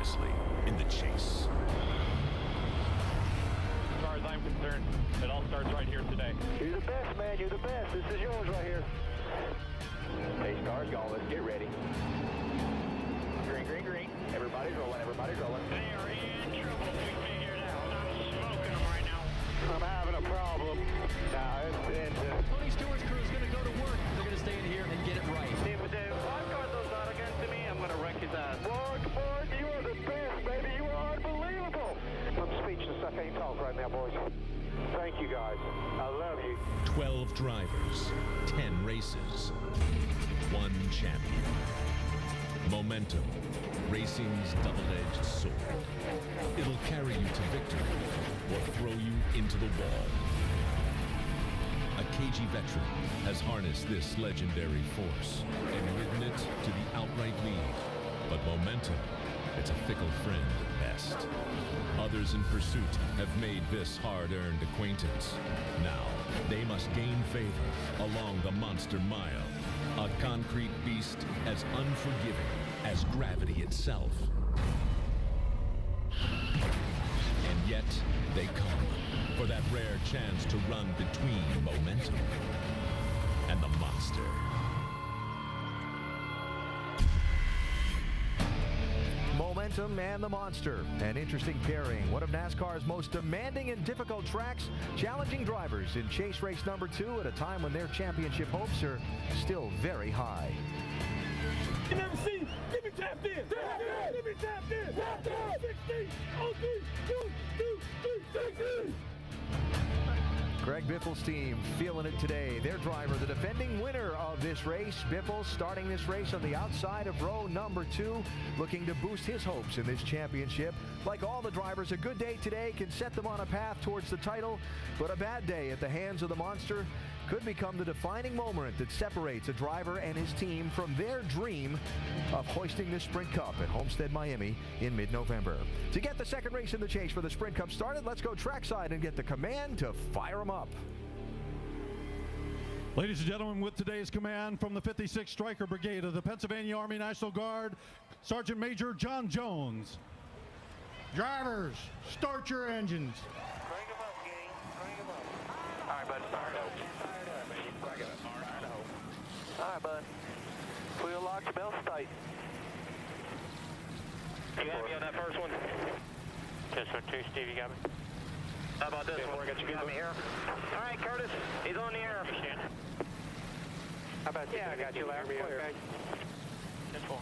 previously in the chase. As far as I'm concerned, it all starts right here today. You're the best, man. You're the best. This is yours right here. Hey, stars going. Let's get ready. Green, green, green. Everybody's rolling. Everybody's rolling. They are in trouble. Big me here now. I'm smoking them right now. I'm having a problem. Nah, it's Tony Stewart's crew is going to go to work. They're going to stay in here and get it right. If one car goes out against me, I'm going to wreck his ass. Mark, you are the best, baby. You are unbelievable. I'm speechless. I can't talk right now, boys. Thank you, guys. I love you. 12 drivers, 10 races, 1 champion. Momentum, racing's double-edged sword. It'll carry you to victory or throw you into the wall. A cagey veteran has harnessed this legendary force and ridden it to the outright lead. But momentum, it's a fickle friend at best. Others in pursuit have made this hard-earned acquaintance. Now, they must gain favor along the Monster Mile, a concrete beast as unforgiving as gravity itself. And yet, they come for that rare chance to run between momentum and the monster. Momentum and the Monster. An interesting pairing. One of NASCAR's most demanding and difficult tracks, challenging drivers in chase race number 2 at a time when their championship hopes are still very high. You never seen, get me tapped in, get me tapped in, 16, 03, 2, 3, 16. Greg Biffle's team feeling it today. Their driver, the defending winner of this race, Biffle, starting this race on the outside of row number 2, looking to boost his hopes in this championship. Like all the drivers, a good day today can set them on a path towards the title, but a bad day at the hands of the Monster could become the defining moment that separates a driver and his team from their dream of hoisting the Sprint Cup at Homestead, Miami in mid-November. To get the second race in the chase for the Sprint Cup started, let's go trackside and get the command to fire them up. Ladies and gentlemen, with today's command from the 56th Stryker Brigade of the Pennsylvania Army National Guard, Sergeant Major John Jones. Drivers, start your engines. Crank them up, gang. Crank them up. All right, bud. Fired up. All right, bud. Wheel lock, your belts tight. You got me on that first one? Test for 2, Steve, you got me? How about this one? Got you good me here. All right, Curtis, he's on the air. How about you? Yeah, I got you, Larry. Okay. That's cool.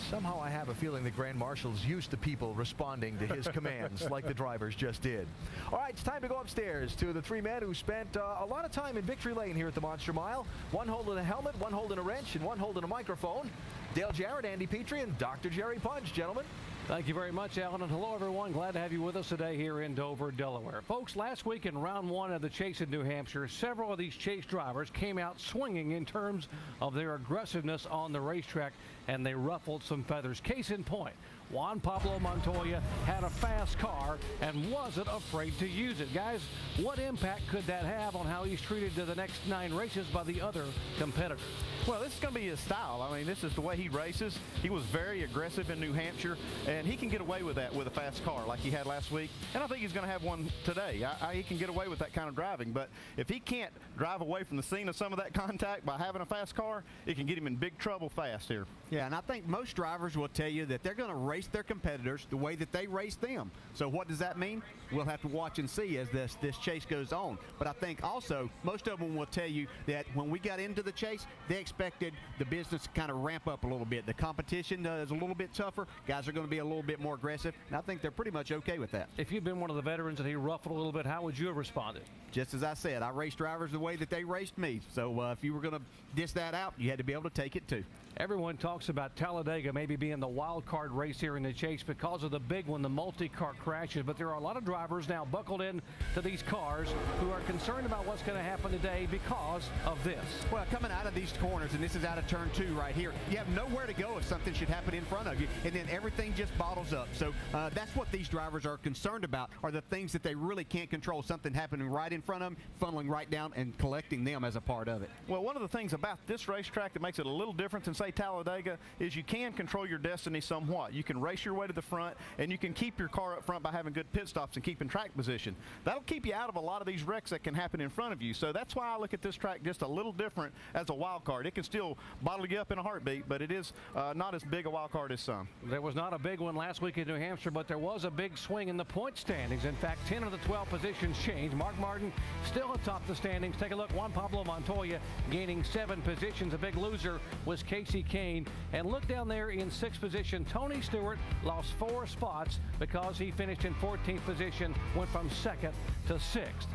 Somehow I have a feeling the Grand Marshal's used to people responding to his commands like the drivers just did. All right, it's time to go upstairs to the 3 men who spent a lot of time in victory lane here at the Monster Mile. One holding a helmet, one holding a wrench, and one holding a microphone. Dale Jarrett, Andy Petrie, and Dr. Jerry Punch, gentlemen. Thank you very much, Alan, and hello, everyone. Glad to have you with us today here in Dover, Delaware. Folks, last week in round 1 of the chase in New Hampshire, several of these chase drivers came out swinging in terms of their aggressiveness on the racetrack, and they ruffled some feathers. Case in point, Juan Pablo Montoya had a fast car and wasn't afraid to use it. Guys, what impact could that have on how he's treated to the next 9 races by the other competitors? Well, this is going to be his style. I mean, this is the way he races. He was very aggressive in New Hampshire, and he can get away with that with a fast car like he had last week. And I think he's going to have one today. He can get away with that kind of driving. But if he can't drive away from the scene of some of that contact by having a fast car, it can get him in big trouble fast here. Yeah, and I think most drivers will tell you that they're going to race their competitors the way that they race them. So what does that mean? We'll have to watch and see as this chase goes on. But I think also most of them will tell you that when we got into the chase, they expected the business to kind of ramp up a little bit. The competition is a little bit tougher. Guys are going to be a little bit more aggressive, and I think they're pretty much okay with that. If you'd been one of the veterans and he ruffled a little bit, how would you have responded? Just as I said, I raced drivers the way that they raced me. So if you were going to dish that out, you had to be able to take it too. Everyone talks about Talladega maybe being the wild card race here in the chase because of the big one, the multi-car crashes, but there are a lot of drivers drivers now buckled in to these cars who are concerned about what's going to happen today because of this. Well, coming out of these corners, and this is out of turn 2 right here, you have nowhere to go if something should happen in front of you, and then everything just bottles up. So that's what these drivers are concerned about, are the things that they really can't control, something happening right in front of them, funneling right down and collecting them as a part of it. Well, one of the things about this racetrack that makes it a little different than, say, Talladega is you can control your destiny somewhat. You can race your way to the front, and you can keep your car up front by having good pit stops and keeping track position. That'll keep you out of a lot of these wrecks that can happen in front of you. So that's why I look at this track just a little different as a wild card. It can still bottle you up in a heartbeat, but it is not as big a wild card as some. There was not a big one last week in New Hampshire, but there was a big swing in the point standings. In fact, 10 of the 12 positions changed. Mark Martin still atop the standings. Take a look. Juan Pablo Montoya gaining 7 positions. A big loser was Casey Kane. And look down there in 6th position. Tony Stewart lost 4 spots because he finished in 14th position, went from 2nd to 6th.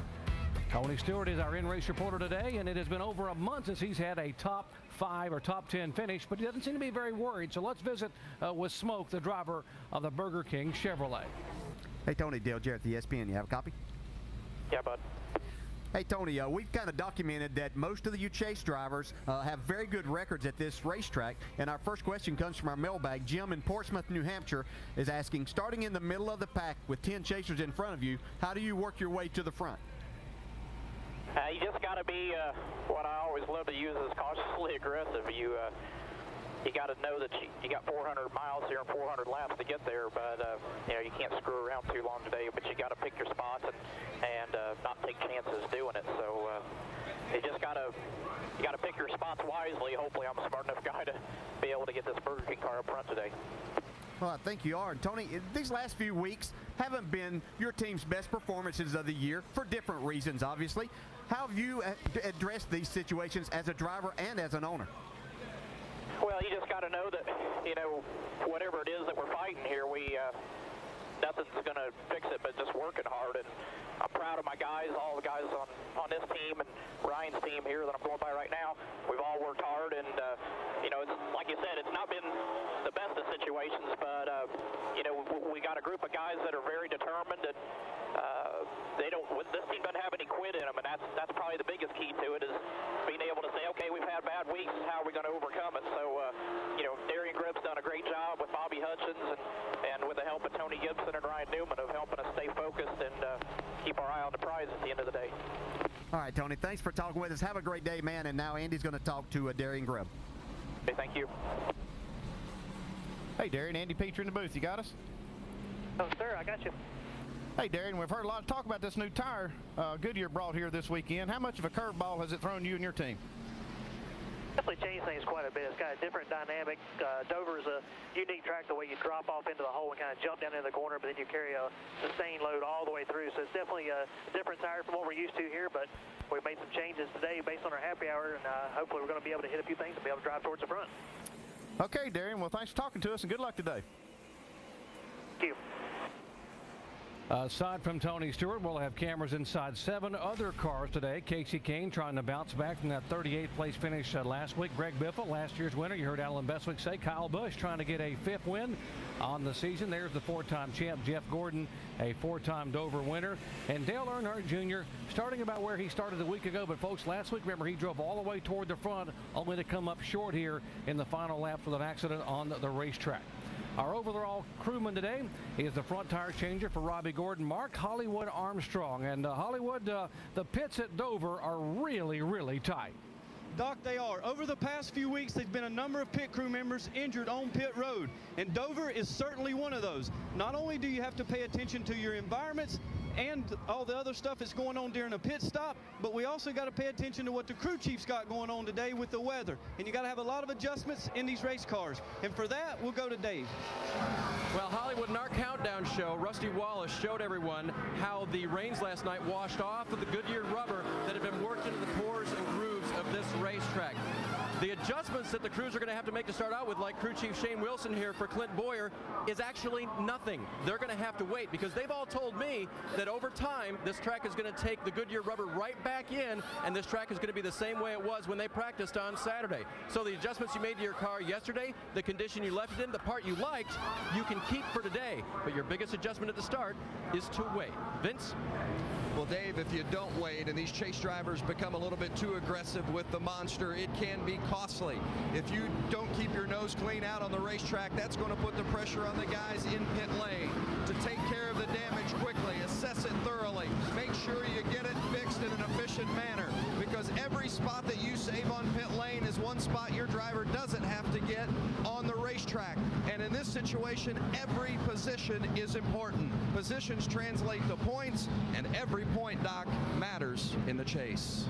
Tony Stewart is our in-race reporter today, and it has been over a month since he's had a top 5 or top 10 finish, but he doesn't seem to be very worried. So let's visit with Smoke, the driver of the Burger King Chevrolet. Hey, Tony, Dale Jarrett, the ESPN. You have a copy? Yeah, bud. Hey, Tony, we've kind of documented that most of the U Chase drivers have very good records at this racetrack. And our first question comes from our mailbag. Jim in Portsmouth, New Hampshire is asking, starting in the middle of the pack with 10 chasers in front of you, how do you work your way to the front? You just got to be what I always love to use is cautiously aggressive. You got to know that you got 400 miles here and 400 laps to get there, but you can't screw around too long today. But you got to pick your spots and not take chances doing it. So you got to pick your spots wisely. Hopefully, I'm a smart enough guy to be able to get this Burger King car up front today. Well, I think you are. And Tony, these last few weeks haven't been your team's best performances of the year for different reasons, obviously. How have you addressed these situations as a driver and as an owner? Well, you just got to know that, whatever it is that we're fighting here, nothing's going to fix it but just working hard. And I'm proud of my guys, all the guys on this team and Ryan's team here that I'm going by right now. We've all worked hard, and it's like you said, it's not been the best of situations, but we got a group of guys that are very determined, and this team doesn't have any quit in them, and that's probably the biggest key to it, is being able to say, okay, we've had bad weeks, how are we going to overcome it? So Darian Gribb's done a great job with Bobby Hutchins and with the help of Tony Gibson and Ryan Newman of helping us stay focused and keep our eye on the prize at the end of the day. All right, Tony, thanks for talking with us. Have a great day, man. And now Andy's going to talk to Darian Gribb. Okay, thank you. Hey, Darian, Andy Petrie in the booth. You got us? Oh, sir, I got you. Hey, Darian, we've heard a lot of talk about this new tire Goodyear brought here this weekend. How much of a curveball has it thrown you and your team? Definitely changed things quite a bit. It's got a different dynamic. Dover is a unique track the way you drop off into the hole and kind of jump down into the corner, but then you carry a sustained load all the way through. So it's definitely a different tire from what we're used to here, but we've made some changes today based on our happy hour, and hopefully we're going to be able to hit a few things and be able to drive towards the front. Okay, Darian. Well, thanks for talking to us, and good luck today. Thank you. Aside from Tony Stewart, we'll have cameras inside 7 other cars today. Casey Kane trying to bounce back from that 38th place finish last week. Greg Biffle, last year's winner. You heard Alan Bestwick say. Kyle Busch trying to get a 5th win on the season. There's the 4-time champ, Jeff Gordon, a 4-time Dover winner. And Dale Earnhardt Jr. starting about where he started a week ago. But, folks, last week, remember, he drove all the way toward the front, only to come up short here in the final laps with an accident on the racetrack. Our overall crewman today is the front tire changer for Robbie Gordon, Mark Hollywood Armstrong. And Hollywood, the pits at Dover are really, really tight. Doc, they are. Over the past few weeks, there's been a number of pit crew members injured on pit road, and Dover is certainly one of those. Not only do you have to pay attention to your environments and all the other stuff that's going on during a pit stop, but we also got to pay attention to what the crew chief's got going on today with the weather. And you got to have a lot of adjustments in these race cars. And for that, we'll go to Dave. Well, Hollywood, in our countdown show, Rusty Wallace showed everyone how the rains last night washed off of the Goodyear rubber that had been worked into the pores and grooves of this racetrack. The adjustments that the crews are going to have to make to start out with, like crew chief Shane Wilson here for Clint Boyer, is actually nothing. They're going to have to wait because they've all told me that over time, this track is going to take the Goodyear rubber right back in, and this track is going to be the same way it was when they practiced on Saturday. So the adjustments you made to your car yesterday, the condition you left it in, the part you liked, you can keep for today. But your biggest adjustment at the start is to wait. Vince? Well, Dave, if you don't wait and these chase drivers become a little bit too aggressive with the monster, it can be costly. If you don't keep your nose clean out on the racetrack, that's going to put the pressure on the guys in pit lane to take care of the damage quickly, assess it thoroughly, make sure you get it fixed in an efficient manner, because every spot that you save on pit lane is one spot your driver doesn't have to get on the racetrack. And in this situation, every position is important. Positions translate to points, and every point, Doc, matters in the chase.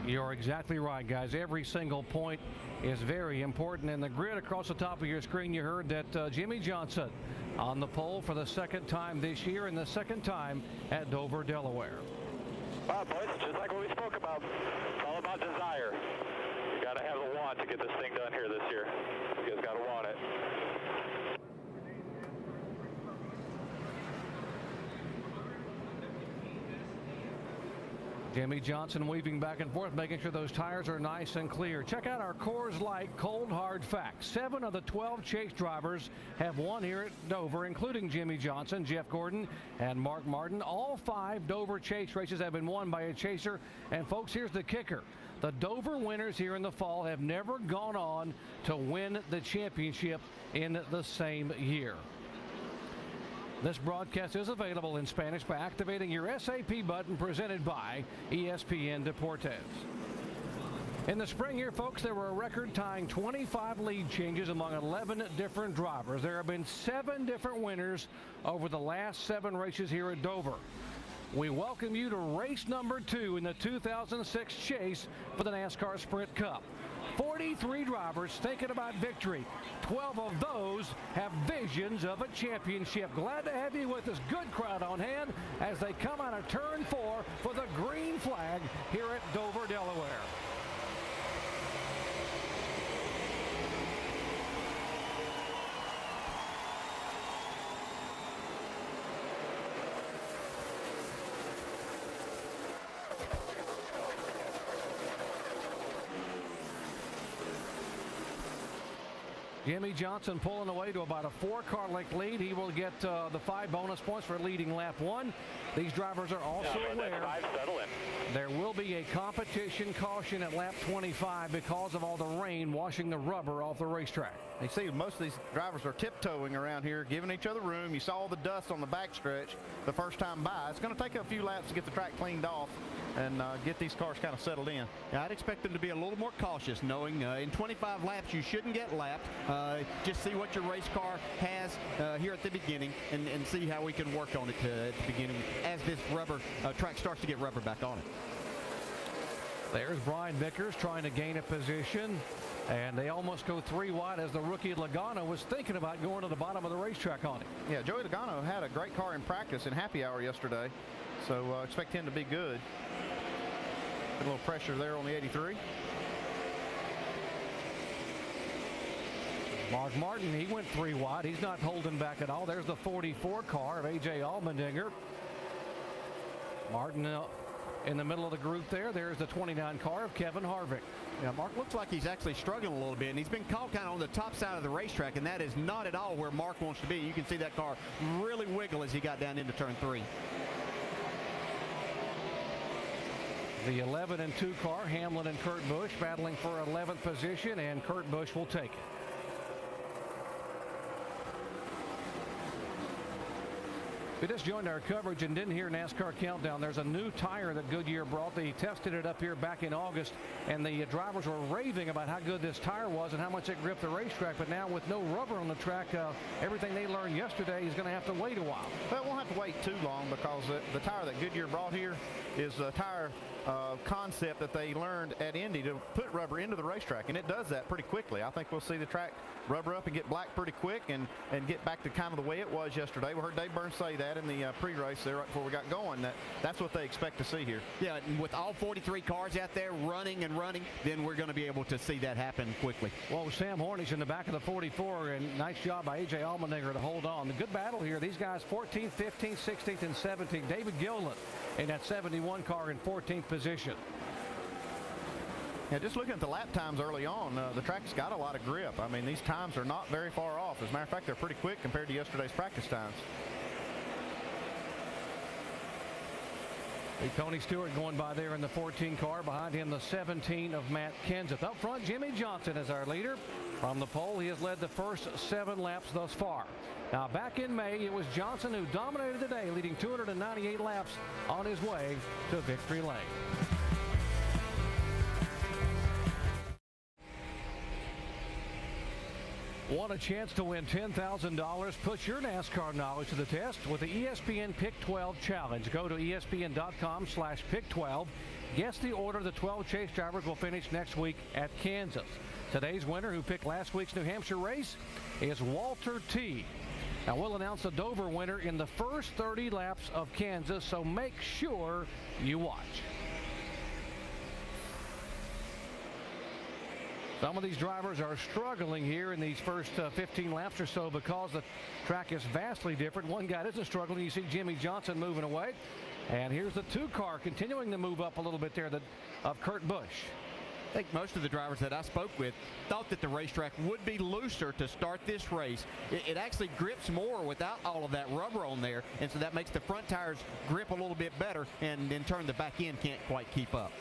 You're exactly right, guys. Every single point is very important. And the grid across the top of your screen, you heard that Jimmy Johnson on the pole for the second time this year and the second time at Dover, Delaware. Well, boys, just like what we spoke about, it's all about desire. You got to have the want to get this thing done here this year. You guys got to want it. Jimmy Johnson weaving back and forth, making sure those tires are nice and clear. Check out our Coors Light cold hard facts. 7 of the 12 chase drivers have won here at Dover, including Jimmy Johnson, Jeff Gordon, and Mark Martin. All 5 Dover chase races have been won by a chaser. And folks, here's the kicker. The Dover winners here in the fall have never gone on to win the championship in the same year. This broadcast is available in Spanish by activating your SAP button presented by ESPN Deportes. In the spring here, folks, there were a record-tying 25 lead changes among 11 different drivers. There have been 7 different winners over the last 7 races here at Dover. We welcome you to race number 2 in the 2006 chase for the NASCAR Sprint Cup. 43 drivers thinking about victory. 12 of those have visions of a championship. Glad to have you with us. Good crowd on hand as they come out of turn 4 for the green flag here at Dover, Delaware. Jimmy Johnson pulling away to about a 4-car length lead. He will get the 5 bonus points for leading lap 1. These drivers are also aware there will be a competition caution at lap 25 because of all the rain washing the rubber off the racetrack. You see most of these drivers are tiptoeing around here, giving each other room. You saw all the dust on the backstretch the first time by. It's going to take a few laps to get the track cleaned off and get these cars kind of settled in. Yeah, I'd expect them to be a little more cautious, knowing in 25 laps you shouldn't get lapped. Just see what your race car has here at the beginning and see how we can work on it at the beginning as this rubber track starts to get rubber back on it. There's Brian Vickers trying to gain a position, and they almost go 3 wide as the rookie Logano was thinking about going to the bottom of the racetrack on it. Yeah, Joey Logano had a great car in practice in happy hour yesterday, so expect him to be good. A little pressure there on the 83. Mark Martin, he went 3 wide. He's not holding back at all. There's the 44 car of A.J. Allmendinger. Martin in the middle of the group there. There's the 29 car of Kevin Harvick. Yeah, Mark looks like he's actually struggling a little bit, and he's been caught kind of on the top side of the racetrack, and that is not at all where Mark wants to be. You can see that car really wiggle as he got down into turn 3. The 11 and 2 car, Hamlin and Kurt Busch battling for 11th position, and Kurt Busch will take it. We just joined our coverage and didn't hear NASCAR Countdown. There's a new tire that Goodyear brought. They tested it up here back in August, and the drivers were raving about how good this tire was and how much it gripped the racetrack. But now with no rubber on the track, everything they learned yesterday is going to have to wait a while. Well, we'll have to wait too long because the tire that Goodyear brought here is a tire concept that they learned at Indy to put rubber into the racetrack, and it does that pretty quickly. I think we'll see the track rubber up and get black pretty quick and get back to kind of the way it was yesterday. We heard Dave Burns say that. had in the pre-race there right before we got going. That's what they expect to see here. Yeah, and with all 43 cars out there running and running, then we're going to be able to see that happen quickly. Well, Sam Hornish in the back of the 44, and nice job by A.J. Allmendinger to hold on. A good battle here. These guys 14th, 15th, 16th, and 17th. David Gilliland in that 71 car in 14th position. Yeah, just looking at the lap times early on, the track's got a lot of grip. I mean, these times are not very far off. As a matter of fact, they're pretty quick compared to yesterday's practice times. Tony Stewart going by there in the 14 car. Behind him, the 17 of Matt Kenseth. Up front, Jimmy Johnson is our leader. From the pole, he has led the first 7 laps thus far. Now, back in May, it was Johnson who dominated the day, leading 298 laps on his way to victory lane. Want a chance to win $10,000? Put your NASCAR knowledge to the test with the ESPN Pick 12 Challenge. Go to ESPN.com/Pick12. Guess the order the 12 chase drivers will finish next week at Kansas. Today's winner, who picked last week's New Hampshire race, is Walter T. Now, we'll announce the Dover winner in the first 30 laps of Kansas, so make sure you watch. Some of these drivers are struggling here in these first 15 laps or so because the track is vastly different. One guy isn't struggling. You see Jimmy Johnson moving away. And here's the 2 car continuing to move up a little bit there of Kurt Busch. I think most of the drivers that I spoke with thought that the racetrack would be looser to start this race. It actually grips more without all of that rubber on there, and so that makes the front tires grip a little bit better, and in turn the back end can't quite keep up.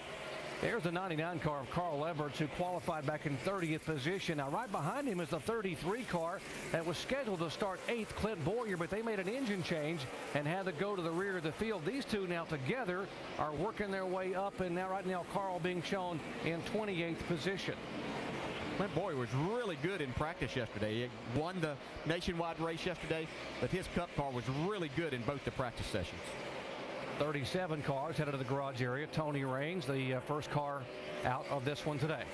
There's the 99 car of Carl Edwards, who qualified back in 30th position. Now, right behind him is the 33 car that was scheduled to start 8th, Clint Boyer, but they made an engine change and had to go to the rear of the field. These two now together are working their way up, and now right now Carl being shown in 28th position. Clint Boyer was really good in practice yesterday. He won the nationwide race yesterday, but his Cup car was really good in both the practice sessions. 37 cars headed to the garage area. Tony Raines, the first car out of this one today.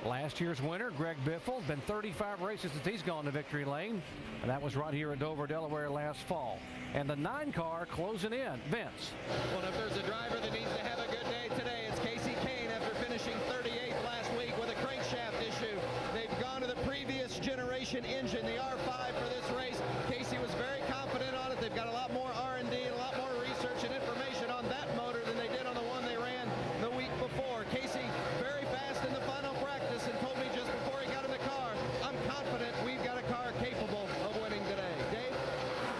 Last year's winner, Greg Biffle, been 35 races since he's gone to victory lane, and that was right here in Dover, Delaware last fall. And the 9 car closing in. Vince. Well, if there's a driver that needs to have a good day today, it's Casey Kane after finishing 38th last week with a crankshaft issue. They've gone to the previous generation engine, the R5, for this race. Casey was very confident on it. They've got a lot more R&D and a lot more research and information on that motor than they did on the one they ran the week before. Casey very fast in the final practice and told me just before he got in the car, I'm confident we've got a car capable of winning today. Dave?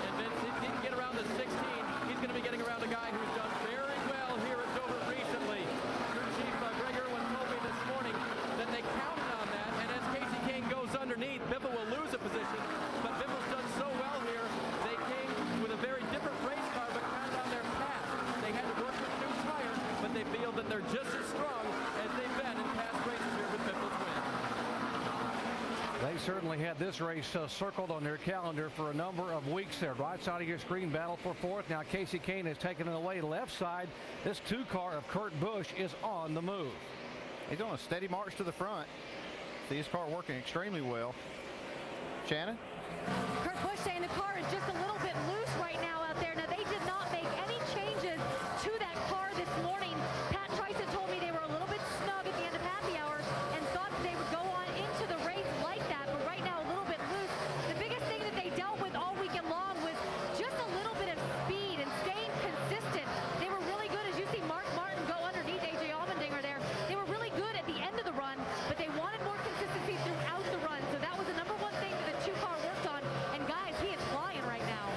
And Vince, if he can get around the 16, he's going to be getting around a guy who's done very well here at Dover recently. Crew Chief Greg Irwin told me this morning that they counted on that, and as Casey Kane goes underneath, Biffle will lose a position, but Biffle's done so well here, they came with a very different race car, but counted on their pass. They had to work with new tires, but they feel that they're just as strong as they've been in past races here with Biffle's win. They certainly had this race circled on their calendar for a number of weeks there. Right side of your screen, battle for 4th. Now Casey Kane has taken it away left side. This 2 car of Kurt Busch is on the move. He's on a steady march to the front. See his car working extremely well. Shannon? Kurt Busch saying the car is just a little bit loose right now out there. Now, they did not make any changes to that car this morning. Pat Tyson told me they were a little bit snug at the end of happy hour and thought they would go on into the race like that, but right now a little bit loose. The biggest thing that they dealt with all weekend long was just a little bit of speed and staying consistent. They were really good, as you see Mark Martin go underneath A.J. Allmendinger there. They were really good at the end of the run, but they wanted more consistency throughout the run. So that was the number one thing that the 2 car worked on. And guys, he is flying right now.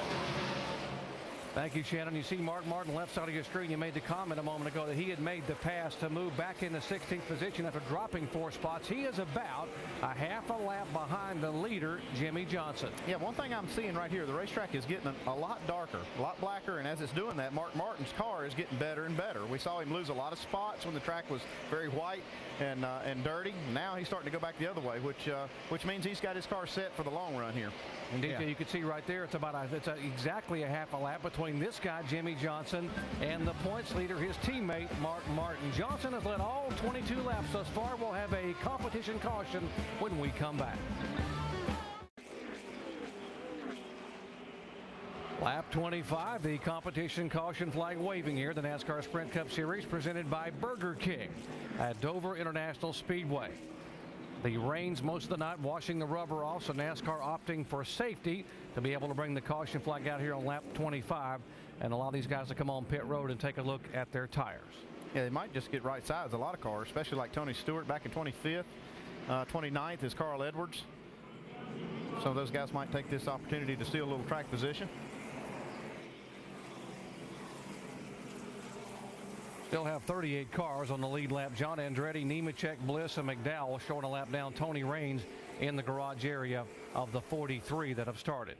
Thank you, Shannon. You see Mark Martin left side of your screen. You made the comment a moment ago that he had made the pass to move back into 16th position after dropping 4 spots. He is about a half a lap behind the leader, Jimmy Johnson. Yeah, one thing I'm seeing right here, the racetrack is getting a lot darker, a lot blacker, and as it's doing that, Mark Martin's car is getting better and better. We saw him lose a lot of spots when the track was very white and dirty. Now he's starting to go back the other way, which means he's got his car set for the long run here. Indeed, yeah. You can see right there, it's exactly a half a lap between this guy, Jimmy Johnson, and the points leader, his teammate, Mark Martin. Johnson has led all 22 laps thus far. We'll have a competition caution when we come back. Lap 25, the competition caution flag waving here. The NASCAR Sprint Cup Series presented by Burger King at Dover International Speedway. The rains most of the night washing the rubber off, so NASCAR opting for safety to be able to bring the caution flag out here on lap 25 and allow these guys to come on pit road and take a look at their tires. Yeah, they might just get right sides a lot of cars, especially like Tony Stewart back in 25th. 29th is Carl Edwards. Some of those guys might take this opportunity to steal a little track position. Still have 38 cars on the lead lap. John Andretti, Nemechek, Bliss, and McDowell showing a lap down. Tony Raines in the garage area of the 43 that have started.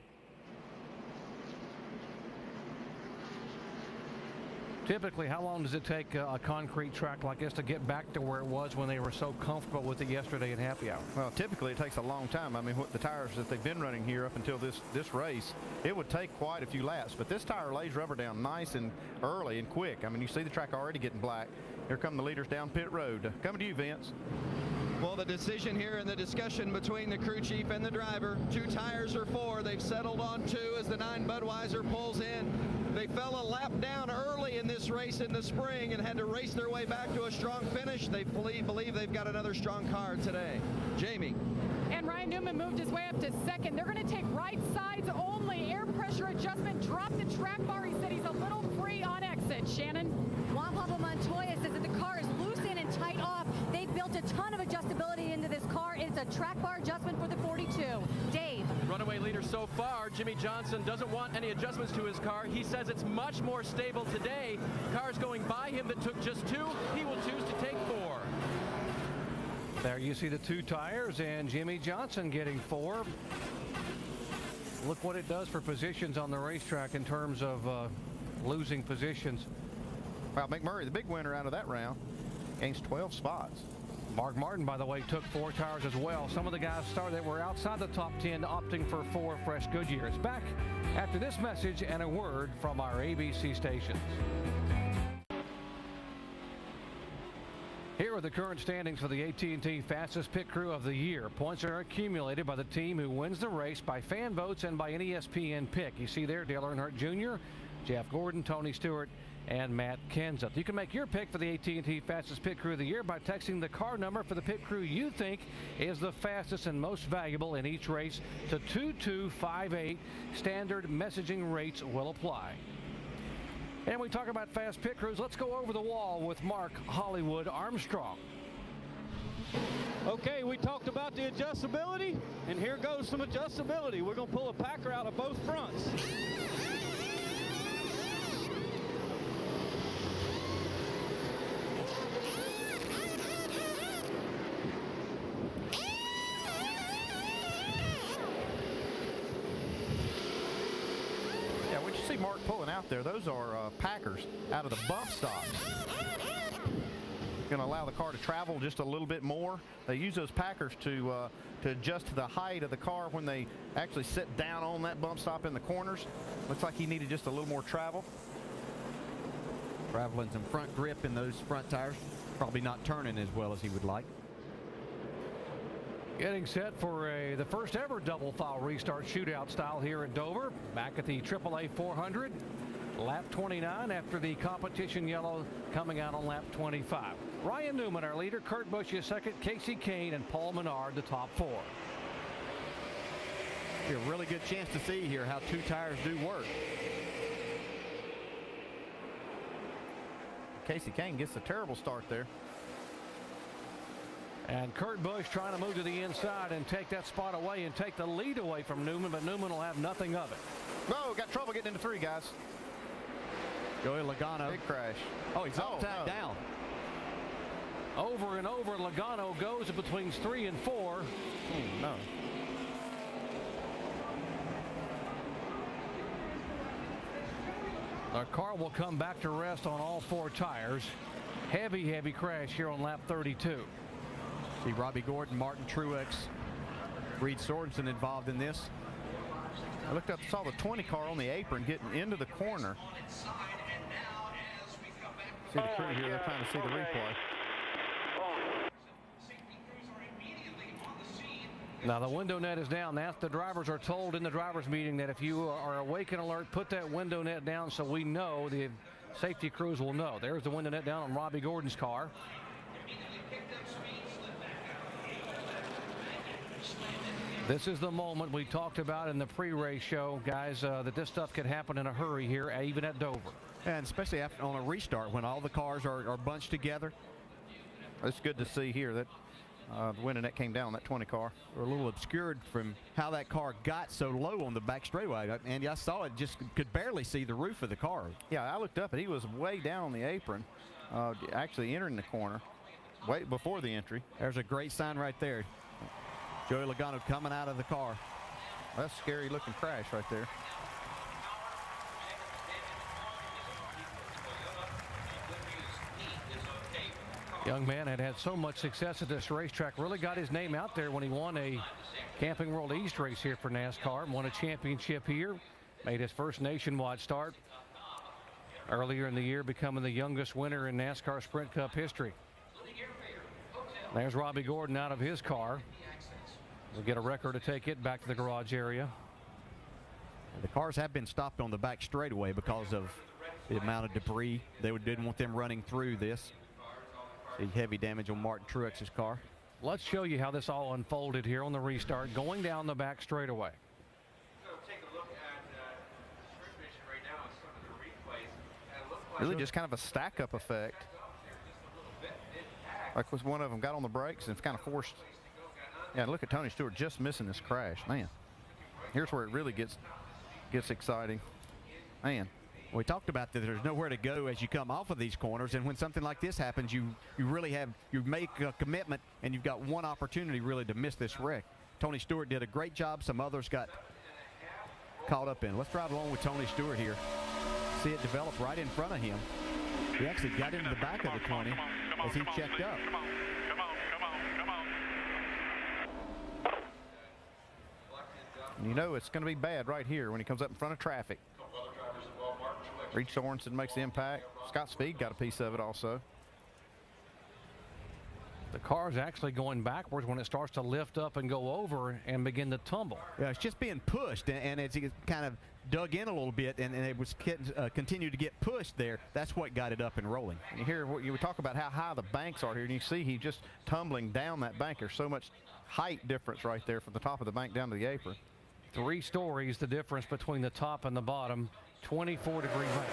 Typically, how long does it take a concrete track like this to get back to where it was when they were so comfortable with it yesterday at happy hour? Well, typically it takes a long time. I mean, the tires that they've been running here up until this race, it would take quite a few laps. But this tire lays rubber down nice and early and quick. I mean, you see the track already getting black. Here come the leaders down pit road. Coming to you, Vince. Well, the decision here in the discussion between the crew chief and the driver, 2 tires or 4. They've settled on 2 as the 9 Budweiser pulls in. They fell a lap down early in this race in the spring and had to race their way back to a strong finish. They believe they've got another strong car today. Jamie. And Ryan Newman moved his way up to second. They're going to take right sides only. Air pressure adjustment dropped the track bar. He said he's a little free on exit. Shannon. Juan Pablo Montoya says that the car is loose in and tight off. They've built a ton of adjustability into this car. It's a track bar adjustment for the 42. Dave. Runaway leader so far. Jimmy Johnson doesn't want any adjustments to his car. He says it's much more stable today. Cars going by him that took just 2. He will choose to take 4. There you see the 2 tires and Jimmy Johnson getting 4. Look what it does for positions on the racetrack in terms of losing positions. Well, McMurray, the big winner out of that round, gains 12 spots. Mark Martin, by the way, took 4 tires as well. Some of the guys started that were outside the top 10 opting for 4 fresh Goodyears. Back after this message and a word from our ABC stations. Here are the current standings for the AT&T Fastest Pit Crew of the Year. Points are accumulated by the team who wins the race by fan votes and by an ESPN pick. You see there Dale Earnhardt Jr., Jeff Gordon, Tony Stewart, and Matt Kenseth. You can make your pick for the AT&T Fastest Pit Crew of the Year by texting the car number for the pit crew you think is the fastest and most valuable in each race to 2258. Standard messaging rates will apply. And we talk about fast pit crews. Let's go over the wall with Mark Hollywood Armstrong. Okay, we talked about the adjustability, and here goes some adjustability. We're going to pull a packer out of both fronts. See Mark pulling out there. Those are packers out of the bump stops. Going to allow the car to travel just a little bit more. They use those packers to adjust the height of the car when they actually sit down on that bump stop in the corners. Looks like he needed just a little more travel. Traveling some front grip in those front tires. Probably not turning as well as he would like. Getting set for the first ever double file restart shootout style here at Dover. Back at the AAA 400. Lap 29 after the competition yellow coming out on lap 25. Ryan Newman, our leader. Kurt Busch is second. Casey Kane and Paul Menard, the top 4. A really good chance to see here how 2 tires do work. Casey Kane gets a terrible start there. And Kurt Busch trying to move to the inside and take that spot away and take the lead away from Newman, but Newman will have nothing of it. No, got trouble getting into 3, guys. Joey Logano. Big crash. Oh, he's upside down. Over and over, Logano goes between 3 and 4. No. The car will come back to rest on all 4 tires. Heavy crash here on lap 32. See Robbie Gordon, Martin Truex, Reed Sorensen involved in this. I looked up, saw the 20 car on the apron getting into the corner. See the crew here, they're trying to see the replay. Now the window net is down. The drivers are told in the drivers meeting that if you are awake and alert, put that window net down so we know, the safety crews will know. There's the window net down on Robbie Gordon's car. This is the moment we talked about in the pre-race show, guys, that this stuff could happen in a hurry here, even at Dover. And especially after on a restart when all the cars are bunched together. It's good to see here that the window net came down on that 20 car. We're a little obscured from how that car got so low on the back straightaway. Andy, I saw it, just could barely see the roof of the car. Yeah, I looked up and he was way down on the apron, actually entering the corner, way before the entry. There's a great sign right there. Joey Logano coming out of the car. That's a scary looking crash right there. Young man had so much success at this racetrack, really got his name out there when he won a Camping World East race here for NASCAR, won a championship here, made his first nationwide start earlier in the year, becoming the youngest winner in NASCAR Sprint Cup history. There's Robbie Gordon out of his car. We'll get a wrecker to take it back to the garage area. The cars have been stopped on the back straightaway because of the amount of debris. They didn't want them running through this. See heavy damage on Martin Truex's car. Let's show you how this all unfolded here on the restart, going down the back straightaway. Really just kind of a stack-up effect. Like was one of them got on the brakes and kind of forced. Yeah, look at Tony Stewart just missing this crash. Man, here's where it really gets exciting. Man. We talked about that there's nowhere to go as you come off of these corners, and when something like this happens, you make a commitment, and you've got one opportunity really to miss this wreck. Tony Stewart did a great job. Some others got caught up in. Let's drive along with Tony Stewart here. See it develop right in front of him. He actually got into the back of the 20 as he checked up. And you know it's going to be bad right here when he comes up in front of traffic. Reed Sorensen makes the impact. Scott Speed got a piece of it also. The car's actually going backwards when it starts to lift up and go over and begin to tumble. Yeah, it's just being pushed, and as he kind of dug in a little bit and it was continued to get pushed there, that's what got it up and rolling. And you hear what you would talk about how high the banks are here, and you see he's just tumbling down that bank. There's so much height difference right there from the top of the bank down to the apron. 3 stories the difference between the top and the bottom. 24-degree banks.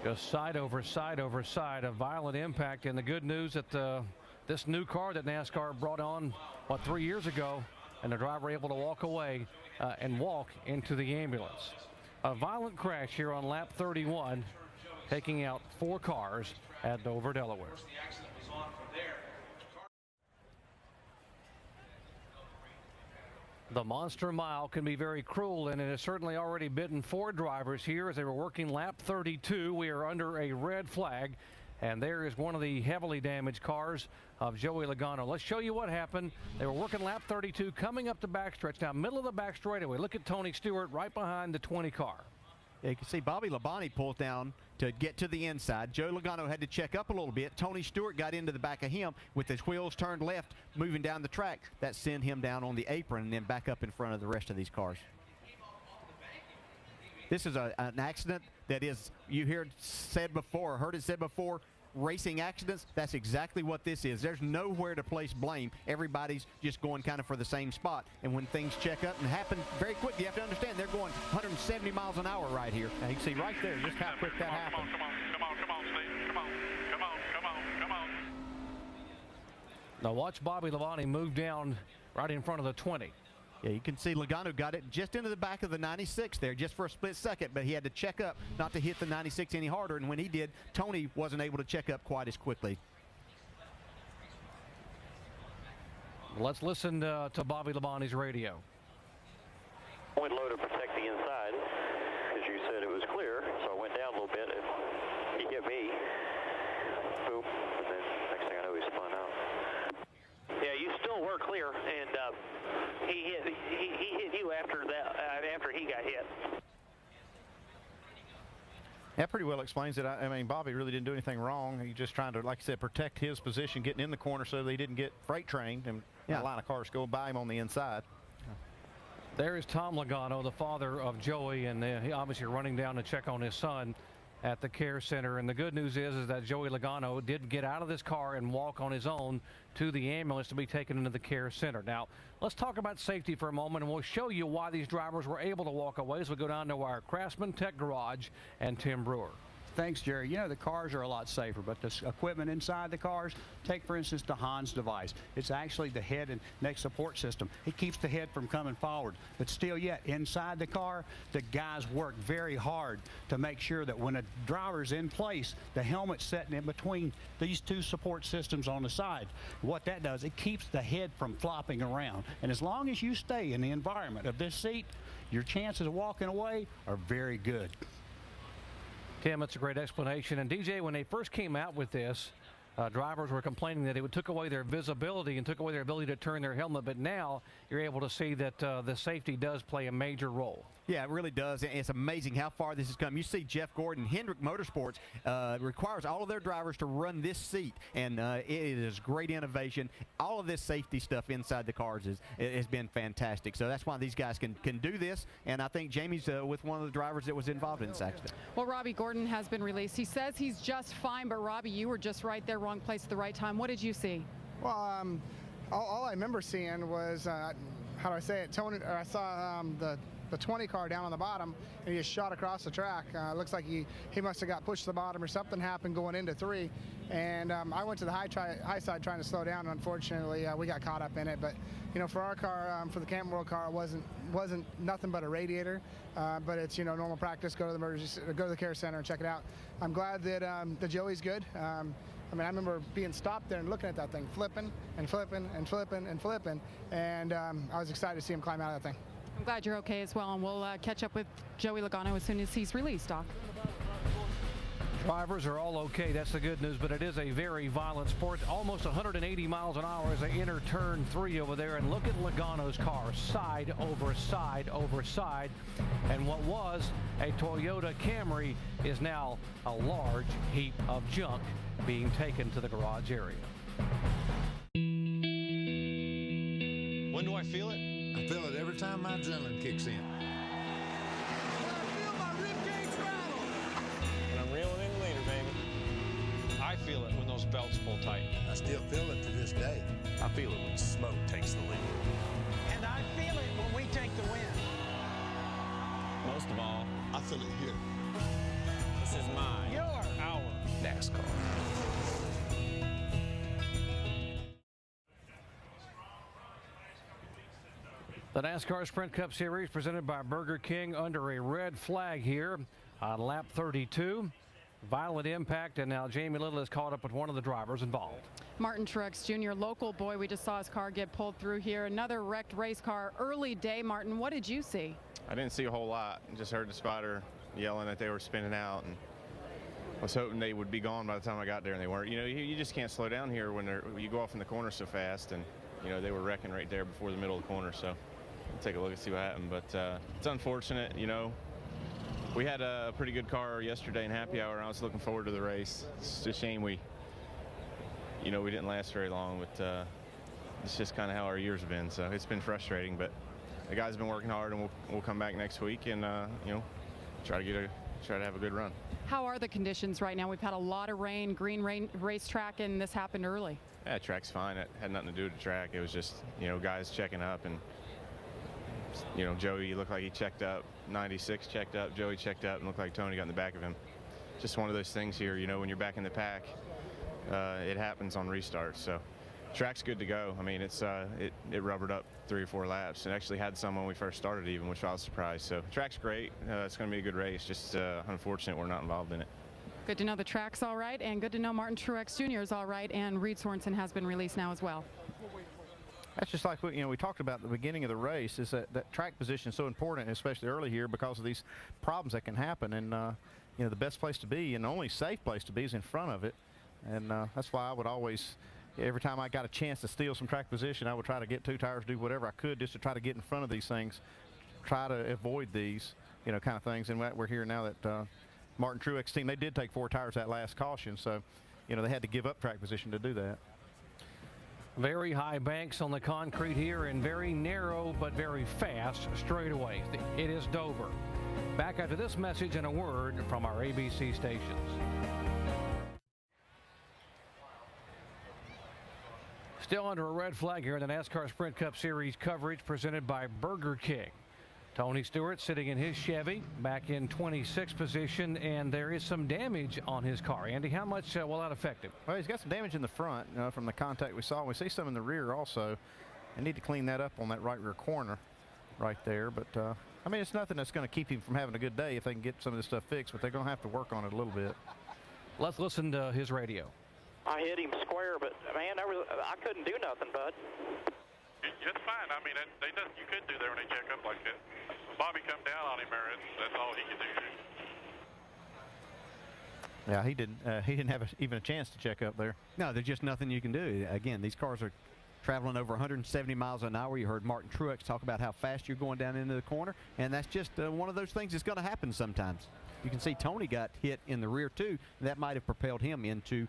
Just side over side over side, a violent impact. And the good news that this new car that NASCAR brought on, 3 years ago, and the driver able to walk away and walk into the ambulance. A violent crash here on lap 31, taking out 4 cars at Dover, Delaware. The Monster Mile can be very cruel, and it has certainly already bitten 4 drivers here as they were working lap 32. We are under a red flag, and there is one of the heavily damaged cars of Joey Logano. Let's show you what happened. They were working lap 32, coming up the backstretch. Now, middle of the back straightaway. Look at Tony Stewart right behind the 20 car. Yeah, you can see Bobby Labonte pulled down to get to the inside. Joe Logano had to check up a little bit. Tony Stewart got into the back of him with his wheels turned left, moving down the track. That sent him down on the apron and then back up in front of the rest of these cars. This is an accident that is, you heard it said before, racing accidents. That's exactly what this is. There's nowhere to place blame. Everybody's just going kind of for the same spot. And when things check up and happen very quickly, you have to understand they're going 170 miles an hour right here. And you can see right there just how quick that happened. Come on, Steve. Come on. Now watch Bobby Labonte move down right in front of the 20. Yeah, you can see Logano got it just into the back of the 96 there just for a split second, but he had to check up not to hit the 96 any harder, and when he did, Tony wasn't able to check up quite as quickly. Let's listen to Bobby Labonte's radio. Went low to protect the inside, as you said it was clear, so I went down a little bit, and he hit me. Boom, and then next thing I know, he spun out. Yeah, you still were clear, and he hit you after that. After he got hit. That pretty well explains it. I mean, Bobby really didn't do anything wrong. He just trying to, like I said, protect his position, getting in the corner so they didn't get freight trained and a line of cars go by him on the inside. There is Tom Logano, the father of Joey, and he obviously running down to check on his son at the care center. And the good news is that Joey Logano did get out of this car and walk on his own to the ambulance to be taken into the care center. Now, let's talk about safety for a moment, and we'll show you why these drivers were able to walk away as we go down to our Craftsman Tech Garage and Tim Brewer. Thanks, Jerry. You know, the cars are a lot safer, but the equipment inside the cars, take, for instance, the Hans device. It's actually the head and neck support system. It keeps the head from coming forward. But still yet, inside the car, the guys work very hard to make sure that when a driver's in place, the helmet's sitting in between these two support systems on the side. What that does, it keeps the head from flopping around. And as long as you stay in the environment of this seat, your chances of walking away are very good. Tim, it's a great explanation. And DJ, when they first came out with this, drivers were complaining that it took away their visibility and took away their ability to turn their helmet. But now you're able to see that the safety does play a major role. Yeah, it really does. And it's amazing how far this has come. You see Jeff Gordon, Hendrick Motorsports requires all of their drivers to run this seat, and it is great innovation. All of this safety stuff inside the cars has been fantastic. So that's why these guys can do this, and I think Jamie's with one of the drivers that was involved in this accident. Well, Robbie Gordon has been released. He says he's just fine, but Robbie, you were just right there, wrong place at the right time. What did you see? Well, all I remember seeing was, how do I say it, Tony, I saw the 20 car down on the bottom, and he just shot across the track. Looks like he must have got pushed to the bottom or something happened going into 3. And I went to the high side trying to slow down. And unfortunately, we got caught up in it. But you know, for our car, for the Camping World car, it wasn't nothing but a radiator. But it's, you know, normal practice. Go to the emergency, go to the care center and check it out. I'm glad that the Joey's good. I mean, I remember being stopped there and looking at that thing, flipping and flipping and flipping and flipping, and I was excited to see him climb out of that thing. I'm glad you're okay as well, and we'll catch up with Joey Logano as soon as he's released, Doc. Drivers are all okay. That's the good news, but it is a very violent sport. Almost 180 miles an hour as they enter turn 3 over there. And look at Logano's car, side over side over side. And what was a Toyota Camry is now a large heap of junk being taken to the garage area. When do I feel it? I feel it every time my adrenaline kicks in. I'm reeling in leader, baby. I feel it when those belts pull tight. I still feel it to this day. I feel it when smoke takes the lead. And I feel it when we take the win. Most of all, I feel it here. This is our NASCAR. The NASCAR Sprint Cup Series presented by Burger King under a red flag here on lap 32. Violent impact, and now Jamie Little is caught up with one of the drivers involved. Martin Truex Jr., local boy. We just saw his car get pulled through here. Another wrecked race car. Early day, Martin. What did you see? I didn't see a whole lot. Just heard the spotter yelling that they were spinning out, and I was hoping they would be gone by the time I got there, and they weren't. You know, you just can't slow down here when you go off in the corner so fast, and you know they were wrecking right there before the middle of the corner. So we'll take a look and see what happened. But it's unfortunate, you know. We had a pretty good car yesterday in happy hour, and I was looking forward to the race. It's a shame we didn't last very long, but it's just kind of how our years have been. So it's been frustrating, but the guys have been working hard, and we'll come back next week and try to have a good run. How are the conditions right now? We've had a lot of rain, green rain racetrack, and this happened early. Yeah, the track's fine. It had nothing to do with the track. It was just guys checking up, and Joey looked like he checked up. 96 checked up. Joey checked up and looked like Tony got in the back of him. Just one of those things here, when you're back in the pack, it happens on restarts. So track's good to go. I mean, it rubbered up 3 or 4 laps, and actually had some when we first started even, which I was surprised. So track's great. It's going to be a good race. Just unfortunate we're not involved in it. Good to know the track's all right, and good to know Martin Truex Jr. is all right, and Reed Sorensen has been released now as well. That's just like we talked about at the beginning of the race, is that track position is so important, especially early here, because of these problems that can happen. And the best place to be and the only safe place to be is in front of it. And that's why I would always, every time I got a chance to steal some track position, I would try to get 2 tires, do whatever I could just to try to get in front of these things, try to avoid these kind of things. And we're here now that Martin Truex team, they did take 4 tires that last caution, so they had to give up track position to do that. Very high banks on the concrete here and very narrow but very fast straightaways. It is Dover. Back after this message and a word from our ABC stations. Still under a red flag here in the NASCAR Sprint Cup Series coverage presented by Burger King. Tony Stewart sitting in his Chevy back in 26th position, and there is some damage on his car. Andy, how much will that affect him? Well, he's got some damage in the front from the contact we saw. We see some in the rear also. They need to clean that up on that right rear corner right there. But, I mean, it's nothing that's going to keep him from having a good day if they can get some of this stuff fixed, but they're going to have to work on it a little bit. Let's listen to his radio. I hit him square, but, man, I couldn't do nothing, bud. It's fine. I mean, they nothing you could do there when they check up like that. Bobby come down on him there. That's all he could do. Yeah, he didn't have even a chance to check up there. No, there's just nothing you can do. Again, these cars are traveling over 170 miles an hour. You heard Martin Truex talk about how fast you're going down into the corner, and that's just one of those things that's going to happen sometimes. You can see Tony got hit in the rear too. That might have propelled him into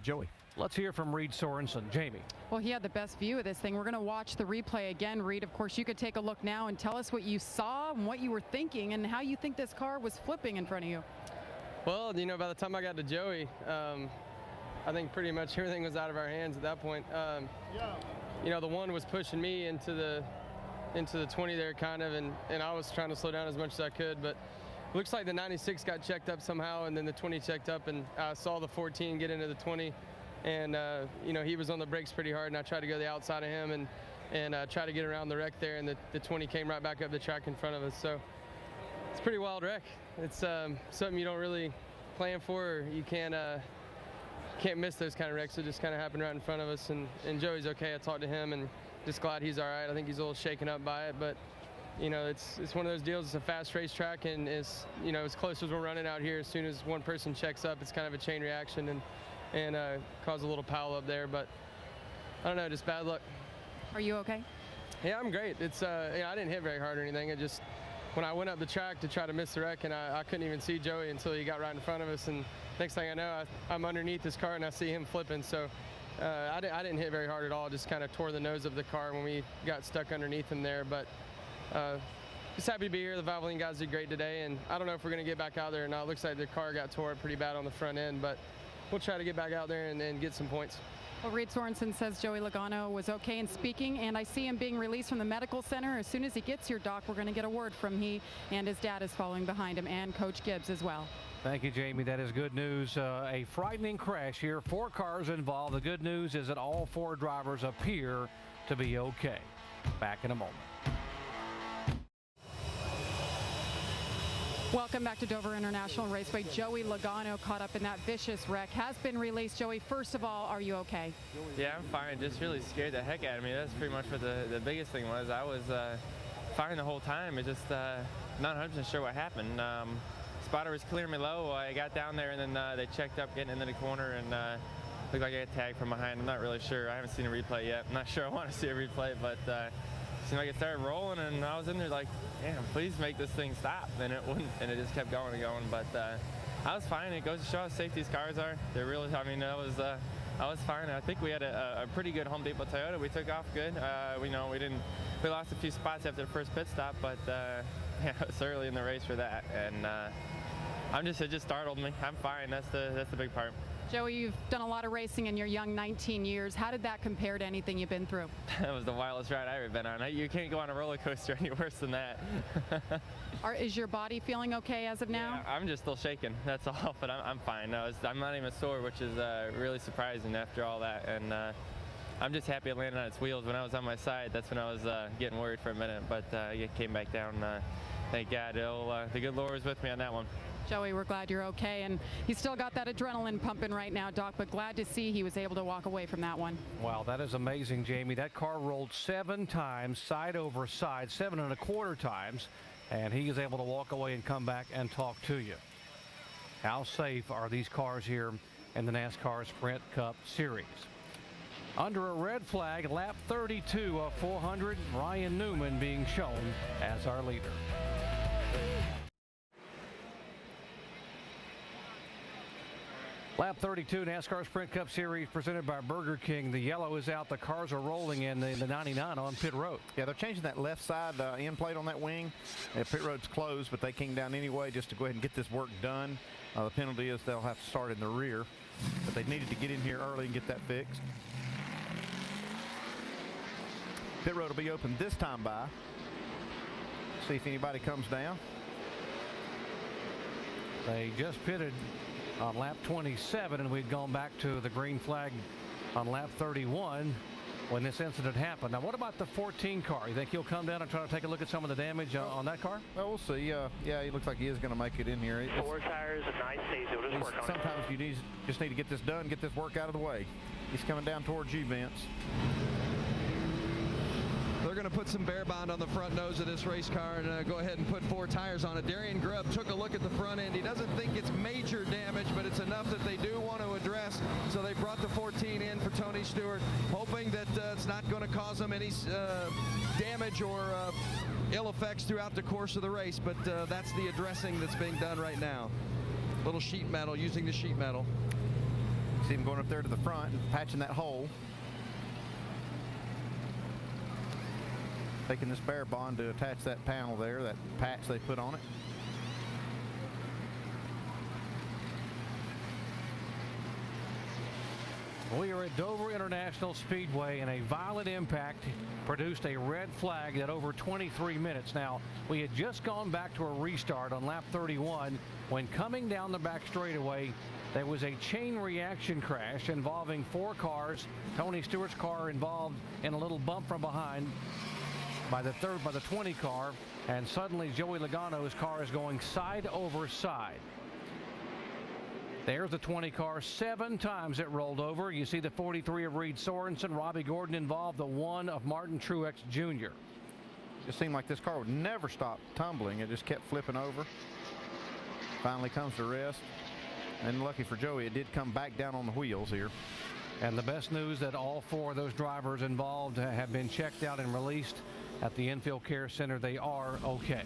Joey. Let's hear from Reed Sorensen. Jamie. Well, he had the best view of this thing. We're going to watch the replay again. Reed, of course, you could take a look now and tell us what you saw and what you were thinking and how you think this car was flipping in front of you. Well, by the time I got to Joey, I think pretty much everything was out of our hands at that point. The one was pushing me into the 20 there kind of, and I was trying to slow down as much as I could, but it looks like the 96 got checked up somehow, and then the 20 checked up, and I saw the 14 get into the 20. And, he was on the brakes pretty hard, and I tried to go the outside of him and try to get around the wreck there, and the 20 came right back up the track in front of us. So it's a pretty wild wreck. It's something you don't really plan for. Or you can't miss those kind of wrecks. It just kind of happened right in front of us, and Joey's okay. I talked to him, and just glad he's all right. I think he's a little shaken up by it, but, it's one of those deals. It's a fast racetrack, and as close as we're running out here, as soon as one person checks up, it's kind of a chain reaction, and cause a little pile up there, but I don't know, just bad luck. Are you okay? Yeah, I'm great. It's I didn't hit very hard or anything. It just, when I went up the track to try to miss the wreck, and I couldn't even see Joey until he got right in front of us, and next thing I know, I'm underneath his car and I see him flipping. So I didn't hit very hard at all. Just kind of tore the nose of the car when we got stuck underneath him there. But just happy to be here. The Valvoline guys did great today, and I don't know if we're going to get back out there or not. It looks like the car got tore up pretty bad on the front end, but we'll try to get back out there and get some points. Well, Reed Sorensen says Joey Logano was okay in speaking, and I see him being released from the medical center. As soon as he gets here, Doc, we're going to get a word from he, and his dad is following behind him, and Coach Gibbs as well. Thank you, Jamie. That is good news. A frightening crash here. 4 cars involved. The good news is that all 4 drivers appear to be okay. Back in a moment. Welcome back to Dover International Raceway. Joey Logano caught up in that vicious wreck, has been released. Joey, first of all, are you okay? Yeah, I'm fine. Just really scared the heck out of me. That's pretty much what the biggest thing was. I was fine the whole time. It's just not 100% sure what happened. Spotter was clearing me low. I got down there, and then they checked up getting into the corner, and looked like I got tagged from behind. I'm not really sure. I haven't seen a replay yet. I'm not sure I want to see a replay, but seemed like it started rolling, and I was in there like, damn, please make this thing stop. And it wouldn't, and it just kept going and going. But I was fine. It goes to show how safe these cars are. They're really, I mean, I was fine. I think we had a pretty good Home Depot Toyota. We took off good. We lost a few spots after the first pit stop, but yeah, it was early in the race for that. And it just startled me. I'm fine. That's the big part. Joey, you've done a lot of racing in your young 19 years. How did that compare to anything you've been through? That was the wildest ride I've ever been on. You can't go on a roller coaster any worse than that. Is your body feeling okay as of now? Yeah, I'm just still shaking, that's all, but I'm fine. I'm not even sore, which is really surprising after all that. And I'm just happy it landed on its wheels. When I was on my side, that's when I was getting worried for a minute, but it came back down. Thank God. The good Lord was with me on that one. Joey, we're glad you're okay, and he's still got that adrenaline pumping right now, Doc, but glad to see he was able to walk away from that one. Wow, that is amazing, Jamie. That car rolled 7 times, side over side, 7 1/4 times, and he is able to walk away and come back and talk to you. How safe are these cars here in the NASCAR Sprint Cup Series? Under a red flag, lap 32 of 400, Ryan Newman being shown as our leader. Lap 32, NASCAR Sprint Cup Series presented by Burger King. The yellow is out. The cars are rolling in the 99 on pit road. Yeah, they're changing that left side end plate on that wing. Pit road's closed, but they came down anyway just to go ahead and get this work done. The penalty is they'll have to start in the rear, but they needed to get in here early and get that fixed. Pit road will be open this time by. See if anybody comes down. They just pitted on lap 27, and we'd gone back to the green flag on lap 31 when this incident happened. Now, what about the 14 car? You think he'll come down and try to take a look at some of the damage on that car? Well, we'll see. Yeah, he looks like he is going to make it in here. 4 tires and 9 stays. We'll just work on it. Sometimes you just need to get this done, get this work out of the way. He's coming down towards you, Vince. They're going to put some bear bond on the front nose of this race car and go ahead and put 4 tires on it. Darian Grubb took a look at the front end. He doesn't think it's major damage, but it's enough that they do want to address. So they brought the 14 in for Tony Stewart, hoping that it's not going to cause them any damage or ill effects throughout the course of the race. But that's the addressing that's being done right now. Little sheet metal, using the sheet metal. See him going up there to the front and patching that hole. Taking this bear bond to attach that panel there, that patch they put on it. We are at Dover International Speedway, and a violent impact produced a red flag at over 23 minutes. Now, we had just gone back to a restart on lap 31 when coming down the back straightaway, there was a chain reaction crash involving 4 cars. Tony Stewart's car involved in a little bump from behind by the 20 car, and suddenly Joey Logano's car is going side over side. There's the 20 car. 7 times it rolled over. You see the 43 of Reed Sorensen, Robbie Gordon involved, the 1 of Martin Truex Jr. Just seemed like this car would never stop tumbling. It just kept flipping over. Finally comes to rest. And lucky for Joey, it did come back down on the wheels here. And the best news that all 4 of those drivers involved have been checked out and released at the Infield Care Center. They are okay.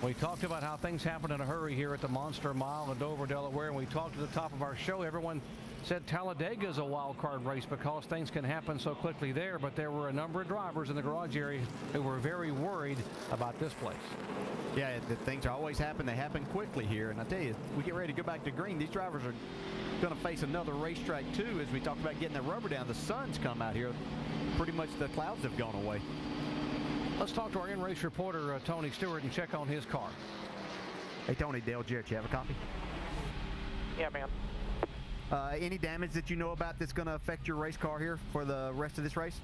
We talked about how things happen in a hurry here at the Monster Mile in Dover, Delaware, and we talked at the top of our show. Everyone said Talladega is a wild card race because things can happen so quickly there, but there were a number of drivers in the garage area who were very worried about this place. Yeah, the things always happen. They happen quickly here, and I tell you, we get ready to go back to green. These drivers are going to face another racetrack too, as we talked about getting the rubber down. The sun's come out here. Pretty much the clouds have gone away. Let's talk to our in-race reporter, Tony Stewart, and check on his car. Hey, Tony, Dale Jarrett, you have a copy? Yeah, man. Any damage that you know about that's going to affect your race car here for the rest of this race?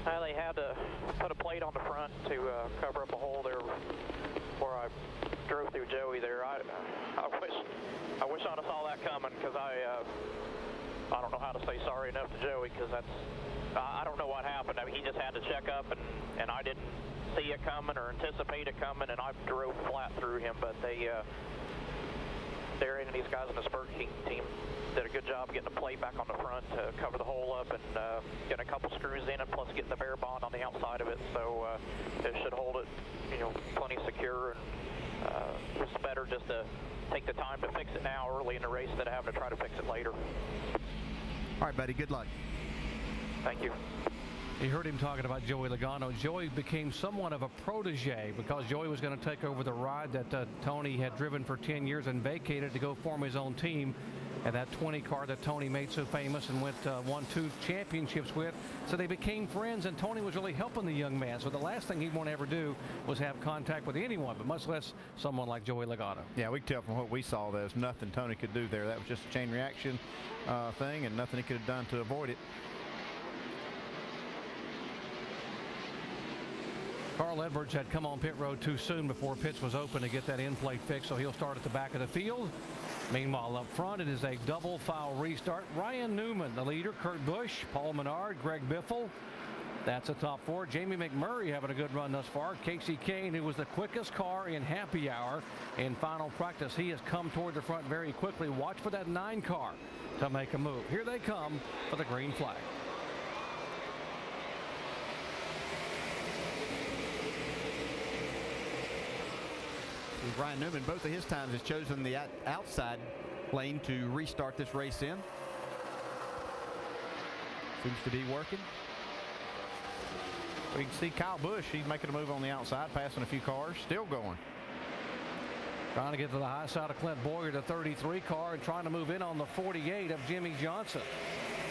They had to put a plate on the front to cover up a hole there where I drove through Joey there. I wish I'd have saw that coming, because I don't know how to say sorry enough to Joey, because I don't know what happened. I mean, he just had to check up, and I didn't see it coming or anticipate it coming, and I drove flat through him. But Darren and these guys in the Spurt King team did a good job getting the plate back on the front to cover the hole up and getting a couple screws in, and plus getting the bear bond on the outside of it. So it should hold it, plenty secure. And it's better just to take the time to fix it now early in the race than having to try to fix it later. All right, buddy. Good luck. Thank you. You heard him talking about Joey Logano. Joey became somewhat of a protege because Joey was going to take over the ride that Tony had driven for 10 years and vacated to go form his own team. And that 20 car that Tony made so famous and won 2 championships with. So they became friends, and Tony was really helping the young man. So the last thing he'd want to ever do was have contact with anyone, but much less someone like Joey Logano. Yeah, we can tell from what we saw there's nothing Tony could do there. That was just a chain reaction thing, and nothing he could have done to avoid it. Carl Edwards had come on pit road too soon before pits was open to get that end plate fixed, so he'll start at the back of the field. Meanwhile, up front, it is a double foul restart. Ryan Newman, the leader, Kurt Busch, Paul Menard, Greg Biffle. That's a top 4. Jamie McMurray having a good run thus far. Casey Kane, who was the quickest car in happy hour in final practice. He has come toward the front very quickly. Watch for that 9 car to make a move. Here they come for the green flag. Ryan Newman, both of his times, has chosen the outside lane to restart this race in. Seems to be working. We can see Kyle Busch. He's making a move on the outside, passing a few cars, still going. Trying to get to the high side of Clint Boyer, the 33 car, and trying to move in on the 48 of Jimmy Johnson.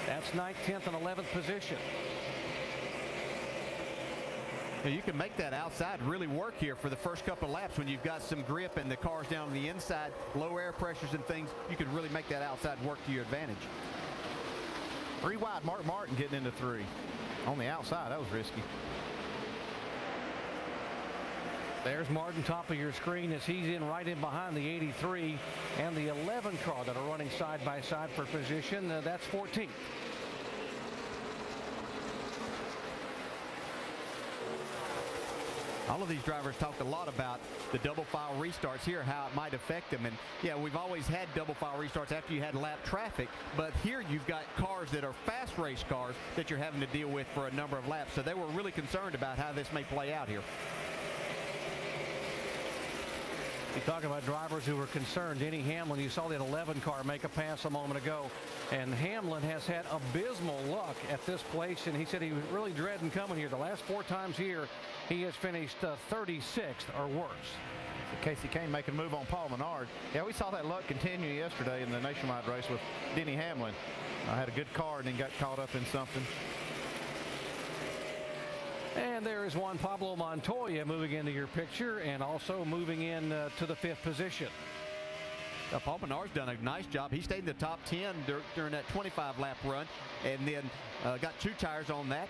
That's 9th, 10th, and 11th position. You can make that outside really work here for the first couple of laps when you've got some grip and the car's down on the inside, low air pressures and things. You can really make that outside work to your advantage. 3 wide, Mark Martin getting into 3. On the outside, that was risky. There's Martin, top of your screen, as he's in right in behind the 83 and the 11 car that are running side by side for position. That's 14th. All of these drivers talked a lot about the double file restarts here, how it might affect them. And yeah, we've always had double file restarts after you had lap traffic, but here you've got cars that are fast race cars that you're having to deal with for a number of laps. So they were really concerned about how this may play out here. You talk about drivers who were concerned. Denny Hamlin, you saw that 11 car make a pass a moment ago, and Hamlin has had abysmal luck at this place, and he said he was really dreading coming here. The last 4 times here, he has finished 36th or worse. Casey Kane making a move on Paul Menard. Yeah, we saw that luck continue yesterday in the nationwide race with Denny Hamlin. Had a good car and then got caught up in something. And there is Juan Pablo Montoya moving into your picture and also moving in to the 5th position. Paul Menard's done a nice job. He stayed in the top 10 during that 25-lap run and then got 2 tires on that.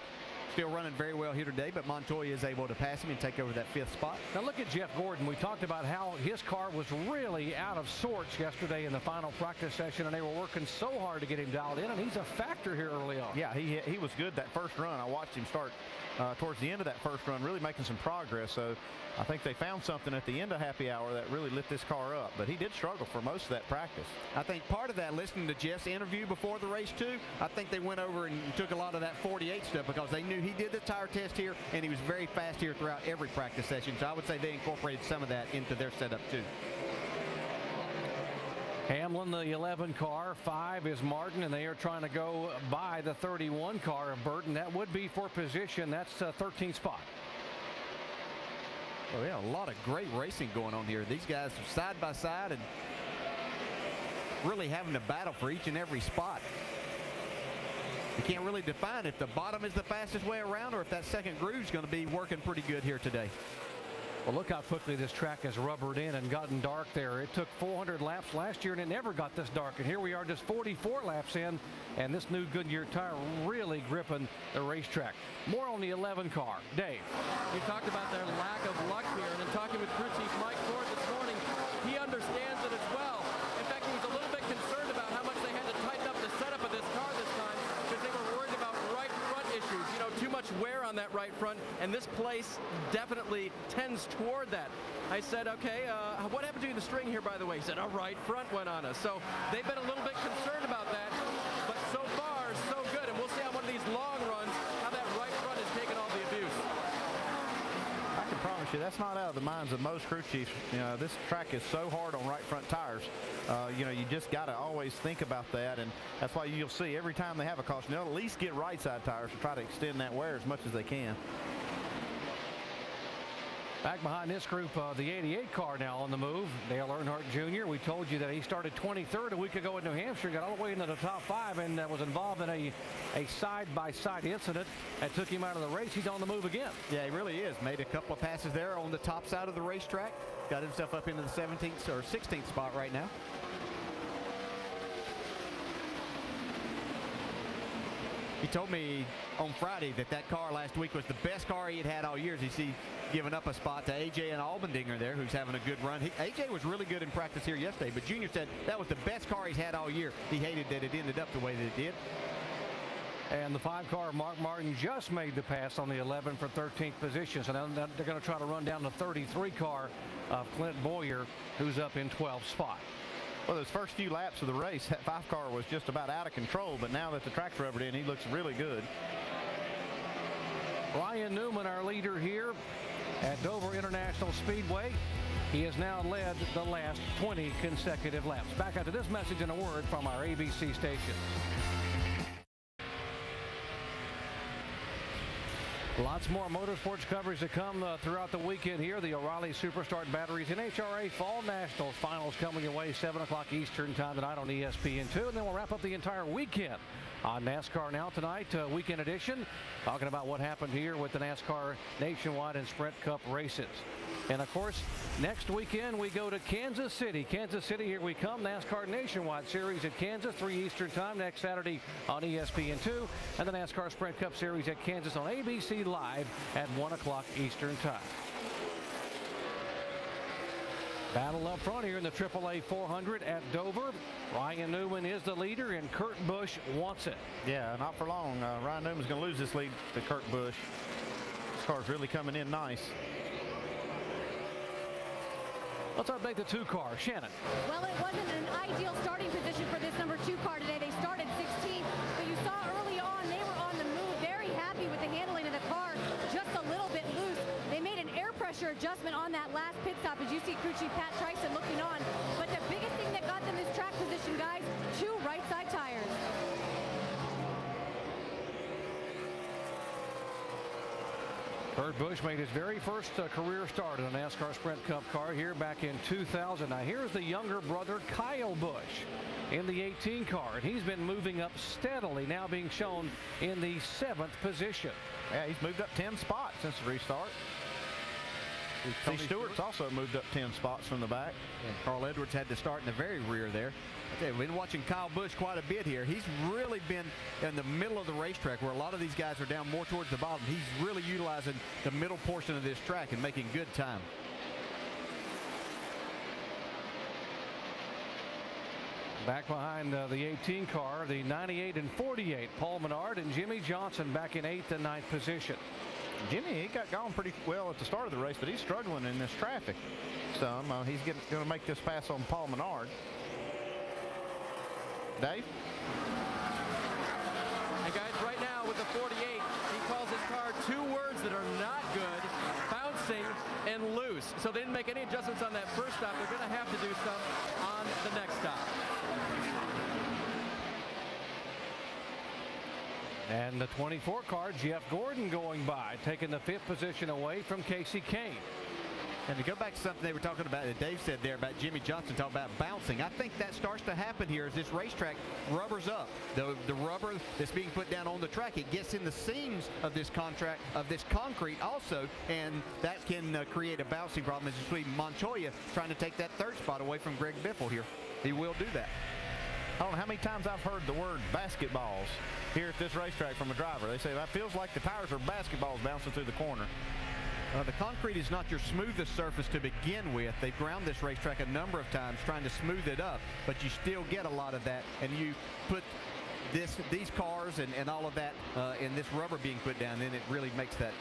Still running very well here today, but Montoya is able to pass him and take over that 5th spot. Now look at Jeff Gordon. We talked about how his car was really out of sorts yesterday in the final practice session, and they were working so hard to get him dialed in, and he's a factor here early on. Yeah, he was good that first run. I watched him start towards the end of that first run, really making some progress. So I think they found something at the end of happy hour that really lit this car up, but he did struggle for most of that practice. I think part of that, listening to Jeff's interview before the race too, I think they went over and took a lot of that 48 stuff because they knew he did the tire test here and he was very fast here throughout every practice session. So I would say they incorporated some of that into their setup too. Hamlin, the 11 car, 5 is Martin, and they are trying to go by the 31 car of Burton. That would be for position. That's 13th spot. Oh yeah, a lot of great racing going on here. These guys are side by side and really having to battle for each and every spot. You can't really define if the bottom is the fastest way around or if that second groove is going to be working pretty good here today. Well, look how quickly this track has rubbered in and gotten dark there. It took 400 laps last year and it never got this dark. And here we are just 44 laps in, and this new Goodyear tire really gripping the racetrack. More on the 11 car. Dave. You talked about their lack of luck here, and in talking with crew chief Mike Ford this morning, he understands it as well. In fact, he was a little bit concerned about how much they had to tighten up the setup of this car this time because they were worried about right front issues. You know, too much wear on that right front, and this place definitely tends toward that. I said, okay, what happened to the string here, by the way? He said, a right front went on us. So they've been a little bit concerned about that, but so far, so good. And we'll see on one of these long runs how that right front has taken all the abuse. I can promise you that's not out of the minds of most crew chiefs. You know, this track is so hard on right front tires. You know, you just got to always think about that, and that's why you'll see every time they have a caution, they'll at least get right side tires to try to extend that wear as much as they can. Back behind this group, the 88 car now on the move. Dale Earnhardt Jr. We told you that he started 23rd a week ago in New Hampshire, got all the way into the top 5, and was involved in a side-by-side incident that took him out of the race. He's on the move again. Yeah, he really is. Made a couple of passes there on the top side of the racetrack. Got himself up into the 17th or 16th spot right now. He told me on Friday that car last week was the best car he had had all year. He's giving up a spot to AJ and Almendinger there, who's having a good run. AJ was really good in practice here yesterday, but Junior said that was the best car he's had all year. He hated that it ended up the way that it did. And the 5 car, Mark Martin, just made the pass on the 11 for 13th position. So now they're going to try to run down the 33 car of Clint Boyer, who's up in 12th spot. Well, those first few laps of the race, that 5 car was just about out of control, but now that the track's rubbered in, he looks really good. Ryan Newman, our leader here, at Dover International Speedway. He has now led the last 20 consecutive laps. Back after this message and a word from our ABC station. Lots more motorsports coverage to come throughout the weekend here. The O'Reilly Superstart Batteries NHRA Fall Nationals Finals coming your way 7 o'clock Eastern time tonight on ESPN2. And then we'll wrap up the entire weekend on NASCAR Now tonight, weekend edition, talking about what happened here with the NASCAR Nationwide and Sprint Cup races. And of course, next weekend we go to Kansas City. Kansas City, here we come. NASCAR Nationwide Series at Kansas, 3 Eastern time next Saturday on ESPN2. And the NASCAR Sprint Cup Series at Kansas on ABC Live at 1 o'clock Eastern time. Battle up front here in the AAA 400 at Dover. Ryan Newman is the leader, and Kurt Busch wants it. Yeah, not for long. Ryan Newman's going to lose this lead to Kurt Busch. This car's really coming in nice. Let's update the 2 car. Shannon. Well, it wasn't an ideal starting position for this number 2 car today. They started 16th, but you saw early on they were on the move. Very happy with the handling of the car, just a little bit loose. They made an air pressure adjustment on that last pit stop, as you see crew chief Pat Tryson looking on. But the biggest thing that got them this track position, guys, 2 right side tires. Kurt Busch made his very first career start in a NASCAR Sprint Cup car here back in 2000. Now here's the younger brother, Kyle Busch, in the 18 car, and he's been moving up steadily, now being shown in the 7th position. Yeah, he's moved up 10 spots since the restart. See, Stewart's also moved up 10 spots from the back. And Carl Edwards had to start in the very rear there. We've been watching Kyle Busch quite a bit here. He's really been in the middle of the racetrack where a lot of these guys are down more towards the bottom. He's really utilizing the middle portion of this track and making good time. Back behind the 18 car, the 98 and 48, Paul Menard and Jimmy Johnson back in 8th and 9th position. Jimmy, he got going pretty well at the start of the race, but he's struggling in this traffic. So he's going to make this pass on Paul Menard. Dave? And guys, right now with the 48, he calls his car 2 words that are not good: bouncing and loose. So they didn't make any adjustments on that first stop. They're going to have to do some on the next stop. And the 24 car, Jeff Gordon, going by, taking the 5th position away from Casey Kane. And to go back to something they were talking about that Dave said there about Jimmy Johnson talking about bouncing, I think that starts to happen here as this racetrack rubbers up. The rubber that's being put down on the track, it gets in the seams of this concrete also, and that can create a bouncing problem, as you see Montoya trying to take that 3rd spot away from Greg Biffle here. He will do that. I don't know how many times I've heard the word basketballs here at this racetrack from a driver. They say, that feels like the tires are basketballs bouncing through the corner. The concrete is not your smoothest surface to begin with. They've ground this racetrack a number of times trying to smooth it up, but you still get a lot of that, and you put these cars and all of that in this rubber being put down, then it really makes that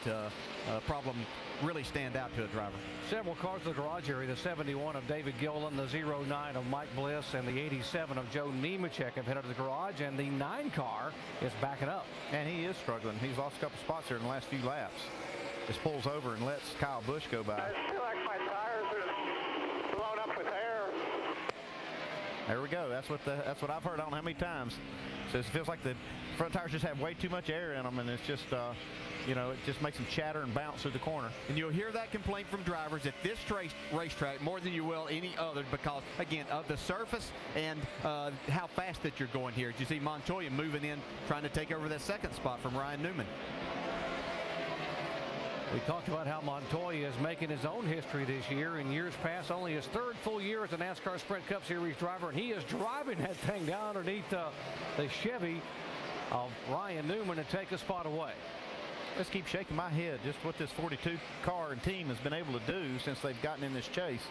problem really stand out to a driver. Several cars in the garage area. The 71 of David Gillen, the 09 of Mike Bliss, and the 87 of Joe Nemechek have headed to the garage, and the 9 car is backing up. And he is struggling. He's lost a couple spots here in the last few laps. Just pulls over and lets Kyle Busch go by. I feel like my tires are blown up with air. There we go. That's what I've heard. I don't know how many times. So it feels like the front tires just have way too much air in them, and it's just, it just makes them chatter and bounce through the corner. And you'll hear that complaint from drivers at this racetrack more than you will any other, because, again, of the surface and how fast that you're going here. As you see Montoya moving in, trying to take over that 2nd spot from Ryan Newman. We talked about how Montoya is making his own history this year. In years past, only his 3rd full year as a NASCAR Sprint Cup Series driver, and he is driving that thing down underneath the Chevy of Ryan Newman to take a spot away. Just keep shaking my head just what this 42 car and team has been able to do since they've gotten in this chase.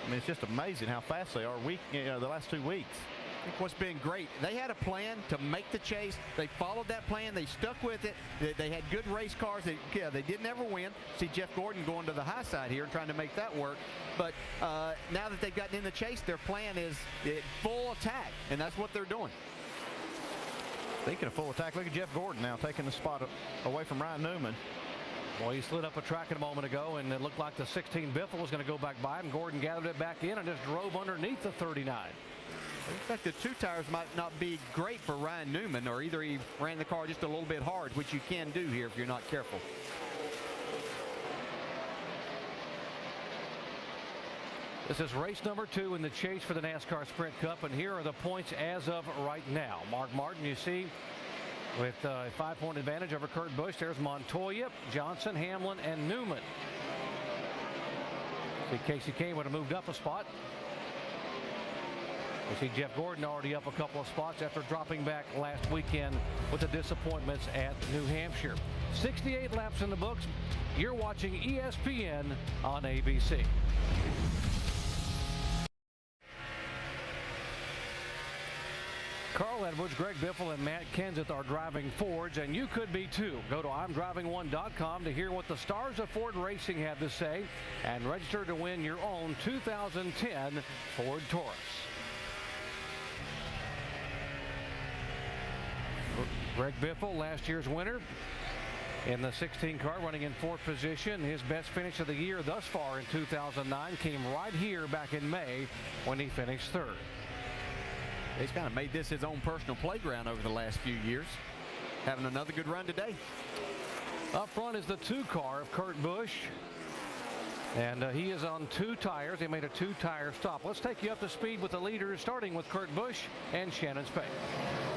I mean, it's just amazing how fast they are the last 2 weeks. I think what's been great, they had a plan to make the chase. They followed that plan. They stuck with it. They had good race cars. They didn't ever win. See Jeff Gordon going to the high side here and trying to make that work. But now that they've gotten in the chase, their plan is full attack, and that's what they're doing. Speaking of full attack, look at Jeff Gordon now taking the spot away from Ryan Newman. Well, he slid up a track a moment ago, and it looked like the 16 Biffle was going to go back by him. Gordon gathered it back in and just drove underneath the 39. In fact, the 2 tires might not be great for Ryan Newman, or either he ran the car just a little bit hard, which you can do here if you're not careful. This is race number 2 in the chase for the NASCAR Sprint Cup, and here are the points as of right now. Mark Martin, you see, with a 5-point advantage over Kurt Busch. There's Montoya, Johnson, Hamlin, and Newman. See, Casey Kane would have moved up a spot. You see Jeff Gordon already up a couple of spots after dropping back last weekend with the disappointments at New Hampshire. 68 laps in the books. You're watching ESPN on ABC. Carl Edwards, Greg Biffle, and Matt Kenseth are driving Fords, and you could be too. Go to I'mDriving1.com to hear what the stars of Ford Racing have to say and register to win your own 2010 Ford Taurus. Greg Biffle, last year's winner in the 16 car, running in 4th position. His best finish of the year thus far in 2009 came right here back in May when he finished 3rd. He's kind of made this his own personal playground over the last few years. Having another good run today. Up front is the 2 car of Kurt Busch. And he is on 2 tires. They made a 2-tire stop. Let's take you up to speed with the leaders, starting with Kurt Busch and Shannon Spade.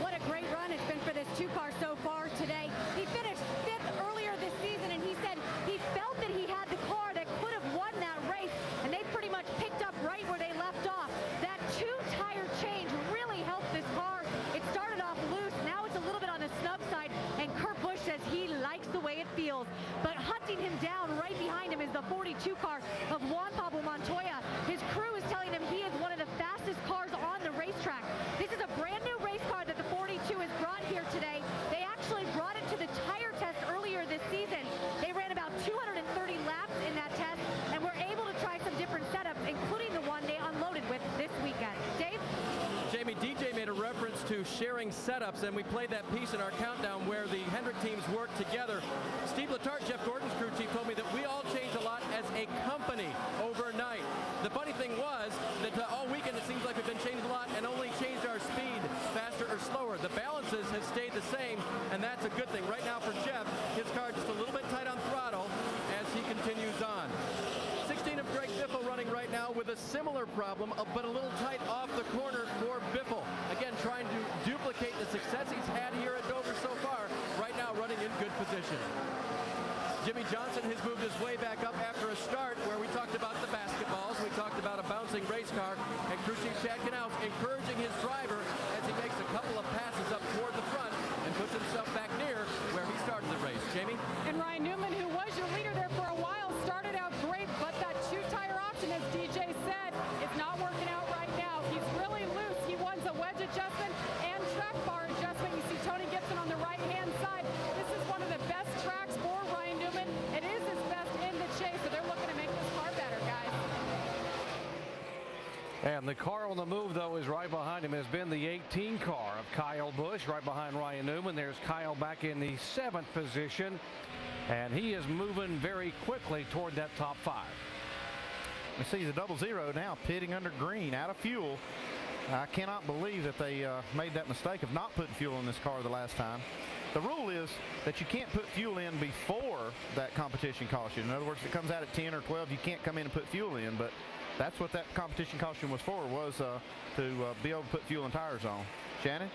What a great run it's been for this 2 car so far today. He finished 5th earlier this season, and he said he felt that he had the car that could have won that race, and they pretty much picked up right where they left off. That 2-tire change really helped this car. It started off loose. Now it's a little bit on the snub side, and Kurt Busch says he likes the way it feels. But hunting him down right behind him is the 42 car of Juan Pablo Montoya. His crew is telling him he is one of the fastest cars on the racetrack. This is a brand new race car that the 42 has brought here today. They actually brought it to the tire test earlier this season. They ran about 230 laps in that test and were able to try some different setups, including the one they unloaded with this weekend. Dave? Jamie, DJ made a reference to sharing setups, and we played that piece in our countdown where the Hendrick teams work together. Steve Letarte, Jeff Gordon's crew chief, told me that we all changed a lot as a company overnight. The funny thing was that all weekend it seems like we've been changed a lot and only changed our speed faster or slower. The balances have stayed the same, and that's a good thing. Right now for Jeff, his car just a little bit tight on throttle as he continues on. 16 of Greg Biffle running right now with a similar problem, but a little tight off the corner for Biffle. Again, trying to duplicate the success he's had here at Dover so far. Right now running in good position. Jimmy Johnson has moved his way back up after a start where we talked about the basketballs, we talked about a bouncing race car, and crew chief Chad Knaus encouraging his driver as he makes a couple of passes up toward the front and puts himself back near where he started the race. Jamie? And Ryan Newman, who was your leader there for a while, started out great, but that 2-tire option, as DJ said, is not working out right now. He's really loose. He wants a wedge adjustment and track bar adjustment. You see Tony Gibson on the right-hand side. This is one of the best tracks for Ryan Newman. It is his best in the chase, so they're looking to make this car better, guys. And the car on the move, though, is right behind him, has been the 18 car of Kyle Busch, right behind Ryan Newman. There's Kyle back in the 7th position, and he is moving very quickly toward that top 5. We see the 00 now pitting under green, out of fuel. I cannot believe that they made that mistake of not putting fuel in this car the last time. The rule is that you can't put fuel in before that competition caution. In other words, if it comes out at 10 or 12, you can't come in and put fuel in. But that's what that competition caution was for, was to be able to put fuel and tires on. Shannon?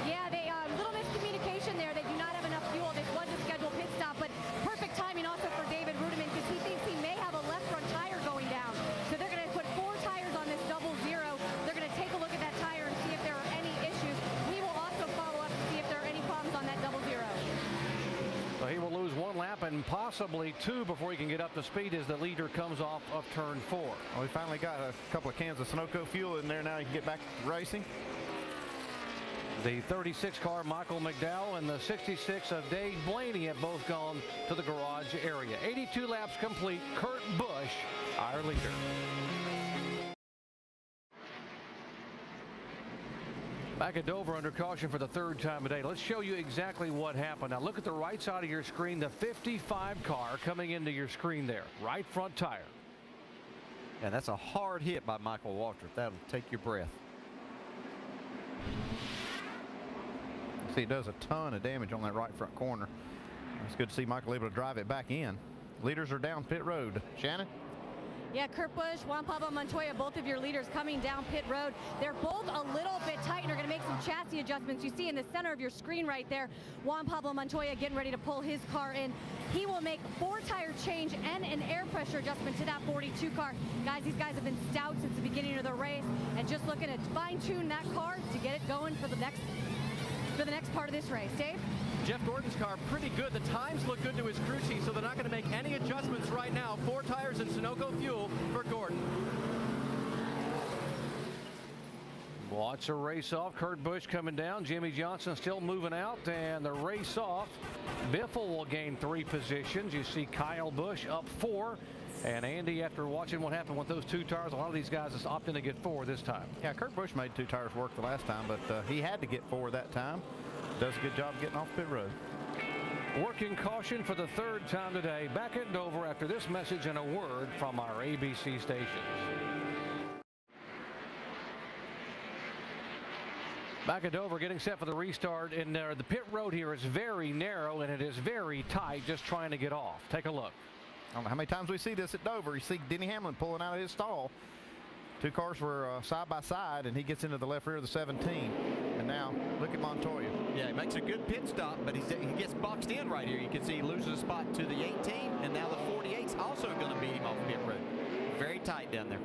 Yeah, they little miscommunication there. They do not have enough fuel. This was a scheduled pit stop, but perfect timing also for David Rudiman because he thinks he may have a left front tire going down. So they're going to put 4 tires on this 00. They're going to take a look at that tire and see if there are any issues. We will also follow up to see if there are any problems on that 00. So he will lose 1 lap and possibly 2 before he can get up to speed as the leader comes off of turn 4. Well, we finally got a couple of cans of Sunoco fuel in there. Now he can get back to racing. The 36 car, Michael McDowell, and the 66 of Dave Blaney have both gone to the garage area. 82 laps complete. Kurt Busch, our leader. Back at Dover under caution for the third time today. Let's show you exactly what happened. Now look at the right side of your screen, the 55 car coming into your screen there. Right front tire. And that's a hard hit by Michael Waltrip. That'll take your breath. See, it does a ton of damage on that right front corner. It's good to see Michael able to drive it back in. Leaders are down pit road. Shannon? Yeah, Kurt Busch, Juan Pablo Montoya, both of your leaders coming down pit road. They're both a little bit tight and are going to make some chassis adjustments. You see in the center of your screen right there, Juan Pablo Montoya getting ready to pull his car in. He will make 4-tire change and an air pressure adjustment to that 42 car. Guys, these guys have been stout since the beginning of the race and just looking to fine-tune that car to get it going for the next part of this race. Dave? Jeff Gordon's car pretty good. The times look good to his crew chief, so they're not going to make any adjustments right now. 4 tires and Sunoco fuel for Gordon. Watch a race off. Kurt Busch coming down. Jimmy Johnson still moving out, and the race off. Biffle will gain 3 positions. You see Kyle Busch up 4. And Andy, after watching what happened with those 2 tires, a lot of these guys is opting to get 4 this time. Yeah, Kurt Busch made 2 tires work the last time, but he had to get 4 that time. Does a good job getting off pit road. Working caution for the 3rd time today. Back at Dover after this message and a word from our ABC stations. Back at Dover, getting set for the restart, and the pit road here is very narrow and it is very tight, just trying to get off. Take a look. I don't know how many times we see this at Dover. You see Denny Hamlin pulling out of his stall. 2 cars were side by side, and he gets into the left rear of the 17. And now look at Montoya. Yeah, he makes a good pit stop, but he gets boxed in right here. You can see he loses a spot to the 18, and now the 48's also going to beat him off pit road. Very tight down there.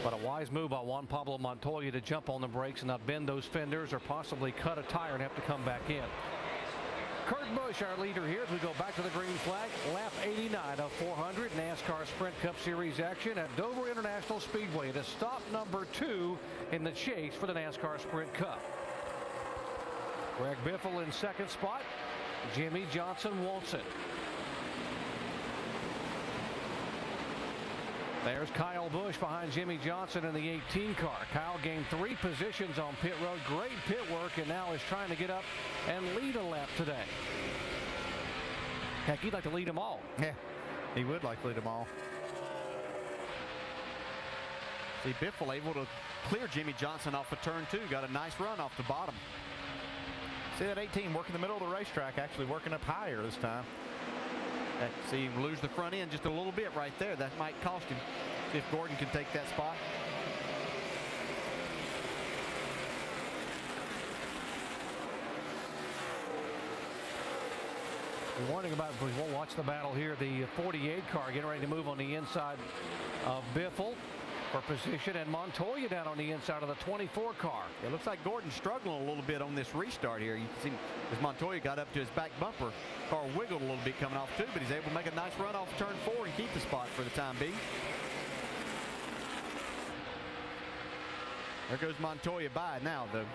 But a wise move by Juan Pablo Montoya to jump on the brakes and not bend those fenders or possibly cut a tire and have to come back in. Kurt Busch, our leader here, as we go back to the green flag. Lap 89 of 400 NASCAR Sprint Cup Series action at Dover International Speedway. It is stop number 2 in the chase for the NASCAR Sprint Cup. Greg Biffle in 2nd spot. Jimmy Johnson wants it. There's Kyle Busch behind Jimmy Johnson in the 18 car. Kyle gained 3 positions on pit road. Great pit work, and now is trying to get up and lead a lap today. Heck, he'd like to lead them all. Yeah, he would like to lead them all. See, Biffle able to clear Jimmy Johnson off of turn 2. Got a nice run off the bottom. See that 18 working the middle of the racetrack, actually working up higher this time. See him lose the front end just a little bit right there. That might cost him. See if Gordon can take that spot. We're warning about, we'll watch the battle here. The 48 car getting ready to move on the inside of Biffle for position, and Montoya down on the inside of the 24 car. It looks like Gordon's struggling a little bit on this restart here. You can see as Montoya got up to his back bumper, car wiggled a little bit coming off too, but he's able to make a nice run off turn 4 and keep the spot for the time being. There goes Montoya by now, though.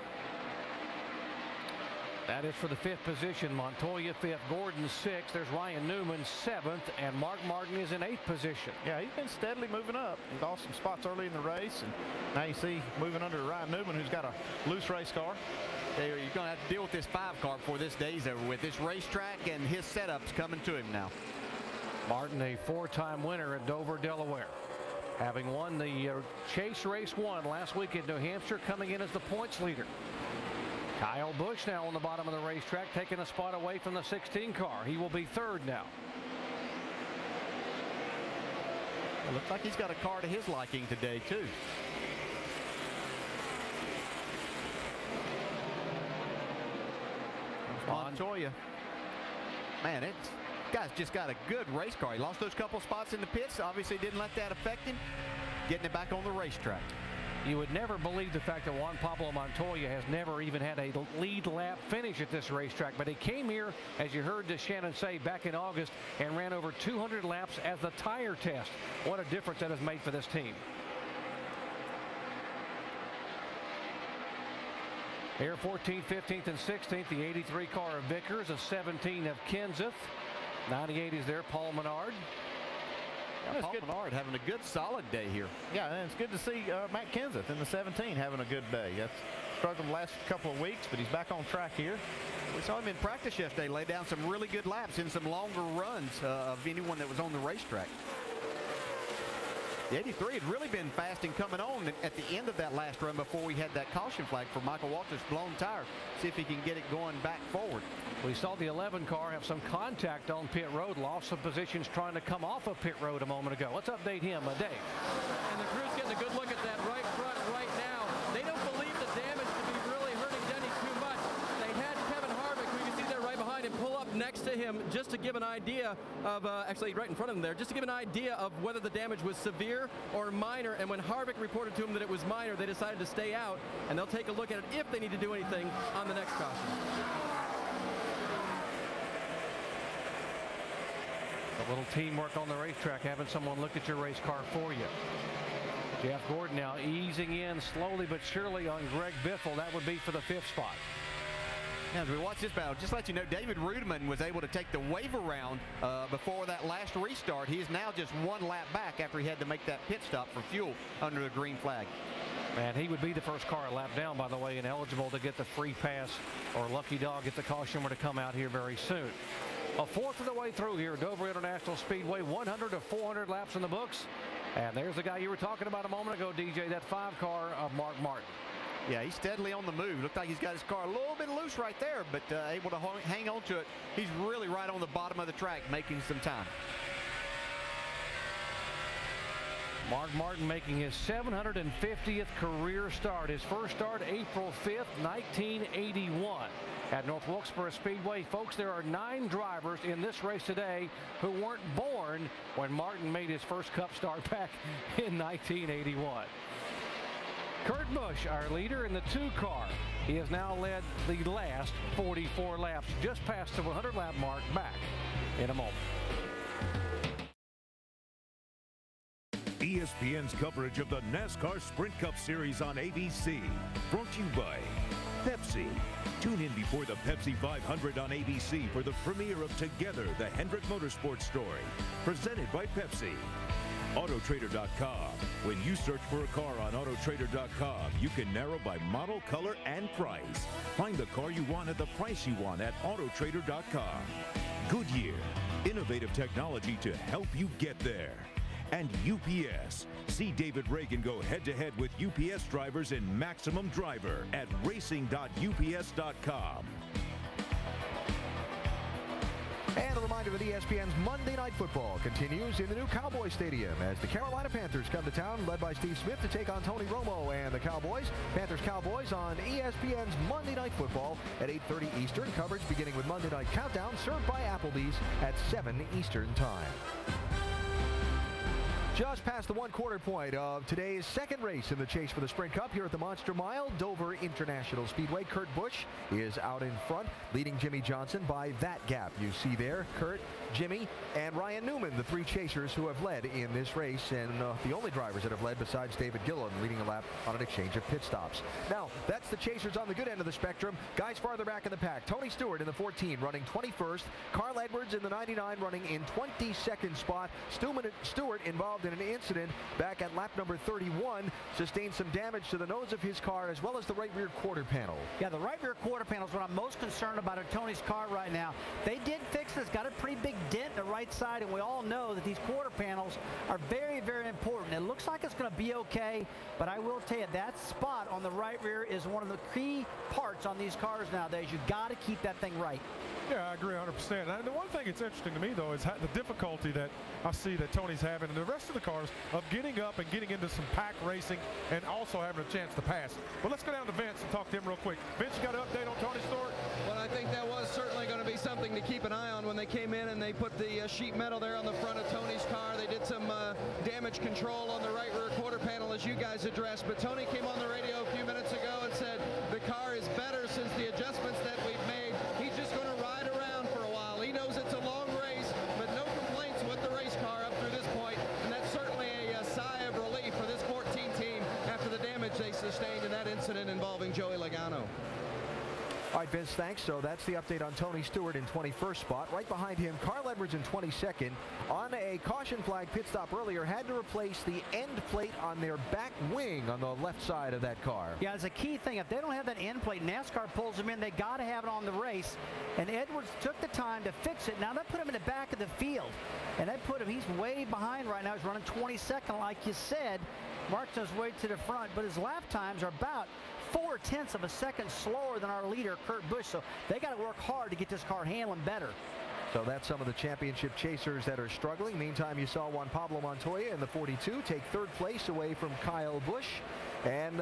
That is for the 5th position. Montoya 5th, Gordon 6th. There's Ryan Newman 7th, and Mark Martin is in 8th position. Yeah, he's been steadily moving up. He lost some spots early in the race, and now you see moving under Ryan Newman, who's got a loose race car. You're going to have to deal with this 5 car before this day's over with. This racetrack and his setup's coming to him now. Martin, a 4-time winner at Dover, Delaware. Having won the Chase Race 1 last week in New Hampshire, coming in as the points leader. Kyle Busch now on the bottom of the racetrack, taking a spot away from the 16 car. He will be 3rd now. It looks like he's got a car to his liking today, too. Montoya. Man, it's guy's just got a good race car. He lost those couple spots in the pits. Obviously didn't let that affect him. Getting it back on the racetrack. You would never believe the fact that Juan Pablo Montoya has never even had a lead lap finish at this racetrack, but he came here, as you heard Shannon say, back in August and ran over 200 laps as the tire test. What a difference that has made for this team. Here 14th, 15th, and 16th, the 83 car of Vickers, a 17 of Kenseth. 98 is there, Paul Menard. Paul Menard having a good, solid day here. Yeah, and it's good to see Matt Kenseth in the 17 having a good day. That's struggled the last couple of weeks, but he's back on track here. We saw him in practice yesterday lay down some really good laps in some longer runs of anyone that was on the racetrack. The 83 had really been fast in coming on at the end of that last run before we had that caution flag for Michael Walters' blown tire. See if he can get it going back forward. We saw the 11 car have some contact on pit road, lost some positions trying to come off of pit road a moment ago. Let's update him, Dave. And the crew's getting a good look at that right front right now. They don't believe the damage to be really hurting Denny too much. They had Kevin Harvick, who you can see there right behind him, pull up next to him just to give an idea of, actually right in front of him there, just to give an idea of whether the damage was severe or minor. And when Harvick reported to him that it was minor, they decided to stay out, and they'll take a look at it if they need to do anything on the next caution. A little teamwork on the racetrack, having someone look at your race car for you. Jeff Gordon now easing in slowly but surely on Greg Biffle. That would be for the 5th spot. As we watch this battle, just to let you know, David Rudeman was able to take the wave around before that last restart. He is now just one lap back after he had to make that pit stop for fuel under the green flag. And he would be the first car a lap down, by the way, and eligible to get the free pass or lucky dog if the caution were to come out here very soon. A fourth of the way through here, Dover International Speedway, 100 to 400 laps in the books. And there's the guy you were talking about a moment ago, DJ, that 5 car of Mark Martin. Yeah, he's steadily on the move. Looked like he's got his car a little bit loose right there, but able to hang on to it. He's really right on the bottom of the track, making some time. Mark Martin making his 750th career start. His first start April 5th, 1981. At North Wilkesboro Speedway. Folks, there are 9 drivers in this race today who weren't born when Martin made his first Cup start back in 1981. Kurt Busch, our leader in the 2 car. He has now led the last 44 laps, just past the 100 lap mark. Back in a moment. ESPN's coverage of the NASCAR Sprint Cup Series on ABC. Brought to you by Pepsi. Tune in before the Pepsi 500 on ABC for the premiere of Together, the Hendrick Motorsports story. Presented by Pepsi. Autotrader.com. When you search for a car on Autotrader.com, you can narrow by model, color, and price. Find the car you want at the price you want at Autotrader.com. Goodyear. Innovative technology to help you get there. And UPS. See David Reagan go head-to-head with UPS drivers in Maximum Driver at racing.ups.com. And a reminder that ESPN's Monday Night Football continues in the new Cowboy Stadium as the Carolina Panthers come to town, led by Steve Smith, to take on Tony Romo and the Cowboys. Panthers-Cowboys on ESPN's Monday Night Football at 8:30 Eastern. Coverage beginning with Monday Night Countdown, served by Applebee's at 7 Eastern Time. Just past the 1/4 point of today's second race in the chase for the Sprint Cup here at the Monster Mile, Dover International Speedway. Kurt Busch is out in front, leading Jimmy Johnson by that gap. You see there, Kurt, Jimmy, and Ryan Newman, the 3 chasers who have led in this race, and the only drivers that have led besides David Gilliland, leading a lap on an exchange of pit stops. Now, that's the chasers on the good end of the spectrum. Guys farther back in the pack. Tony Stewart in the 14 running 21st. Carl Edwards in the 99 running in 22nd spot. Stewart involved in an incident back at lap number 31, sustained some damage to the nose of his car as well as the right rear quarter panel. Yeah, the right rear quarter panel is what I'm most concerned about in Tony's car right now. They did fix this, got a pretty big dent in the right side, and we all know that these quarter panels are very, very important. It looks like it's going to be okay, but I will tell you that spot on the right rear is one of the key parts on these cars nowadays. You got to keep that thing right. Yeah, I agree 100%. And the one thing that's interesting to me, though, is the difficulty that I see that Tony's having and the rest of the cars of getting up and getting into some pack racing and also having a chance to pass. But let's go down to Vince and talk to him real quick. Vince, you got an update on Tony Stewart? Well, I think that was certainly going to be something to keep an eye on when they came in and they put the sheet metal there on the front of Tony's car. They did some damage control on the right rear quarter panel, as you guys addressed. But Tony came on the radio a few minutes ago and said the car is better since the adjustments that we've made. He's just going to ride around for a while. He knows it's a long race, but no complaints with the race car up through this point, and that's certainly a sigh of relief for this 14 team after the damage they sustained in that incident involving Joey Logano. All right, Vince, thanks. So that's the update on Tony Stewart in 21st spot. Right behind him, Carl Edwards in 22nd. On a caution flag pit stop earlier, had to replace the end plate on their back wing on the left side of that car. Yeah, it's a key thing. If they don't have that end plate, NASCAR pulls them in. They got to have it on the race. And Edwards took the time to fix it. Now, that put him in the back of the field. And that put him, he's way behind right now. He's running 22nd, like you said. Marks his way to the front, but his lap times are about 0.4 of a second slower than our leader, Kurt Busch. So they got to work hard to get this car handling better. So that's some of the championship chasers that are struggling. Meantime, you saw Juan Pablo Montoya in the 42 take third place away from Kyle Busch. And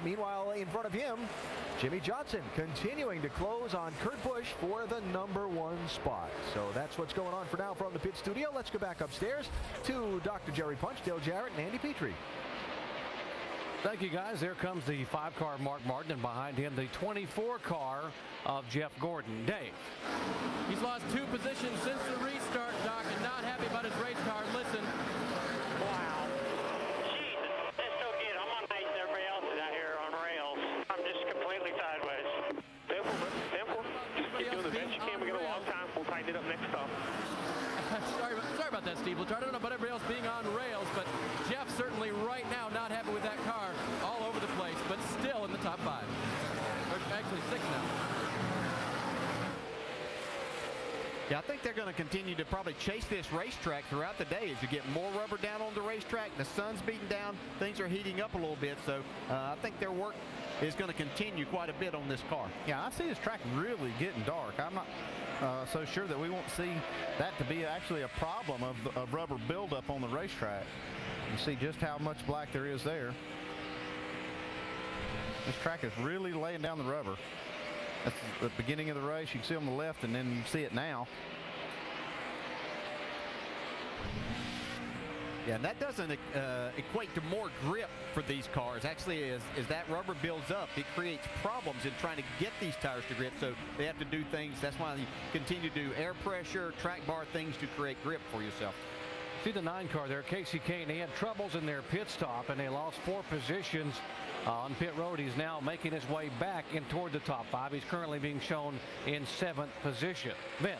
meanwhile, in front of him, Jimmy Johnson continuing to close on Kurt Busch for the #1 spot. So that's what's going on for now from the pit studio. Let's go back upstairs to Dr. Jerry Punch, Dale Jarrett, and Andy Petrie. Thank you, guys. There comes the 5-car Mark Martin, and behind him the 24-car of Jeff Gordon. Dave. He's lost 2 positions since the restart, Doc, and not happy about his race car. Listen. Wow. Jesus, that's so good. I'm on ice. Everybody else is out here on rails. I'm just completely sideways. Simple. Just keep doing the best you can. We got a long time. We'll tighten it up next stop. Sorry about that, Steve. We'll try to know about everybody else being on rails, but Jeff certainly right now not happy with that car all over the place, but still in the top 5. Or actually 6 now. Yeah, I think they're going to continue to probably chase this racetrack throughout the day as you get more rubber down on the racetrack. The sun's beating down. Things are heating up a little bit, so I think their work is going to continue quite a bit on this car. Yeah, I see this track really getting dark. I'm not so sure that we won't see that to be actually a problem of rubber buildup on the racetrack. You see just how much black there is there. This track is really laying down the rubber. That's the beginning of the race. You can see on the left, and then you see it now. Yeah, and that doesn't equate to more grip for these cars. Actually, as that rubber builds up, it creates problems in trying to get these tires to grip, so they have to do things. That's why you continue to do air pressure, track bar things to create grip for yourself. See the 9-car there, Casey Kane. They had troubles in their pit stop, and they lost 4 positions on pit road. He's now making his way back in toward the top 5. He's currently being shown in 7th position. Vince.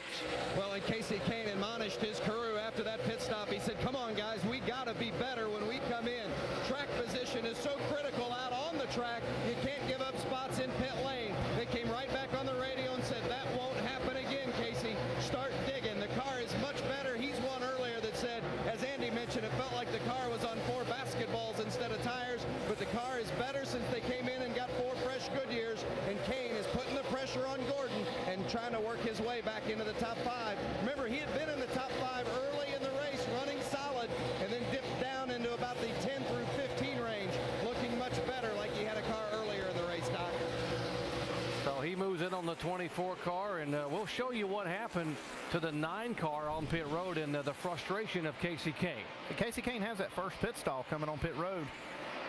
Well, and Casey Kane admonished his crew after that pit stop. He said, come on, guys, we got to be better when we come in. Track position is so critical out on the track. You can't give up spots in pit lane. They came right back on the radio and said, that won't happen again, Casey. Start digging. The car is much better. He's one earlier that said, as Andy mentioned, it felt like the car was on 4 basketballs instead of tires, but the car is better since they came in and got 4 fresh Goodyears, and Kane is putting the pressure on Gordon and trying to work his way back into the top 5. Remember, he had been in the top 5 early in the race, running solid, and then dipped down into about the 10 through 15 range, looking much better like he had a car earlier in the race, Doc. So he moves in on the 24 car, and we'll show you what happened to the 9 car on pit road and the frustration of Casey Kane. Casey Kane has that first pit stall coming on pit road.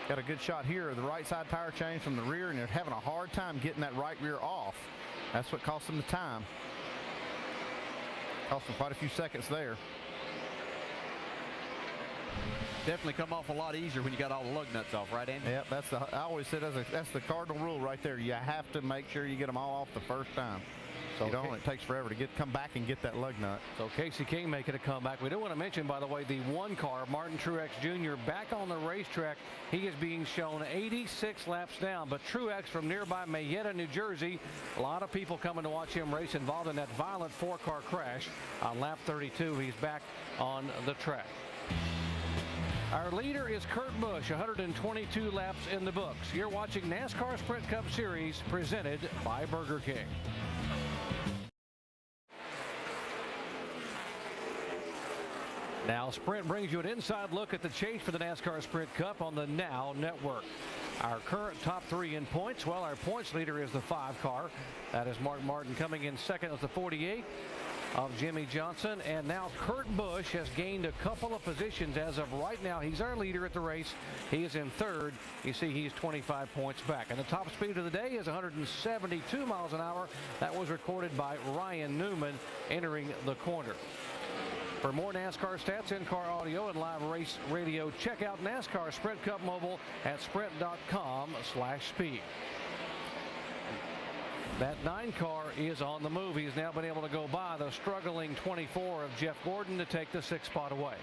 Got a good shot here of the right side tire change from the rear, and they're having a hard time getting that right rear off. That's what cost them the time. Cost them quite a few seconds there. Definitely come off a lot easier when you got all the lug nuts off, right, Andy? Yep, I always said that's the cardinal rule right there. You have to make sure you get them all off the first time. So it takes forever to come back and get that lug nut. So Casey King making a comeback. We do want to mention, by the way, the 1 car, Martin Truex Jr., back on the racetrack. He is being shown 86 laps down. But Truex from nearby Mayetta, New Jersey, a lot of people coming to watch him race, involved in that violent 4-car crash on lap 32. He's back on the track. Our leader is Kurt Busch, 122 laps in the books. You're watching NASCAR Sprint Cup Series presented by Burger King. Now Sprint brings you an inside look at the chase for the NASCAR Sprint Cup on the Now Network. Our current top 3 in points, well, our points leader is the 5-car. That is Mark Martin coming in second with the 48 of Jimmy Johnson. And now Kurt Busch has gained a couple of positions as of right now. He's our leader at the race. He is in 3rd. You see he's 25 points back. And the top speed of the day is 172 miles an hour. That was recorded by Ryan Newman entering the corner. For more NASCAR stats, in-car audio, and live race radio, check out NASCAR Sprint Cup Mobile at sprint.com/speed. That 9 car is on the move. He's now been able to go by the struggling 24 of Jeff Gordon to take the 6th spot away.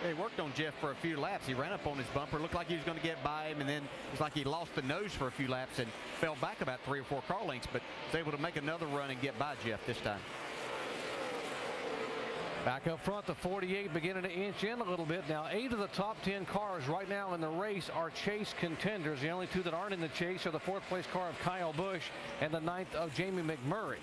He worked on Jeff for a few laps. He ran up on his bumper, looked like he was going to get by him, and then it's like he lost the nose for a few laps and fell back about 3 or 4 car lengths, but was able to make another run and get by Jeff this time. Back up front, the 48 beginning to inch in a little bit. Now 8 of the top 10 cars right now in the race are chase contenders. The only 2 that aren't in the chase are the 4th place car of Kyle Busch and the 9th of Jamie McMurray.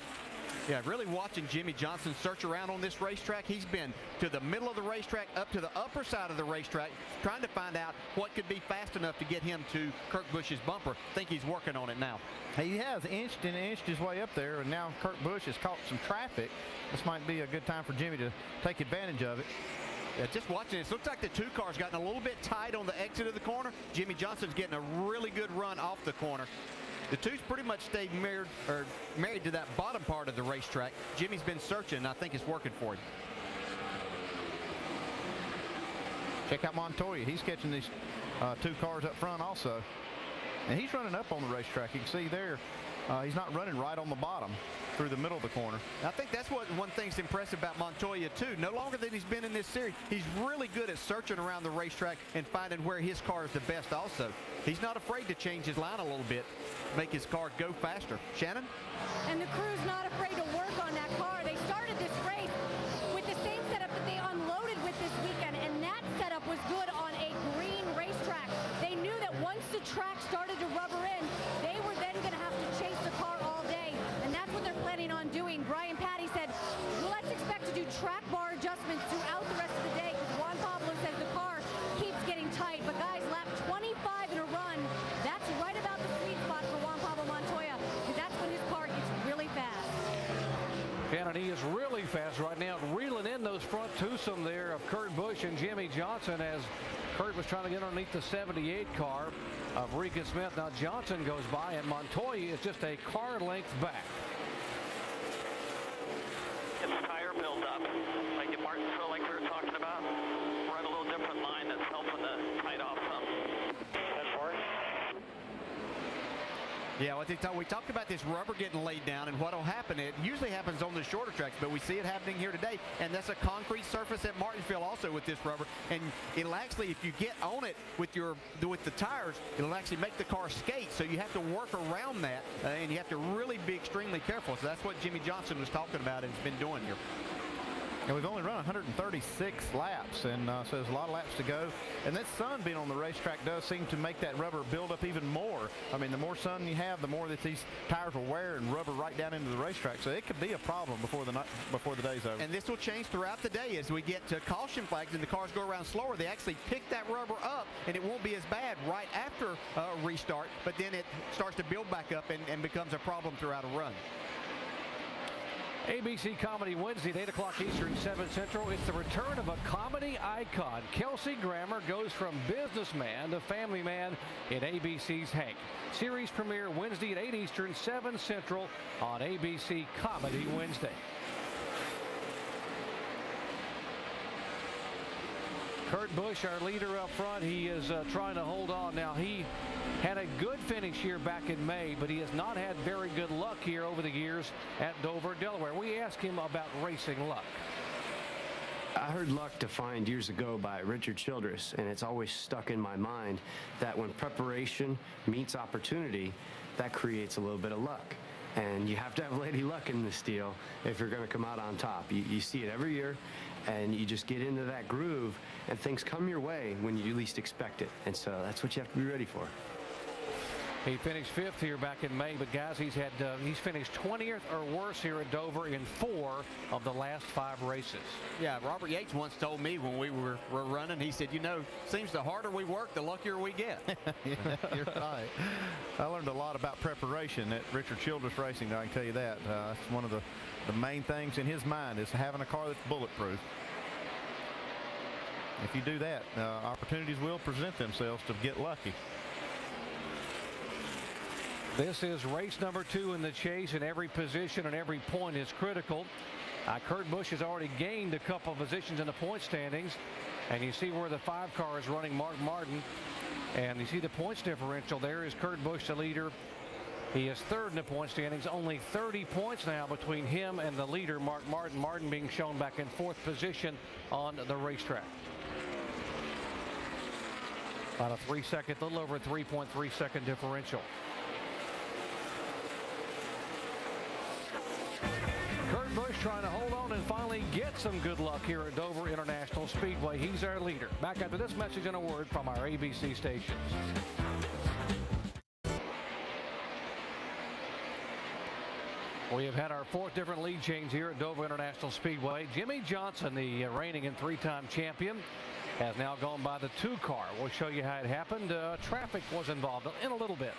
Yeah, really watching Jimmy Johnson search around on this racetrack. He's been to the middle of the racetrack, up to the upper side of the racetrack, trying to find out what could be fast enough to get him to Kurt Busch's bumper. I think he's working on it now. He has inched his way up there, and now Kurt Busch has caught some traffic. This might be a good time for Jimmy to take advantage of it. Yeah, just watching this, looks like the 2 cars gotten a little bit tight on the exit of the corner. Jimmy Johnson's getting a really good run off the corner. The 2's pretty much stayed married to that bottom part of the racetrack. Jimmy's been searching, and I think it's working for him. Check out Montoya. He's catching these 2 cars up front also. And he's running up on the racetrack. You can see there, he's not running right on the bottom through the middle of the corner. I think that's what one thing's impressive about Montoya too. No longer than he's been in this series, he's really good at searching around the racetrack and finding where his car is the best also. He's not afraid to change his line a little bit, make his car go faster. Shannon? And the crew's not afraid to work on that car. They started this race with the same setup that they unloaded with this weekend, and that setup was good on a green racetrack. They knew that once the track started to rubber in, they were then going to have to chase the car all day, and that's what they're planning on doing. Brian Patty said, let's expect to do track bar adjustments throughout the rest of the day, because Juan Pablo says the car keeps getting tight. But guys, lap 25 in a run, that's right about the sweet spot for Juan Pablo Montoya, because that's when his car gets really fast. And he is really fast right now, reeling in those front twosome there of Kurt Busch and Jimmy Johnson as Kurt was trying to get underneath the 78 car of Regan Smith. Now Johnson goes by, and Montoya is just a car length back. It's tire buildup, like in Martinsville, like we were talking about. We're on a little different line that's helping to tight off some. Yeah, we talked about this rubber getting laid down, and what will happen, it usually happens on the shorter tracks, but we see it happening here today, and that's a concrete surface at Martinsville also with this rubber, and it'll actually, if you get on it with the tires, it'll actually make the car skate, so you have to work around that, and you have to really be extremely careful. So that's what Jimmy Johnson was talking about and has been doing here. And we've only run 136 laps, and so there's a lot of laps to go. And that sun being on the racetrack does seem to make that rubber build up even more. I mean, the more sun you have, the more that these tires will wear and rubber right down into the racetrack. So it could be a problem before the day's over. And this will change throughout the day as we get to caution flags and the cars go around slower. They actually pick that rubber up, and it won't be as bad right after a restart, but then it starts to build back up and becomes a problem throughout a run. ABC Comedy Wednesday at 8 o'clock Eastern, 7 Central. It's the return of a comedy icon. Kelsey Grammer goes from businessman to family man in ABC's Hank. Series premiere Wednesday at 8 Eastern, 7 Central on ABC Comedy Wednesday. Kurt Busch, our leader up front, he is trying to hold on. Now, he had a good finish here back in May, but he has not had very good luck here over the years at Dover, Delaware. We asked him about racing luck. I heard luck defined years ago by Richard Childress, and it's always stuck in my mind that when preparation meets opportunity, that creates a little bit of luck. And you have to have lady luck in this deal if you're going to come out on top. You see it every year, and you just get into that groove, and things come your way when you least expect it. And so that's what you have to be ready for. He finished 5th here back in May, but guys, he's finished 20th or worse here at Dover in 4 of the last 5 races. Yeah, Robert Yates once told me when we were running, he said, you know, seems the harder we work, the luckier we get. Yeah, you're right. I learned a lot about preparation at Richard Childress Racing, I can tell you that. That's one of the main things in his mind is having a car that's bulletproof. If you do that, opportunities will present themselves to get lucky. This is race number 2 in the chase, and every position and every point is critical. Kurt Busch has already gained a couple of positions in the point standings, and you see where the 5 car is running Mark Martin, and you see the points differential. There is Kurt Busch, the leader, He is third in the point standings, only 30 points now between him and the leader, Mark Martin. Martin being shown back in fourth position on the racetrack. About a 3-second, little over a 3.3-second differential. Kurt Busch trying to hold on and finally get some good luck here at Dover International Speedway. He's our leader. Back after this message and a word from our ABC stations. We have had our fourth different lead change here at Dover International Speedway. Jimmy Johnson, the reigning and three-time champion, has now gone by the 2 car. We'll show you how it happened. Traffic was involved in a little bit.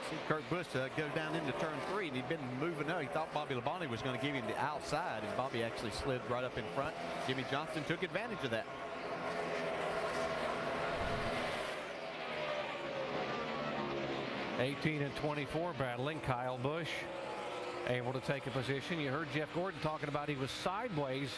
See Kurt Busch go down into turn 3, and he'd been moving up. He thought Bobby Labonte was going to give him the outside, and Bobby actually slid right up in front. Jimmy Johnson took advantage of that. '18 and 24 battling. Kyle Busch able to take a position. You heard Jeff Gordon talking about he was sideways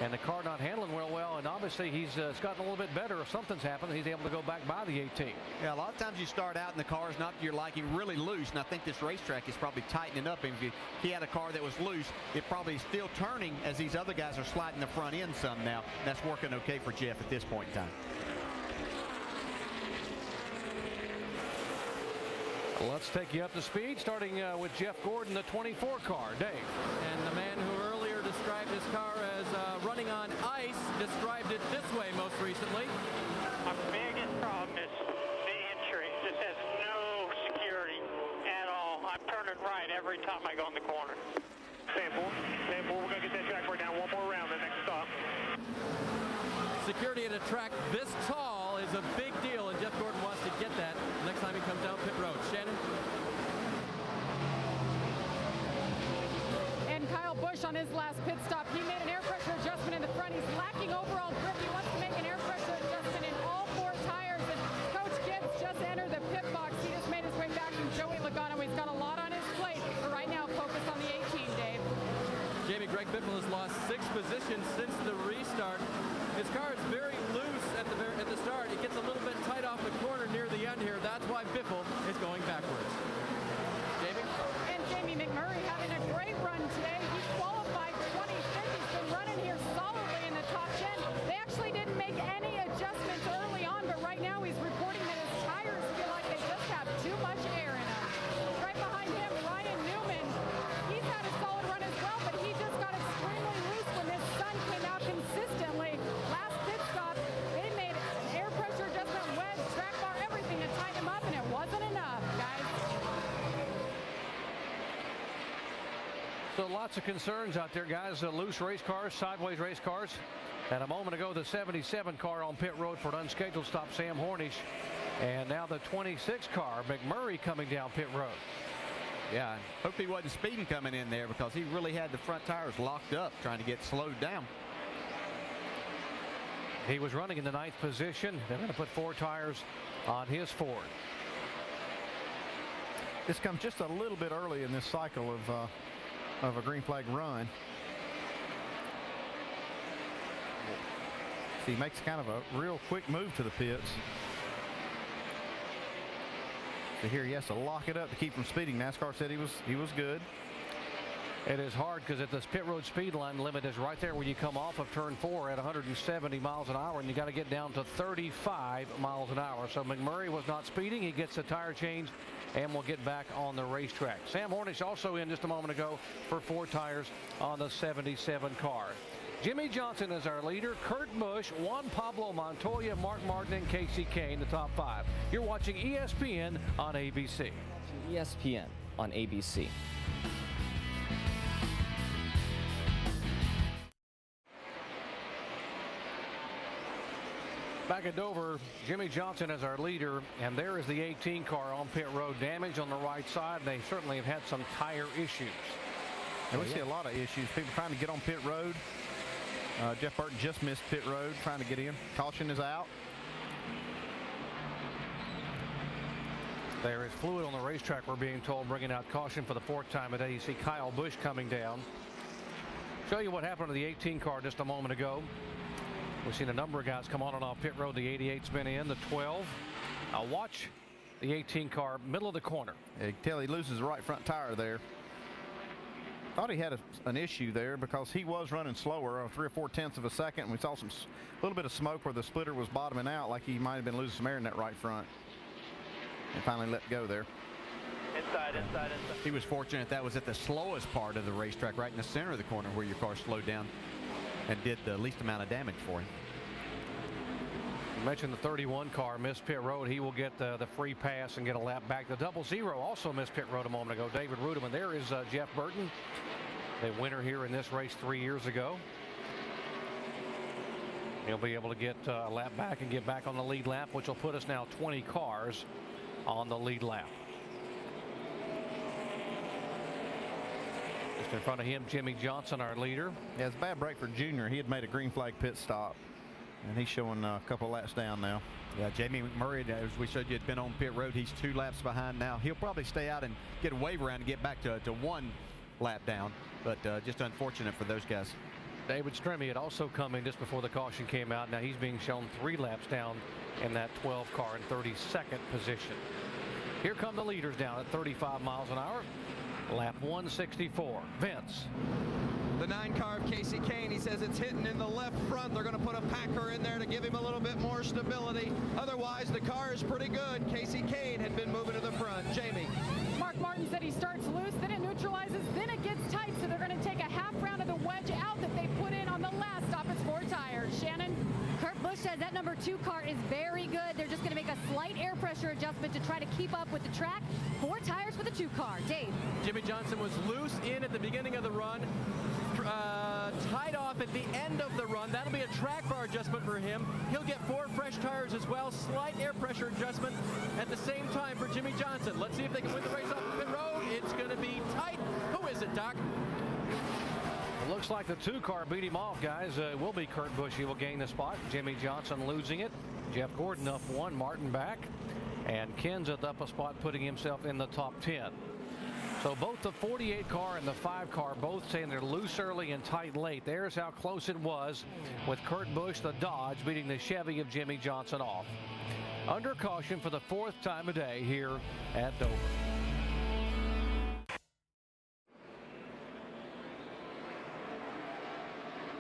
and the car not handling well, and obviously he's gotten a little bit better. If something's happened, he's able to go back by the 18. Yeah, a lot of times you start out and the car is not to your liking, really loose, and I think this racetrack is probably tightening up. And if he had a car that was loose, it probably is still turning as these other guys are sliding the front end some now. And that's working okay for Jeff at this point in time. Let's take you up to speed, starting with Jeff Gordon, the 24 car. Dave. And the man who earlier described his car as running on ice described it this way most recently. My biggest problem is the entry. It just has no security at all. I'm turning right every time I go in the corner. Sample, we're going to get that track down one more round the next stop. Security at a track this tall is a big deal, and Jeff Gordon wants to get that next time he comes down pit road. Shannon? And Kyle Busch on his last pit stop, he made an air pressure adjustment in the front. He's lacking overall grip. He wants to make an air pressure adjustment in all 4 tires. And Coach Gibbs just entered the pit box. He just made his way back from Joey Logano. He's got a lot on his plate, but right now focused on the 18, Dave. Jamie, Greg Biffle has lost 6 positions since the restart. His car is very loose at the start. It gets a little bit tight off the corner near the end here. That's why Biffle is going backwards. Jamie? And Jamie McMurray having a great run today. He qualified 25th. He's been running here solidly in the top 10. They actually didn't make any adjustments early on, but right now he's reporting that his tires feel like they just have too much air in them. Right behind him, Ryan Newman. He's had a solid run as well, but he just got extremely loose when this sun came out consistently. Last pit stop, they made an air pressure adjustment, wedge, track bar, everything to tighten him up, and it wasn't enough, guys. So lots of concerns out there, guys. Loose race cars, sideways race cars. And a moment ago, the 77 car on pit road for an unscheduled stop, Sam Hornish. And now the 26 car, McMurray, coming down pit road. Yeah, I hope he wasn't speeding coming in there because he really had the front tires locked up trying to get slowed down. He was running in the 9th position. They're going to put 4 tires on his Ford. This comes just a little bit early in this cycle of a green flag run. So he makes kind of a real quick move to the pits. So here he has to lock it up to keep from speeding. NASCAR said he was good. It is hard because at this pit road speed line limit is right there where you come off of turn 4 at 170 miles an hour, and you got to get down to 35 miles an hour. So McMurray was not speeding. He gets the tire change and will get back on the racetrack. Sam Hornish also in just a moment ago for 4 tires on the 77 car. Jimmy Johnson is our leader. Kurt Busch, Juan Pablo Montoya, Mark Martin, and Casey Kane, the top 5. You're watching ESPN on ABC. ESPN on ABC. Back at Dover, Jimmy Johnson is our leader, and there is the 18 car on pit road. Damage on the right side. They certainly have had some tire issues. And we see a lot of issues. People trying to get on pit road. Jeff Burton just missed pit road trying to get in. Caution is out. There is fluid on the racetrack, we're being told, bringing out caution for the 4th time today. You see Kyle Busch coming down. Show you what happened to the 18 car just a moment ago. We've seen a number of guys come on and off pit road. The 88's been in, the 12. Now watch the 18 car, middle of the corner. You can tell he loses the right front tire there. Thought he had an issue there because he was running slower, 3 or 4 tenths of a second. We saw a little bit of smoke where the splitter was bottoming out, like he might have been losing some air in that right front. And finally let go there. Inside. He was fortunate that was at the slowest part of the racetrack, right in the center of the corner where your car slowed down and did the least amount of damage for him. You mentioned the 31 car missed pit road. He will get the free pass and get a lap back. The 00 also missed pit road a moment ago. David Rudeman. There is Jeff Burton, the winner here in this race 3 years ago. He'll be able to get a lap back and get back on the lead lap, which will put us now 20 cars on the lead lap. Just in front of him, Jimmy Johnson, our leader. Yeah, it's a bad break for Junior. He had made a green flag pit stop, and he's showing a couple laps down now. Yeah, Jamie McMurray, as we showed you, had been on pit road. He's 2 laps behind now. He'll probably stay out and get a wave around and get back to 1 lap down, but just unfortunate for those guys. David Stremme had also come in just before the caution came out. Now he's being shown 3 laps down in that 12 car in 32nd position. Here come the leaders down at 35 miles an hour. Lap 164. Vince. The 9 car of Casey Kane, he says it's hitting in the left front. They're going to put a packer in there to give him a little bit more stability. Otherwise, the car is pretty good. Casey Kane had been moving to the front. Jamie. Mark Martin said he starts loose, then it neutralizes, then it gets tight, so they're going to take a half round of the wedge out that they put in on the last stop. It's 4 tires. Shannon? Kurt Busch says that number 2 car is very good. They're just going to make a slight air pressure adjustment to try to keep up with the track. 4 tires for the 2 car. Dave. Jimmy Johnson was loose in at the beginning of the run. Tied off at the end of the run. That'll be a track bar adjustment for him. He'll get 4 fresh tires as well. Slight air pressure adjustment at the same time for Jimmy Johnson. Let's see if they can win the race off the pit road. It's going to be tight. Who is it, Doc? It looks like the 2 car beat him off, guys. It will be Kurt Busch. He will gain the spot. Jimmy Johnson losing it. Jeff Gordon up 1, Martin back. And Kenseth up a spot, putting himself in the top 10. So both the 48 car and the 5 car both saying they're loose early and tight late. There's how close it was with Kurt Busch, the Dodge, beating the Chevy of Jimmy Johnson off. Under caution for the 4th time a day here at Dover.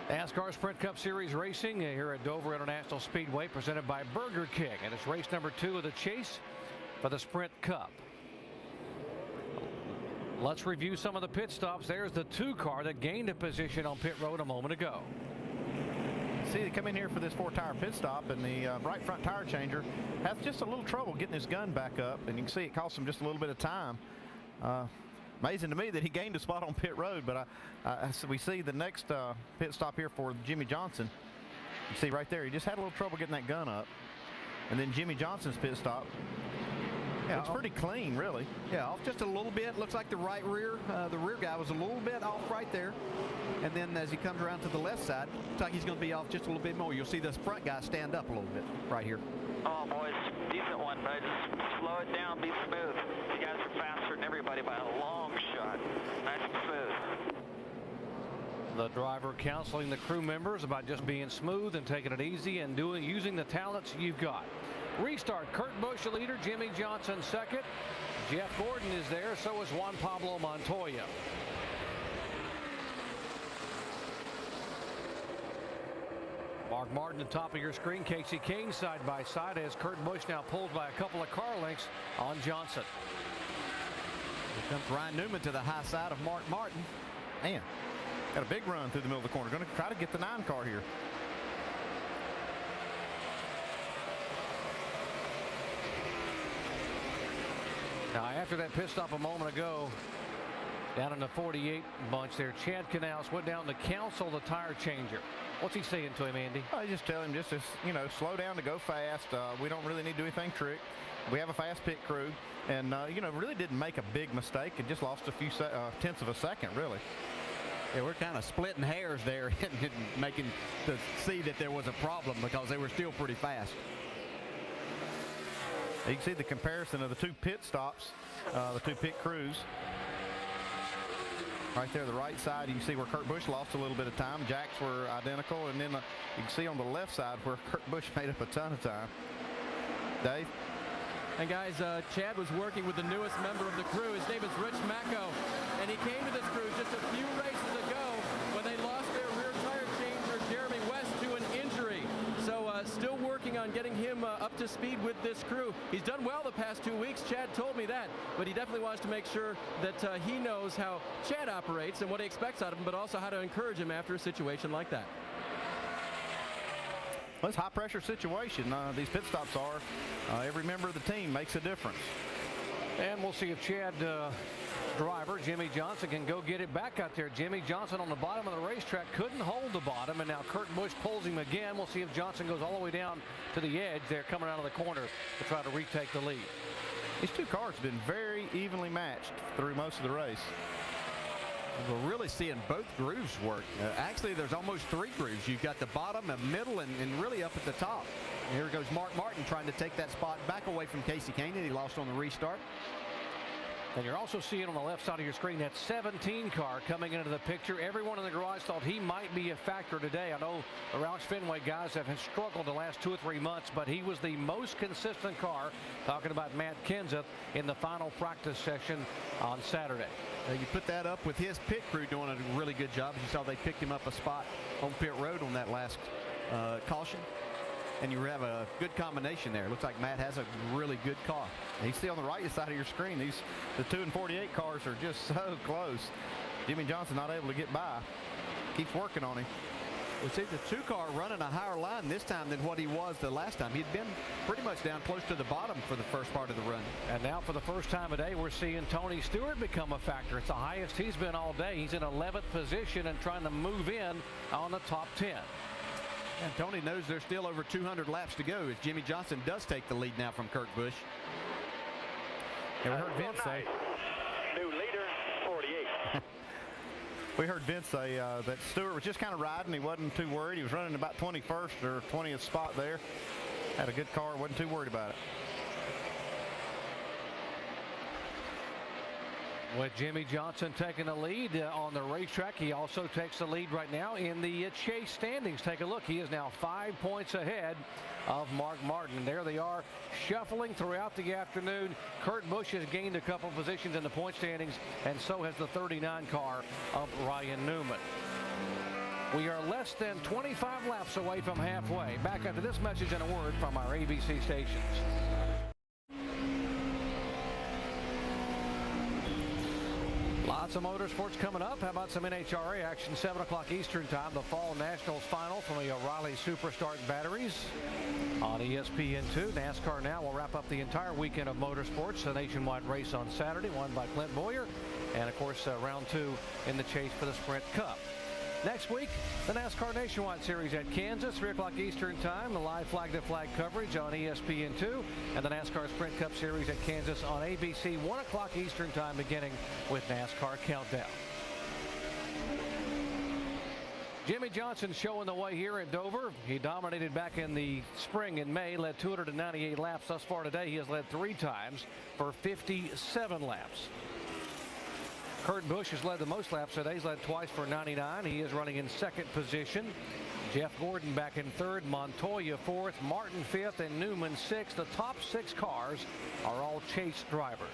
NASCAR Sprint Cup Series racing here at Dover International Speedway, presented by Burger King, and it's race number 2 of the chase for the Sprint Cup. Let's review some of the pit stops. There's the 2 car that gained a position on pit road a moment ago. See, they come in here for this 4-tire pit stop, and the right front tire changer has just a little trouble getting his gun back up, and you can see it cost him just a little bit of time. Amazing to me that he gained a spot on pit road, but we see the next pit stop here for Jimmy Johnson. You see right there, he just had a little trouble getting that gun up. And then Jimmy Johnson's pit stop. Yeah, it's pretty clean, really. Yeah, off just a little bit. Looks like the rear guy was a little bit off right there. And then as he comes around to the left side, looks like he's going to be off just a little bit more. You'll see this front guy stand up a little bit right here. Oh, boys, decent one, but just slow it down, be smooth. You guys are faster than everybody by a long shot. Nice and smooth. The driver counseling the crew members about just being smooth and taking it easy and using the talents you've got. Restart. Kurt Busch, the leader. Jimmy Johnson second. Jeff Gordon is there. So is Juan Pablo Montoya. Mark Martin at the top of your screen. Casey Kane side by side as Kurt Busch now pulled by a couple of car lengths on Johnson. Here comes Ryan Newman to the high side of Mark Martin. Man, got a big run through the middle of the corner. Going to try to get the 9 car here. Now, after that pit stop a moment ago, down in the 48 bunch there, Chad Canals went down to counsel the tire changer. What's he saying to him, Andy? I just tell him just to, slow down, to go fast. We don't really need to do anything trick. We have a fast pit crew, and really didn't make a big mistake. It just lost a few tenths of a second, really. Yeah, we're kind of splitting hairs there and making to see that there was a problem because they were still pretty fast. You can see the comparison of the 2 pit stops, the 2 pit crews. Right there, the right side, you can see where Kurt Busch lost a little bit of time. Jack's were identical, and then you can see on the left side where Kurt Busch made up a ton of time. Dave? And guys, Chad was working with the newest member of the crew. His name is Rich Macco, and he came to this crew just a few races ago when they lost their rear tire changer, Jeremy West, to an injury. So still working on getting him up to speed with this crew. He's done well the past 2 weeks. Chad told me that, but he definitely wants to make sure that he knows how Chad operates and what he expects out of him, but also how to encourage him after a situation like that. Well, it's a high-pressure situation. These pit stops are. Every member of the team makes a difference. And we'll see if Chad driver Jimmy Johnson can go get it back out there. Jimmy Johnson on the bottom of the racetrack couldn't hold the bottom, and now Kurt Busch pulls him again. We'll see if Johnson goes all the way down to the edge there, coming out of the corner to try to retake the lead. These two cars have been very evenly matched through most of the race. We're really seeing both grooves work. Actually, there's almost 3 grooves. You've got the bottom, the middle, and really up at the top. Here goes Mark Martin trying to take that spot back away from Casey Kane that he lost on the restart. And you're also seeing on the left side of your screen that 17 car coming into the picture. Everyone in the garage thought he might be a factor today. I know the Roush Fenway guys have struggled the last 2 or 3 months, but he was the most consistent car, talking about Matt Kenseth, in the final practice session on Saturday. You put that up with his pit crew doing a really good job. As you saw, they picked him up a spot on pit road on that last caution. And you have a good combination there. It looks like Matt has a really good car. You see on the right side of your screen, the 2 and 48 cars are just so close. Jimmy Johnson not able to get by. Keeps working on him. We see the 2 car running a higher line this time than what he was the last time. He'd been pretty much down close to the bottom for the first part of the run. And now for the first time today, we're seeing Tony Stewart become a factor. It's the highest he's been all day. He's in 11th position and trying to move in on the top 10. And Tony knows there's still over 200 laps to go if Jimmy Johnson does take the lead now from Kurt Busch. And we heard Vince say, new leader, 48. We heard Vince say that Stewart was just kind of riding. He wasn't too worried. He was running about 21st or 20th spot there. Had a good car, wasn't too worried about it. With Jimmy Johnson taking the lead on the racetrack, he also takes the lead right now in the chase standings. Take a look. He is now 5 points ahead of Mark Martin. And there they are, shuffling throughout the afternoon. Kurt Busch has gained a couple positions in the point standings, and so has the 39 car of Ryan Newman. We are less than 25 laps away from halfway. Back after this message and a word from our ABC stations. Lots of motorsports coming up. How about some NHRA action? 7 o'clock Eastern time. The Fall Nationals final from the O'Reilly Superstart batteries on ESPN2. NASCAR Now will wrap up the entire weekend of motorsports. The nationwide race on Saturday, won by Clint Boyer. And, of course, round 2 in the chase for the Sprint Cup. Next week, the NASCAR Nationwide Series at Kansas, 3 o'clock Eastern time. The live flag-to-flag coverage on ESPN2. And the NASCAR Sprint Cup Series at Kansas on ABC, 1 o'clock Eastern time, beginning with NASCAR Countdown. Jimmy Johnson showing the way here at Dover. He dominated back in the spring in May, led 298 laps thus far today. He has led 3 times for 57 laps. Kurt Busch has led the most laps today. He's led twice for 99. He is running in 2nd position. Jeff Gordon back in 3rd, Montoya 4th, Martin 5th, and Newman 6th. The top 6 cars are all chase drivers.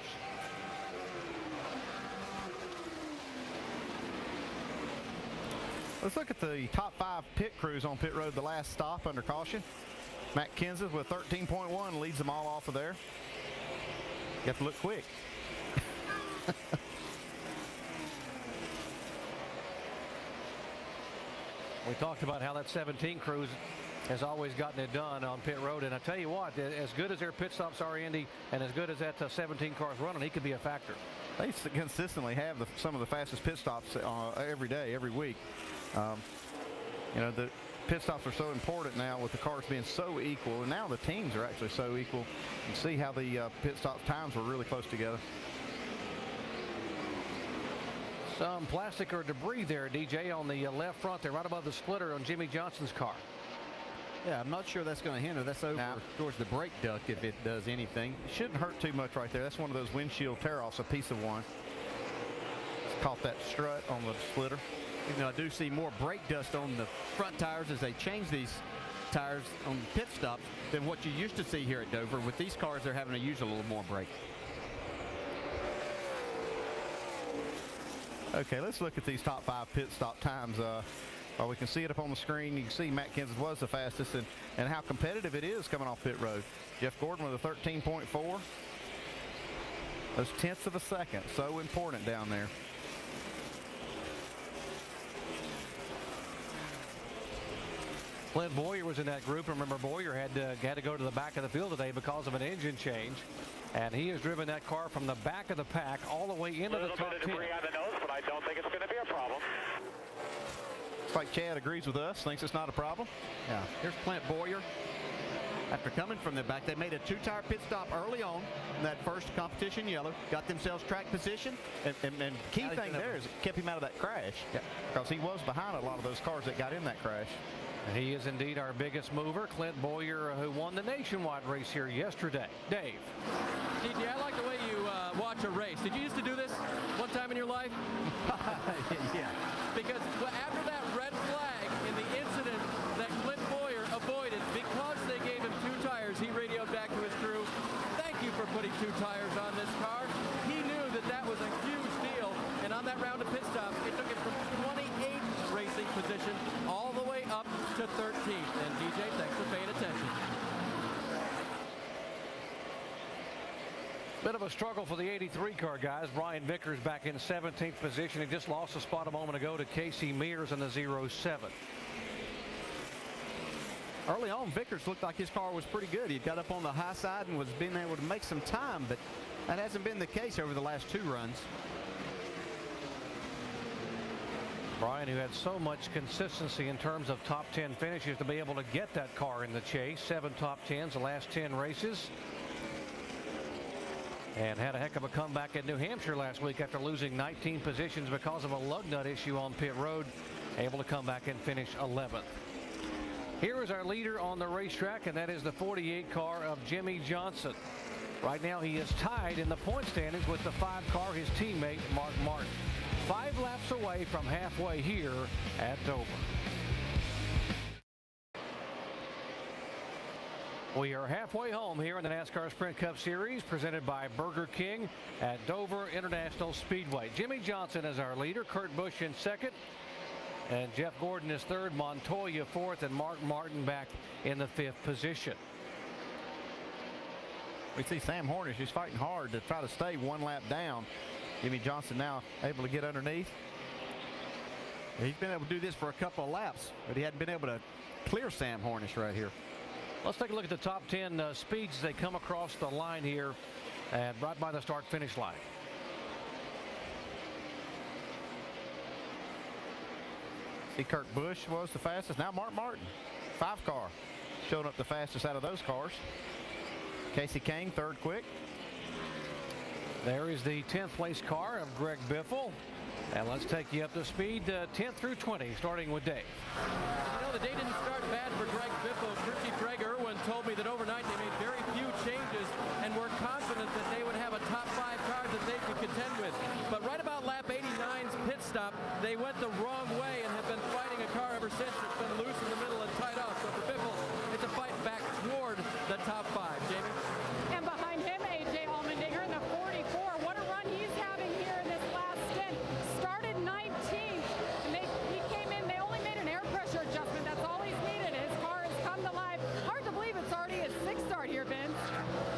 Let's look at the top 5 pit crews on pit road, the last stop under caution. Matt Kenseth with 13.1 leads them all off of there. You have to look quick. We talked about how that 17 crew has always gotten it done on pit road. And I tell you what, as good as their pit stops are, Andy, and as good as that 17 cars running, he could be a factor. They consistently have some of the fastest pit stops every day, every week. You know, the pit stops are so important now with the cars being so equal, and now the teams are actually so equal. You can see how the pit stop times were really close together. Some plastic or debris there, DJ, on the left front there, right above the splitter on Jimmy Johnson's car. Yeah, I'm not sure that's going to hinder. That's over towards the brake duct if it does anything. It shouldn't hurt too much right there. That's one of those windshield tear-offs, a piece of one. It's caught that strut on the splitter. You know, I do see more brake dust on the front tires as they change these tires on pit stops than what you used to see here at Dover. With these cars, they're having to use a little more brake. Okay, let's look at these top 5 pit stop times. Well, we can see it up on the screen. You can see Matt Kenseth was the fastest, and how competitive it is coming off pit road. Jeff Gordon with a 13.4. Those tenths of a second, so important down there. Clint Boyer was in that group. Remember, Boyer had to go to the back of the field today because of an engine change. And he has driven that car from the back of the pack all the way into the top 10. A little bit of debris on the nose, but I don't think it's going to be a problem. Looks like Chad agrees with us, thinks it's not a problem. Yeah, here's Clint Boyer. After coming from the back, they made a 2-tire pit stop early on in that first competition yellow, got themselves track position, and key thing there is it kept him out of that crash, because he was behind a lot of those cars that got in that crash. And he is indeed our biggest mover, Clint Boyer, who won the nationwide race here yesterday. Dave. DJ, I like the way you watch a race. Did you used to do this one time in your life? Yeah. Because after that red flag in the incident that Clint Boyer avoided, because they gave him 2 tires, he radioed back to his crew, "Thank you for putting 2 tires on this car." He knew that that was a huge deal, and on that round of pit stops, it took him from 28th racing position all the way up to 13th. And DJ, thanks for paying attention. Bit of a struggle for the 83 car, guys. Brian Vickers back in 17th position. He just lost a spot a moment ago to Casey Mears in the 07. Early on, Vickers looked like his car was pretty good. He got up on the high side and was being able to make some time, but that hasn't been the case over the last 2 runs. Brian, who had so much consistency in terms of top 10 finishes to be able to get that car in the chase. 7 top 10s the last 10 races. And had a heck of a comeback in New Hampshire last week after losing 19 positions because of a lug nut issue on pit road. Able to come back and finish 11th. Here is our leader on the racetrack, and that is the 48 car of Jimmy Johnson. Right now he is tied in the point standings with the 5 car, his teammate Mark Martin. 5 laps away from halfway here at Dover. We are halfway home here in the NASCAR Sprint Cup Series presented by Burger King at Dover International Speedway. Jimmy Johnson is our leader, Kurt Busch in second, and Jeff Gordon is third, Montoya fourth, and Mark Martin back in the 5th position. We see Sam Hornish, he's fighting hard to try to stay 1 lap down. Jimmy Johnson now able to get underneath. He's been able to do this for a couple of laps, but he hadn't been able to clear Sam Hornish right here. Let's take a look at the top 10 speeds as they come across the line here and right by the start-finish line. See, Kurt Busch was the fastest. Now Mark Martin, 5 car, showing up the fastest out of those cars. Casey Kane, 3rd quick. There is the 10th place car of Greg Biffle. And let's take you up to speed 10th through 20, starting with Dave. You know, the day didn't start bad for Greg Biffle. Crew Chief Greg Irwin told me that overnight they made very few changes and were confident that they would have a top 5 car that they could contend with. But right about lap 89's pit stop, they went the wrong way and have been fighting a car ever since. It's been loose in the middle and tied off. So for Biffle, it's a fight back toward the top 5. Jamie? And behind him, A.J. Allmendinger in the 44. What a run he's having here in this last stint. Started 19th, and he came in. They only made an air pressure adjustment. That's all he's needed. His car has come to life. Hard to believe it's already his 6th start here, Vince.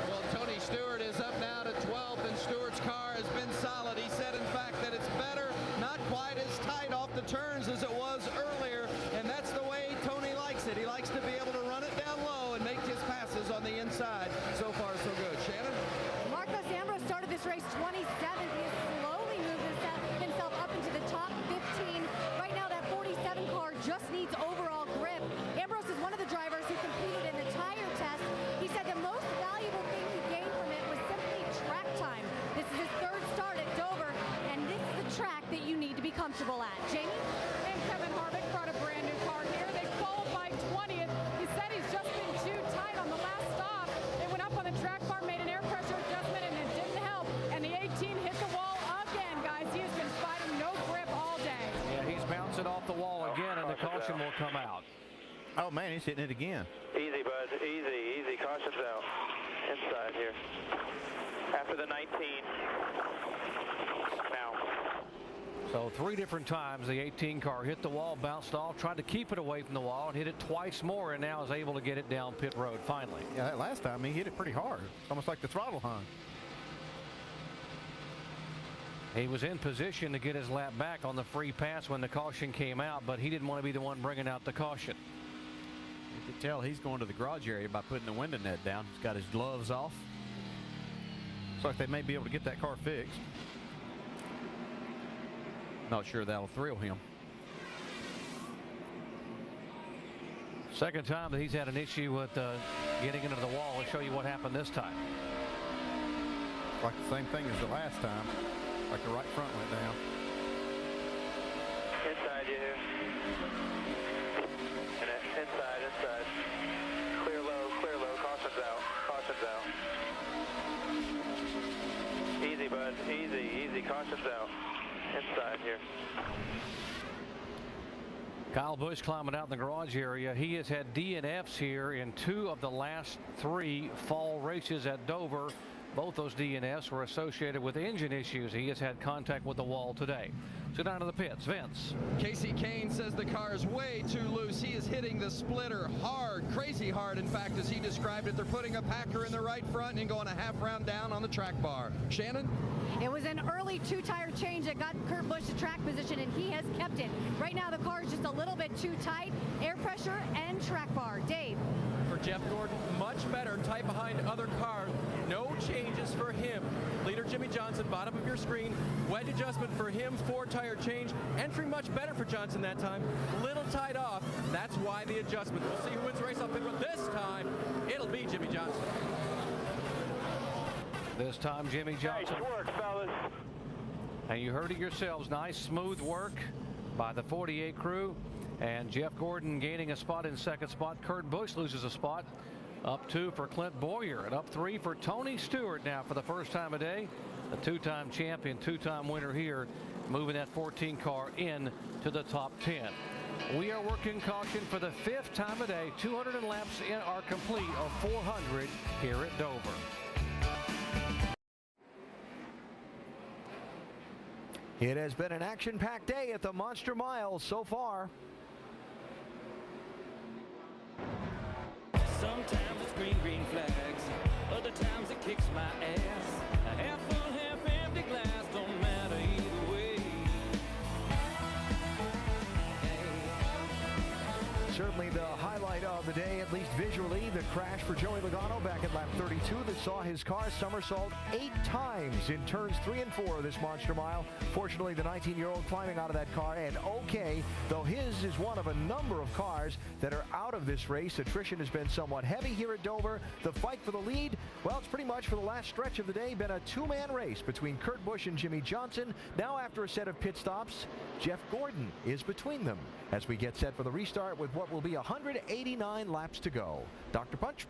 Well, Tony Stewart is up now to 12th, and Stewart's car has been solid. He said, in fact, that it's better, not quite as tight off the turns as it was earlier, and that's the way Tony likes it. He likes to be able to run it down low and make his passes on the inside. So far, so good. Shannon? Marcos Ambrose started this race 27th. He has slowly moved himself up into the top 15. Right now, that 47 car just needs overall grip. Ambrose is one of the drivers who competed in the tire test. He said the most valuable thing he gained from it was simply track time. This is his 3rd start at Dover, and this is the track that you need to be comfortable at. Jamie? And Kevin Harvick brought a brand new car here. They qualified 20th. He said he's just been too tight on the last stop. They went up on the track bar, made an air pressure adjustment, and it didn't help. And the 18 hit the wall again, guys. He has been fighting no grip all day. Yeah, he's bouncing off the wall again, and the caution will come out. Oh, man, he's hitting it again. Easy, bud. Easy, easy. Caution's out. Inside here. After the 19. Now. So 3 different times the 18 car hit the wall, bounced off, tried to keep it away from the wall, and hit it twice more, and now is able to get it down pit road finally. Yeah, that last time he hit it pretty hard. It's almost like the throttle hung. He was in position to get his lap back on the free pass when the caution came out, but he didn't want to be the one bringing out the caution. You can tell he's going to the garage area by putting the window net down. He's got his gloves off. Looks like they may be able to get that car fixed. Not sure that'll thrill him. Second time that he's had an issue with getting into the wall. I'll show you what happened this time. Like the same thing as the last time. Like the right front went down. Inside you here. Inside. Clear low. Caution's out. Easy, bud. Easy. Caution's out. Inside here. Kyle Busch climbing out in the garage area. He has had DNFs here in 2 of the last 3 fall races at Dover. Both those DNFs were associated with engine issues. He has had contact with the wall today. So down to the pits, Vince. Casey Kane says the car is way too loose. He is hitting the splitter hard, crazy hard. In fact, as he described it, they're putting a packer in the right front and going a half round down on the track bar. Shannon? It was an early 2-tire change that got Kurt Busch to track position, and he has kept it. Right now, the car is just a little bit too tight. Air pressure and track bar. Dave. For Jeff Gordon, much better, tight behind other cars. No changes for him. Leader Jimmy Johnson, bottom of your screen. Wedge adjustment for him, 4-tire change. Entry much better for Johnson that time. Little tight off. That's why the adjustment. We'll see who wins the race off pit road. This time, it'll be Jimmy Johnson. This time, Jimmy Johnson. Nice work, fellas. And you heard it yourselves. Nice, smooth work by the 48 crew. And Jeff Gordon gaining a spot in second spot. Kurt Busch loses a spot. Up 2 for Clint Boyer, and up 3 for Tony Stewart now for the first time a day. The 2-time champion, 2-time winner here, moving that 14 car in to the top 10. We are working caution for the 5th time a day. 200 laps are complete of 400 here at Dover. It has been an action-packed day at the Monster Mile so far. Sometimes it's green flags, other times it kicks my ass. A half full, half empty glass, don't matter either way. Certainly the highlight of the day, at least visually, the crash for Joey Logano back at lap 32 that saw his car somersault 8 times in turns 3 and 4 of this Monster Mile. Fortunately, the 19-year-old climbing out of that car and okay, though his is one of a number of cars that are out of this race. Attrition has been somewhat heavy here at Dover. The fight for the lead, well, it's pretty much for the last stretch of the day been a 2-man race between Kurt Busch and Jimmy Johnson. Now, after a set of pit stops, Jeff Gordon is between them as we get set for the restart with what will be 189 laps to go. Dr. Punch.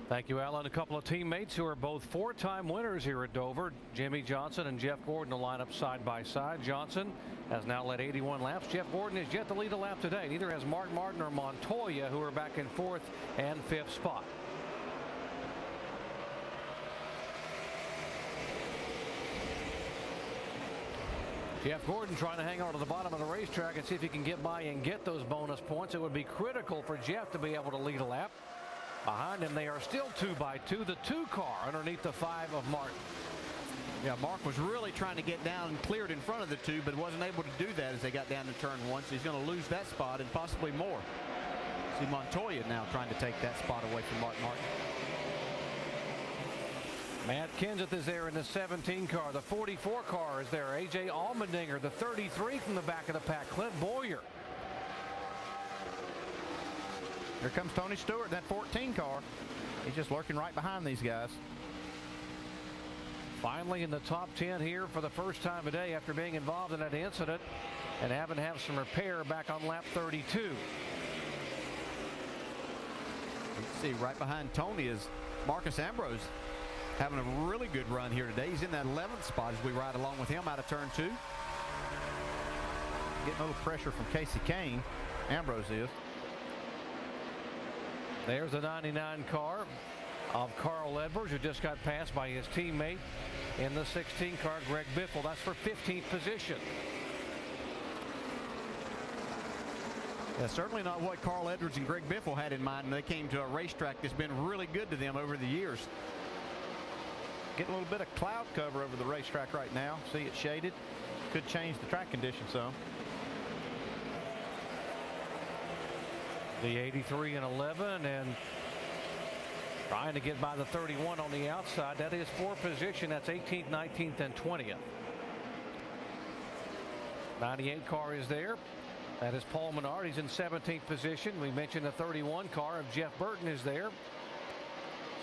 Thank you, Alan. A couple of teammates who are both 4-time winners here at Dover. Jimmy Johnson and Jeff Gordon will line up side by side. Johnson has now led 81 laps. Jeff Gordon is yet to lead a lap today. Neither has Mark Martin or Montoya, who are back in 4th and 5th spot. Jeff Gordon trying to hang on to the bottom of the racetrack and see if he can get by and get those bonus points. It would be critical for Jeff to be able to lead a lap. Behind him, they are still 2 by 2. The 2 car underneath the 5 of Martin. Yeah, Mark was really trying to get down and cleared in front of the 2, but wasn't able to do that as they got down to turn 1. So he's going to lose that spot and possibly more. See Montoya now trying to take that spot away from Mark Martin. Matt Kenseth is there in the 17 car. The 44 car is there. A.J. Allmendinger, the 33 from the back of the pack. Clint Boyer. Here comes Tony Stewart, that 14 car. He's just lurking right behind these guys. Finally in the top 10 here for the first time today after being involved in that incident and having to have some repair back on lap 32. You can see right behind Tony is Marcus Ambrose, having a really good run here today. He's in that 11th spot as we ride along with him out of turn 2. Getting a little pressure from Casey Kane. Ambrose is. There's the 99 car of Carl Edwards, who just got passed by his teammate in the 16 car, Greg Biffle. That's for 15th position. That's certainly not what Carl Edwards and Greg Biffle had in mind when they came to a racetrack that's been really good to them over the years. Getting a little bit of cloud cover over the racetrack right now. See, it's shaded. Could change the track conditions some. The 83 and 11, and trying to get by the 31 on the outside. That is for position. That's 18th, 19th, and 20th. 98 car is there. That is Paul Menard. He's in 17th position. We mentioned the 31 car of Jeff Burton is there.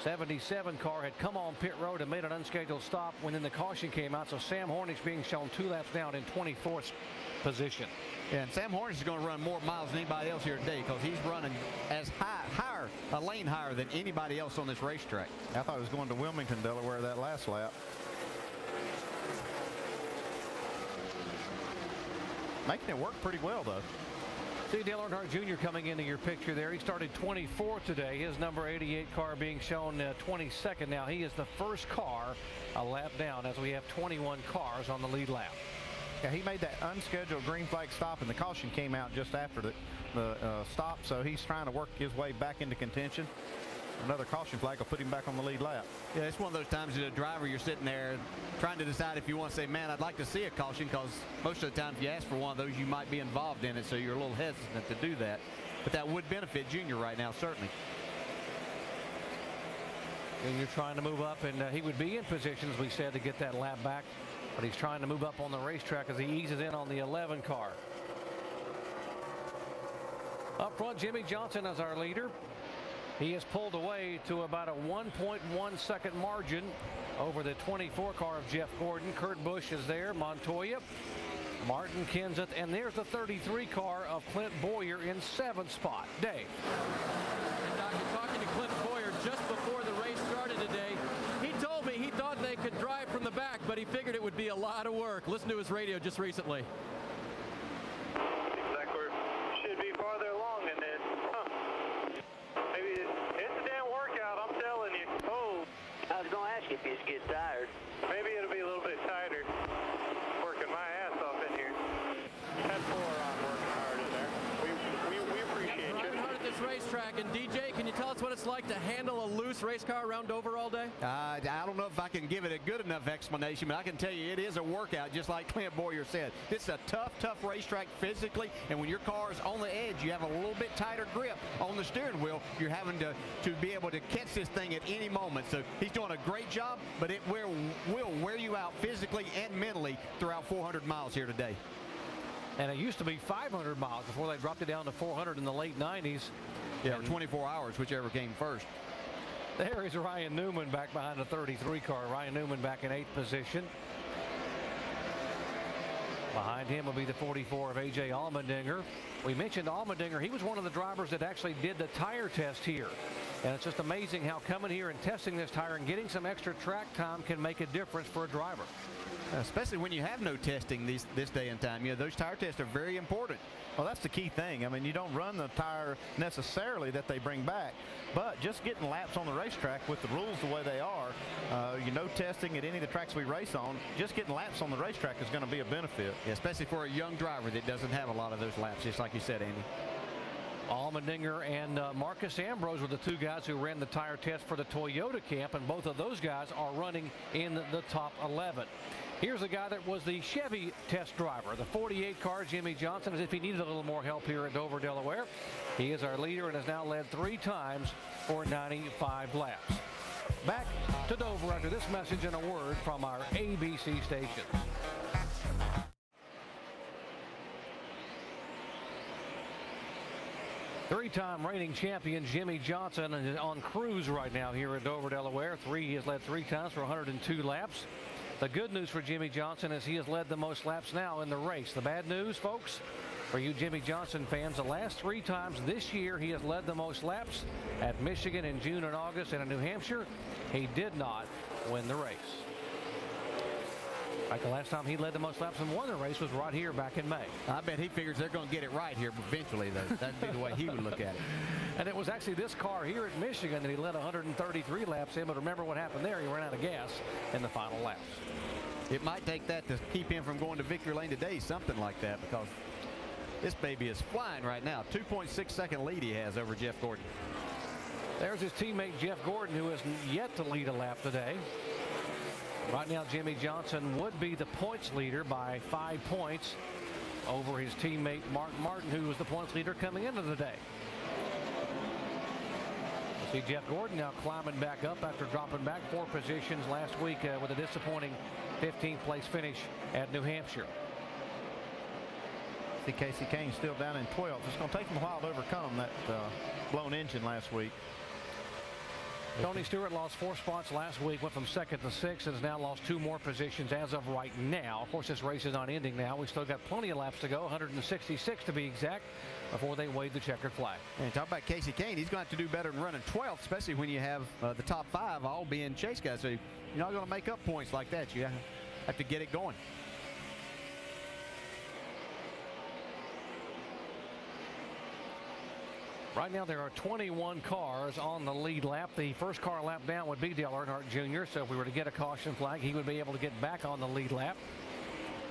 77 car had come on pit road and made an unscheduled stop when then the caution came out. So Sam Hornick's being shown 2 laps down in 24th position. Yeah, and Sam Hornick is going to run more miles than anybody else here today because he's running as higher, a lane higher than anybody else on this racetrack. I thought he was going to Wilmington, Delaware that last lap. Making it work pretty well, though. See Dale Earnhardt Jr. coming into your picture there. He started 24th today. His number 88 car being shown 22nd. Now he is the first car a lap down as we have 21 cars on the lead lap. Yeah, he made that unscheduled green flag stop, and the caution came out just after the stop, so he's trying to work his way back into contention. Another caution flag will put him back on the lead lap. Yeah, it's one of those times as a driver you're sitting there trying to decide if you want to say, man, I'd like to see a caution, because most of the time if you ask for one of those, you might be involved in it, so you're a little hesitant to do that. But that would benefit Junior right now, certainly. And you're trying to move up, and he would be in position, as we said, to get that lap back. But he's trying to move up on the racetrack as he eases in on the 11 car. Up front, Jimmy Johnson as our leader. He has pulled away to about a 1.1 second margin over the 24 car of Jeff Gordon. Kurt Busch is there, Montoya, Martin Kenseth, and there's the 33 car of Clint Boyer in 7th spot. Dave. And Doctor, talking to Clint Boyer just before the race started today, he told me he thought they could drive from the back, but he figured it would be a lot of work. Listen to his radio just recently. Should be farther along, and then, maybe it's a damn workout, I'm telling you. Oh. I was going to ask you if you just get tired. Maybe it'll be a little bit tighter. Working my ass off in here. Had 4 on working hard in there. We appreciate you. Driving hard at this racetrack, and DJ, can you tell us what it's like to handle a loose race car around Dover all day? I don't know if I can give it a good enough explanation, but I can tell you it is a workout, just like Clint Boyer said. This is a tough racetrack physically, and when your car is on the edge, you have a little bit tighter grip on the steering wheel. You're having to be able to catch this thing at any moment. So he's doing a great job, but it will wear you out physically and mentally throughout 400 miles here today. And it used to be 500 miles before they dropped it down to 400 in the late 90s. Yeah, or 24 hours, whichever came first. There is Ryan Newman back behind the 33 car. Ryan Newman back in 8th position. Behind him will be the 44 of A.J. Allmendinger. We mentioned Allmendinger. He was one of the drivers that actually did the tire test here. And it's just amazing how coming here and testing this tire and getting some extra track time can make a difference for a driver. Especially when you have no testing this day and time. You know, those tire tests are very important. Well, that's the key thing. I mean, you don't run the tire necessarily that they bring back, but just getting laps on the racetrack with the rules the way they are, testing at any of the tracks we race on, just getting laps on the racetrack is going to be a benefit. Yeah, especially for a young driver that doesn't have a lot of those laps, just like you said, Andy. Allmendinger and Marcus Ambrose were the 2 guys who ran the tire test for the Toyota camp, and both of those guys are running in the top 11. Here's a guy that was the Chevy test driver, the 48 car, Jimmy Johnson, as if he needed a little more help here at Dover, Delaware. He is our leader and has now led 3 times for 95 laps. Back to Dover after this message and a word from our ABC station. Three-time reigning champion Jimmy Johnson is on cruise right now here at Dover, Delaware. He has led 3 times for 102 laps. The good news for Jimmy Johnson is he has led the most laps now in the race. The bad news, folks, for you Jimmy Johnson fans, the last 3 times this year he has led the most laps at Michigan in June and August, and in New Hampshire he did not win the race. Like the last time he led the most laps and won the race was right here back in May. I bet he figures they're going to get it right here eventually, though. That'd be the way he would look at it. And it was actually this car here at Michigan that he led 133 laps in, but remember what happened there. He ran out of gas in the final laps. It might take that to keep him from going to victory lane today, something like that, because this baby is flying right now. 2.6 second lead he has over Jeff Gordon. There's his teammate Jeff Gordon, who has yet to lead a lap today. Right now, Jimmy Johnson would be the points leader by 5 points over his teammate Mark Martin, who was the points leader coming into the day. See Jeff Gordon now climbing back up after dropping back 4 positions last week with a disappointing 15th place finish at New Hampshire. See Casey Kane still down in 12th. It's going to take him a while to overcome that blown engine last week. Tony Stewart lost 4 spots last week, went from 2nd to 6th, and has now lost 2 more positions as of right now. Of course, this race is not ending now. We've still got plenty of laps to go, 166 to be exact, before they wave the checkered flag. And talk about Casey Kane, he's going to have to do better than running 12th, especially when you have the top 5 all being chase guys. So you're not going to make up points like that. You have to get it going. Right now, there are 21 cars on the lead lap. The first car lap down would be Dale Earnhardt Jr., so if we were to get a caution flag, he would be able to get back on the lead lap.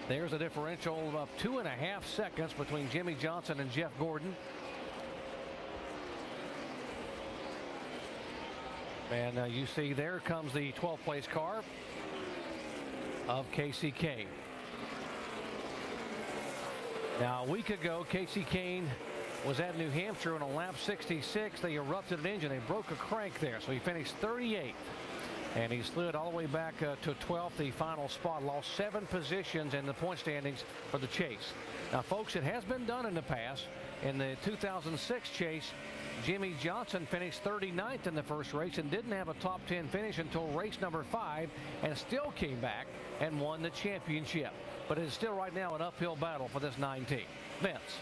There's a differential of 2.5 seconds between Jimmy Johnson and Jeff Gordon. And you see there comes the 12th place car of Casey Kane. Now, a week ago, Casey Kane was at New Hampshire on a lap 66. They erupted an engine. They broke a crank there, so he finished 38th. And he slid all the way back to 12th, the final spot. Lost 7 positions in the point standings for the chase. Now, folks, it has been done in the past. In the 2006 chase, Jimmy Johnson finished 39th in the first race and didn't have a top 10 finish until race number 5, and still came back and won the championship. But it is still right now an uphill battle for this 9 team. Vince.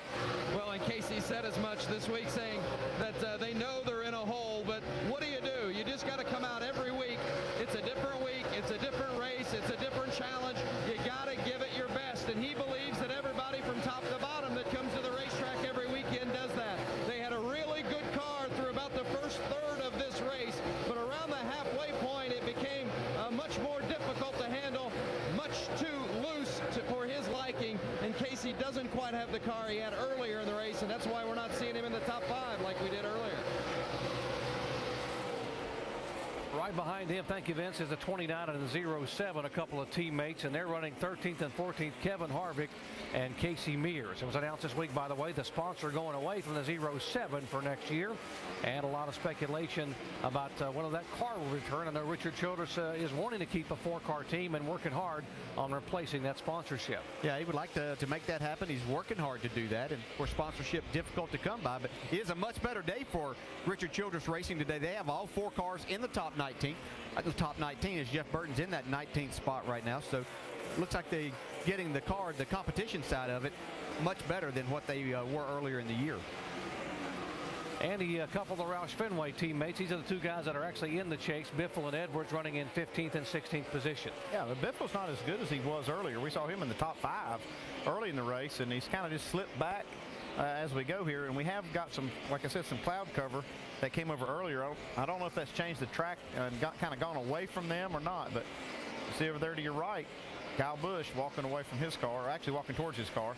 Well, and Casey said as much this week, saying that they know they're in a hole, but what do? You just got to come out every week. It's a different week. It's a different race. It's a different challenge. You got to give it your best. And he believes that everybody from top to bottom that comes to the racetrack every weekend does that. They had a really good car through about the first third of this race, but around the halfway point, it became much more difficult to handle, much too loose for his liking, and Casey doesn't quite have the car he had earlier in the race, and that's why we're not seeing him in the top 5 like we did earlier. Right behind him, thank you, Vince, is the 29 and the 07, a couple of teammates, and they're running 13th and 14th, Kevin Harvick and Casey Mears. It was announced this week, by the way, the sponsor going away from the 07 for next year, and a lot of speculation about whether that car will return. I know Richard Childress is wanting to keep a 4-car team and working hard on replacing that sponsorship. Yeah, he would like to make that happen. He's working hard to do that, and for sponsorship, difficult to come by, but it is a much better day for Richard Childress Racing today. They have all 4 cars in the top 19. The top 19 is Jeff Burton's in that 19th spot right now, so looks like they getting the car, the competition side of it, much better than what they were earlier in the year. And a couple of the Roush Fenway teammates. These are the 2 guys that are actually in the chase. Biffle and Edwards running in 15th and 16th position. Yeah, but Biffle's not as good as he was earlier. We saw him in the top 5 early in the race, and he's kind of just slipped back as we go here. And we have got some, like I said, some cloud cover that came over earlier. I don't know if that's changed the track and kind of gone away from them or not, but see over there to your right, Kyle Busch walking away from his car, or actually walking towards his car.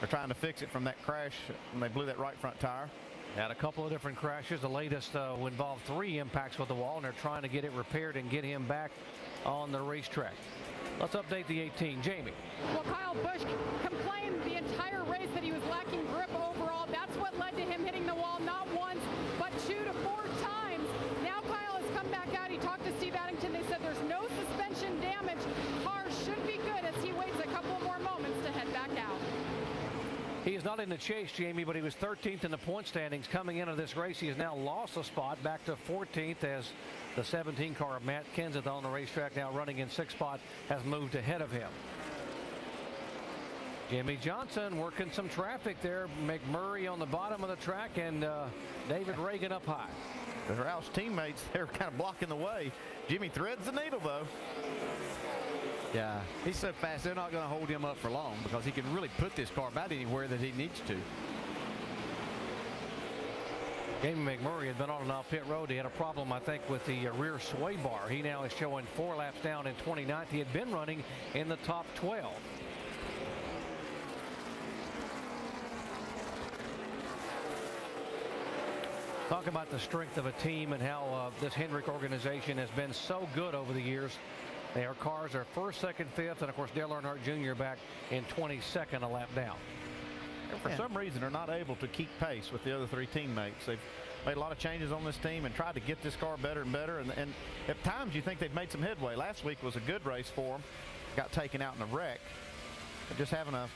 They're trying to fix it from that crash when they blew that right front tire. Had a couple of different crashes. The latest involved 3 impacts with the wall, and they're trying to get it repaired and get him back on the racetrack. Let's update the 18. Jamie. Well, Kyle Busch complained the entire race that he was lacking grip overall. That's what led to him hitting the wall not once, but 2 to 4 times. Now Kyle has come back out. He talked to Steve Addington. They said there's no suspension damage. Car should be good as he waits a couple more moments to head back out. He is not in the chase, Jamie, but he was 13th in the point standings coming into this race. He has now lost a spot back to 14th as the 17 car of Matt Kenseth on the racetrack, now running in 6th spot, has moved ahead of him. Jimmy Johnson working some traffic there. McMurray on the bottom of the track, and David Reagan up high. The Roush teammates, they're kind of blocking the way. Jimmy threads the needle, though. Yeah, he's so fast, they're not going to hold him up for long because he can really put this car about anywhere that he needs to. Jamie McMurray had been on and off pit road. He had a problem, I think, with the rear sway bar. He now is showing 4 laps down in 29th. He had been running in the top 12. Talk about the strength of a team and how this Hendrick organization has been so good over the years. Their cars are 1st, 2nd, 5th, and of course Dale Earnhardt Jr. back in 22nd, a lap down. And for some reason, they're not able to keep pace with the other 3 teammates. They've made a lot of changes on this team and tried to get this car better and better. And at times, you think they've made some headway. Last week was a good race for them. Got taken out in a wreck. They're just having a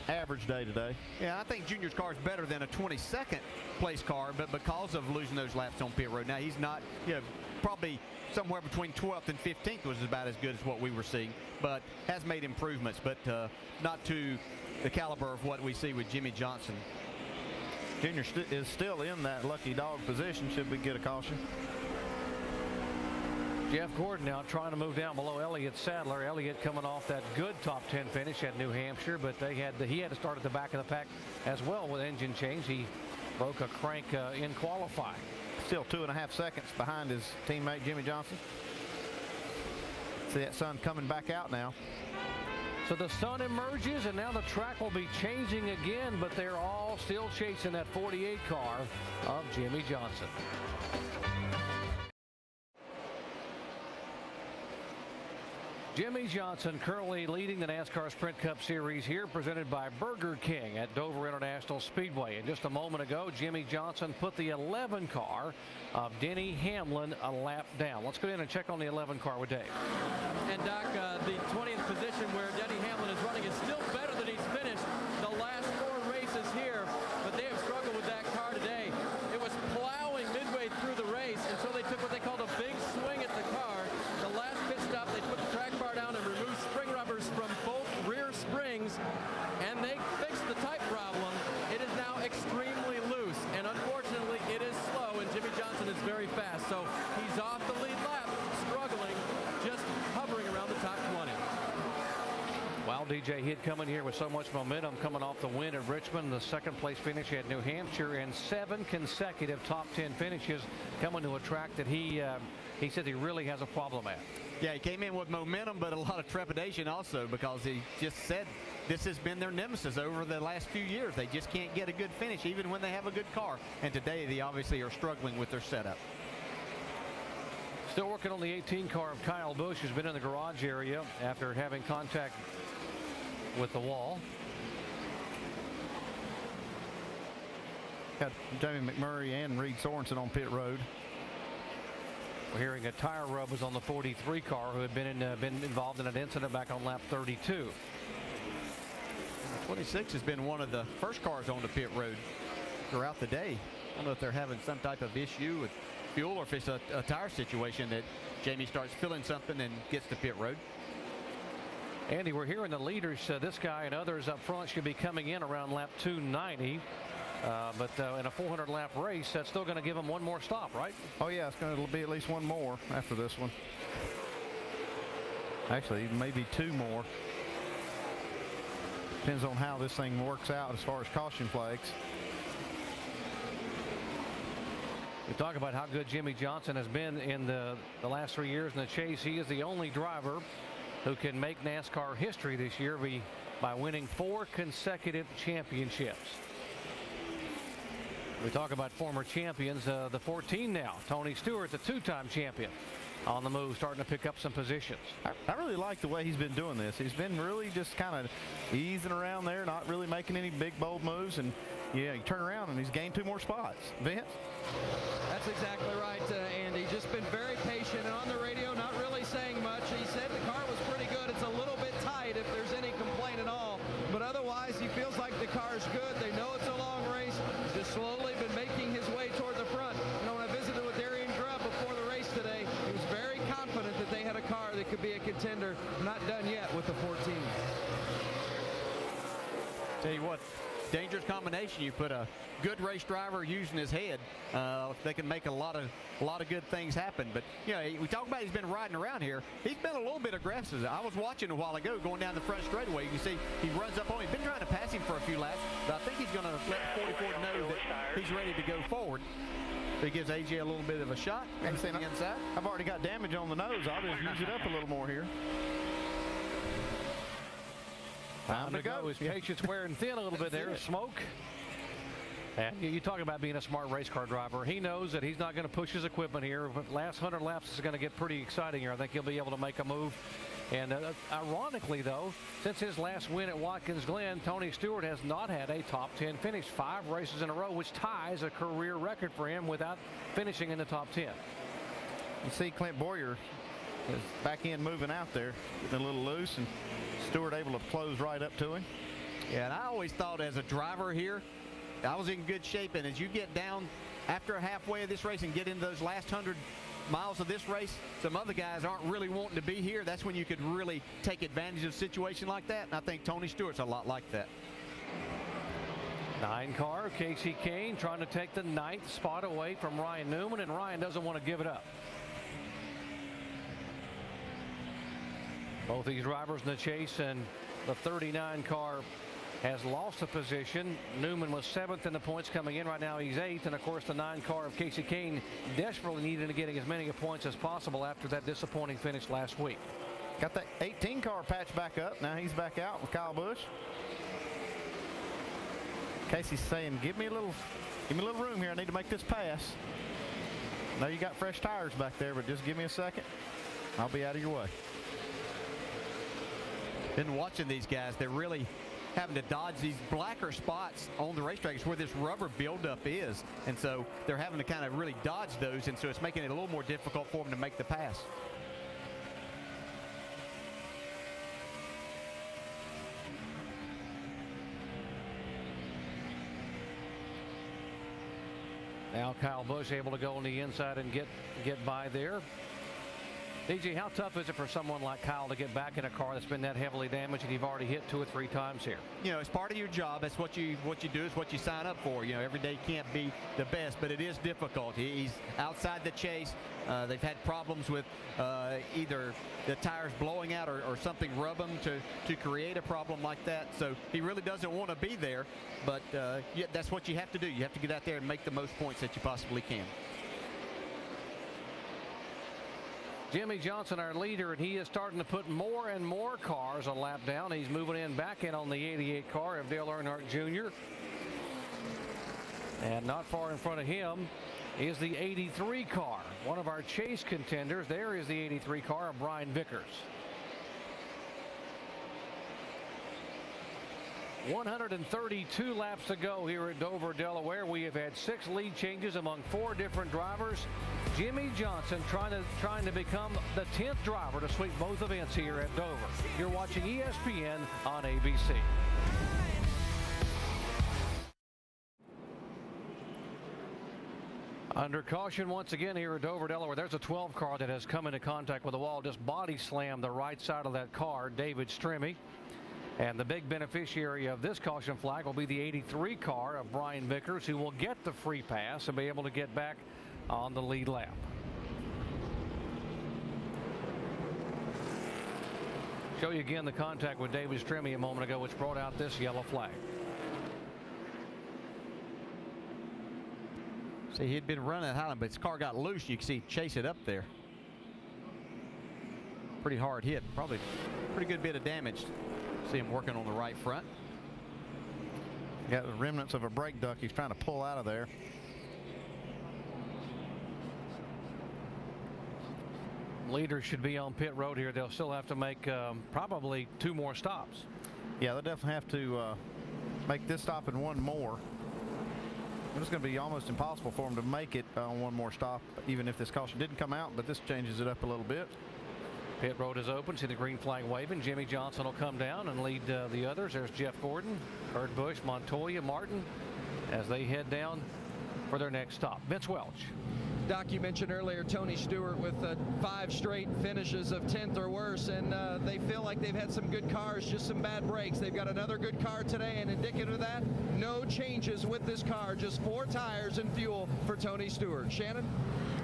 average day today. Yeah, I think Junior's car is better than a 22nd place car, but because of losing those laps on pit road. Now, he's not, probably somewhere between 12th and 15th was about as good as what we were seeing, but has made improvements, but not to the caliber of what we see with Jimmy Johnson. Junior is still in that lucky dog position. Should we get a caution? Jeff Gordon now trying to move down below Elliott Sadler. Elliott coming off that good top 10 finish at New Hampshire, but he had to start at the back of the pack as well with engine change. He broke a crank in qualifying. Still 2.5 seconds behind his teammate Jimmy Johnson. See that sun coming back out now. So the sun emerges, and now the track will be changing again, but they're all still chasing that 48 car of Jimmy Johnson. Jimmy Johnson currently leading the NASCAR Sprint Cup Series here, presented by Burger King at Dover International Speedway. And just a moment ago, Jimmy Johnson put the 11 car of Denny Hamlin a lap down. Let's go in and check on the 11 car with Dave. And Doc, the 20th position where Denny Hamlin is running is still better than he's finished the last 4 races here, but they have struggled with that car today. It was plowing midway through the race, and so they took what they called a big swing at the car. The last pit stop, they put the track bar down and removed spring rubbers from both rear springs, and they fixed the type problem. It is now extremely loose, and unfortunately it is slow, and Jimmy Johnson is very fast, so he's off the lead lap, struggling, just hovering around the top 20. Wow, DJ, he'd come in here with so much momentum coming off the win at Richmond, the 2nd place finish at New Hampshire, and 7 consecutive top 10 finishes coming to a track that he said he really has a problem at. Yeah, he came in with momentum, but a lot of trepidation also, because he just said this has been their nemesis over the last few years. They just can't get a good finish, even when they have a good car. And today, they obviously are struggling with their setup. Still working on the 18 car of Kyle Busch, who's been in the garage area after having contact with the wall. Got Jamie McMurray and Reed Sorensen on pit road. We're hearing a tire rub was on the 43 car, who had been involved in an incident back on lap 32. 26 has been one of the first cars on the pit road throughout the day. I don't know if they're having some type of issue with fuel or if it's a tire situation that Jamie starts feeling something and gets to pit road. Andy, we're hearing the leaders, this guy and others up front should be coming in around lap 290. But in a 400 lap race, that's still going to give them one more stop, right? Oh yeah, it's going to be at least one more after this one. Actually, maybe 2 more. Depends on how this thing works out as far as caution flags. We talk about how good Jimmy Johnson has been in the last 3 years in the chase. He is the only driver who can make NASCAR history this year by winning 4 consecutive championships. We talk about former champions, the 14 now. Tony Stewart, the 2-time champion, on the move, starting to pick up some positions. I really like the way he's been doing this. He's been really just kind of easing around there, not really making any big, bold moves. And, yeah, you turn around and he's gained 2 more spots. Vince? That's exactly right, Andy. Just been very patient, and on the radio, not really saying much. He said the car was pretty good. It's a little bit tight if there's any complaint at all. But otherwise, he feels like the car's good. They know it's a long race. He's just slowly been making his way toward the front. You know, when I visited with Darian Grubb before the race today, he was very confident that they had a car that could be a contender. Not done yet with the 14. Tell you what, dangerous combination. You put a good race driver using his head they can make a lot of good things happen. But you know, we talk about he's been riding around here. He's been a little bit aggressive. I was watching a while ago going down the front straightaway. You can see he runs up on him. He's been trying to pass him for a few laps, but I think he's going to let 44 know that he's ready to go forward. So he gives AJ a little bit of a shot. And the inside. I've already got damage on the nose. I'll just use it up a little more here. Time to go. His patience wearing thin a little bit there. Smoke. And you talk about being a smart race car driver. He knows that he's not going to push his equipment here. But last 100 laps is going to get pretty exciting here. I think he'll be able to make a move. And ironically, though, since his last win at Watkins Glen, Tony Stewart has not had a top 10 finish. 5 races in a row, which ties a career record for him without finishing in the top 10. You see Clint Boyer is back in moving out there, getting a little loose, and Stewart able to close right up to him. Yeah, and I always thought as a driver here, I was in good shape, and as you get down after halfway of this race and get into those last 100 miles of this race, some other guys aren't really wanting to be here. That's when you could really take advantage of a situation like that, and I think Tony Stewart's a lot like that. 9 car, Casey Kane trying to take the 9th spot away from Ryan Newman, and Ryan doesn't want to give it up. Both these drivers in the chase, and the 39 car has lost a position. Newman was 7th in the points coming in. Right now he's 8th, and of course the 9 car of Casey Kane desperately needed to get as many points as possible after that disappointing finish last week. Got that 18 car patch back up. Now he's back out with Kyle Busch. Casey's saying, give me a little room here. I need to make this pass. I know you got fresh tires back there, but just give me a second. I'll be out of your way. Been watching these guys. They're really having to dodge these blacker spots on the racetrack. It's where this rubber buildup is, and so they're having to kind of really dodge those, and so it's making it a little more difficult for them to make the pass. Now Kyle Busch able to go on the inside and get by there. DJ, how tough is it for someone like Kyle to get back in a car that's been that heavily damaged and you've already hit 2 or 3 times here? You know, it's part of your job. That's what you do. Is what you sign up for. You know, every day can't be the best, but it is difficult. He's outside the chase. They've had problems with either the tires blowing out or something rubbing to create a problem like that. So he really doesn't want to be there, but yeah, that's what you have to do. You have to get out there and make the most points that you possibly can. Jimmy Johnson, our leader, and he is starting to put more and more cars a lap down. He's moving in back in on the 88 car of Dale Earnhardt Jr. And not far in front of him is the 83 car, one of our chase contenders. There is the 83 car of Brian Vickers. 132 laps to go here at Dover, Delaware. We have had 6 lead changes among 4 different drivers. Jimmy Johnson trying to become the 10th driver to sweep both events here at Dover. You're watching ESPN on ABC. Under caution once again here at Dover, Delaware. There's a 12 car that has come into contact with the wall, just body slammed the right side of that car, David Stremme. And the big beneficiary of this caution flag will be the 83 car of Brian Vickers, who will get the free pass and be able to get back on the lead lap. Show you again the contact with David Stremme a moment ago, which brought out this yellow flag. See, he'd been running at Highland, but his car got loose. You can see chase it up there. Pretty hard hit. Probably pretty good bit of damage. See him working on the right front. Got the remnants of a brake duct he's trying to pull out of there. Leaders should be on pit road here. They'll still have to make probably 2 more stops. Yeah, they'll definitely have to make this stop and 1 more. It's going to be almost impossible for them to make it on 1 more stop, even if this caution didn't come out, but this changes it up a little bit. Pit road is open. See the green flag waving. Jimmy Johnson will come down and lead the others. There's Jeff Gordon, Kurt Busch, Montoya, Martin as they head down for their next stop. Vince Welch. Doc, you mentioned earlier Tony Stewart with 5 straight finishes of 10th or worse, and they feel like they've had some good cars, just some bad breaks. They've got another good car today, and indicative of that, no changes with this car, just 4 tires and fuel for Tony Stewart. Shannon?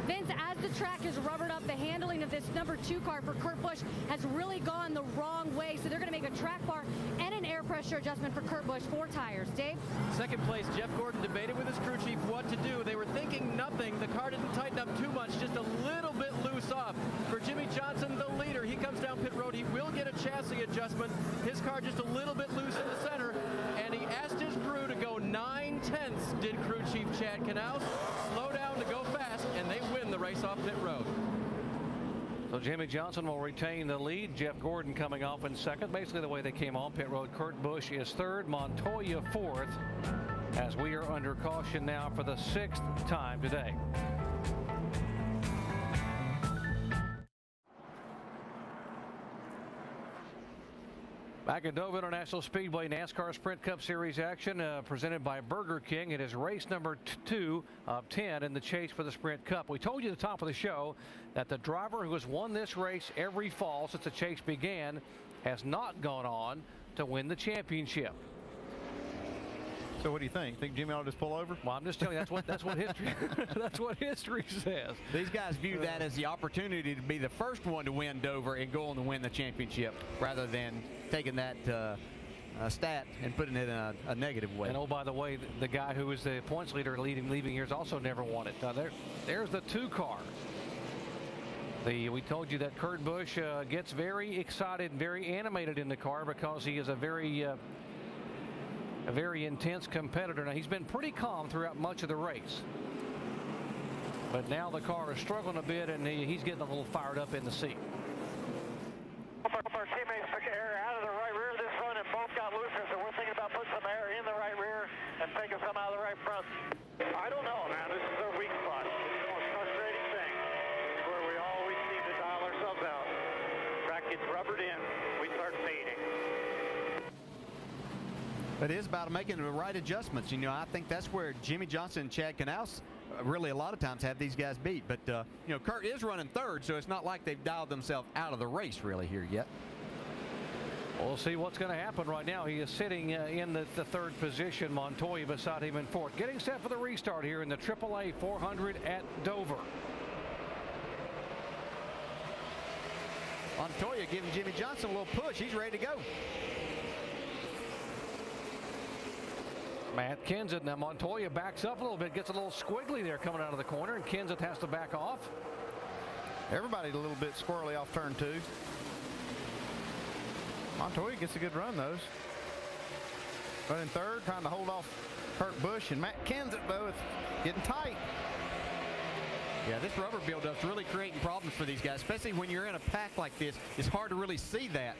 Vince, as the track is rubbered up, the handling of this number 2 car for Kurt Busch has really gone the wrong way. So they're going to make a track bar and an air pressure adjustment for Kurt Busch. 4 tires. Dave? Second place, Jeff Gordon debated with his crew chief what to do. They were thinking nothing. The car didn't tighten up too much, just a little bit loose off. For Jimmy Johnson, the leader, he comes down pit road. He will get a chassis adjustment. His car just a little bit loose in the center, and he asked his crew to go 9/10, did crew chief Chad Knaus. Slow down to go fast, and they win the race off pit road. So Jimmy Johnson will retain the lead. Jeff Gordon coming off in second. Basically the way they came on pit road. Kurt Busch is third. Montoya fourth. As we are under caution now for the 6th time today. Back at Dover International Speedway, NASCAR Sprint Cup Series action presented by Burger King. It is race number 2 of 10 in the chase for the Sprint Cup. We told you at the top of the show that the driver who has won this race every fall since the chase began has not gone on to win the championship. So what do you think? Think Jimmy ought to just pull over? Well, I'm just telling you that's what history that's what history says. These guys view that as the opportunity to be the first one to win Dover and go on to win the championship, rather than taking that stat and putting it in a negative way. And oh, by the way, the guy who is the points leader leaving here has also never won it. There's the 2 car. We told you that Kurt Busch gets very excited, very animated in the car because he is a very intense competitor. Now, he's been pretty calm throughout much of the race. But now the car is struggling a bit, and he's getting a little fired up in the seat. Our teammates took air out of the right rear this run, and both got looser, so we're thinking about putting some air in the right rear and taking some out of the right front. I don't know, man. This is our weak spot. It's the most frustrating thing. It's where we always need to dial ourselves out. Track gets rubbered in. We start fading. It is about making the right adjustments. You know, I think that's where Jimmy Johnson and Chad Knaus really a lot of times have these guys beat. But, you know, Kurt is running third, so it's not like they've dialed themselves out of the race really here yet. We'll see what's going to happen right now. He is sitting in the 3rd position. Montoya beside him in 4th. Getting set for the restart here in the AAA 400 at Dover. Montoya giving Jimmy Johnson a little push. He's ready to go. Matt Kenseth. Now Montoya backs up a little bit, gets a little squiggly there coming out of the corner, and Kenseth has to back off. Everybody's a little bit squirrely off turn 2. Montoya gets a good run, though. Running third, trying to hold off Kurt Busch, and Matt Kenseth, though, it's getting tight. Yeah, this rubber buildup's really creating problems for these guys, especially when you're in a pack like this. It's hard to really see that.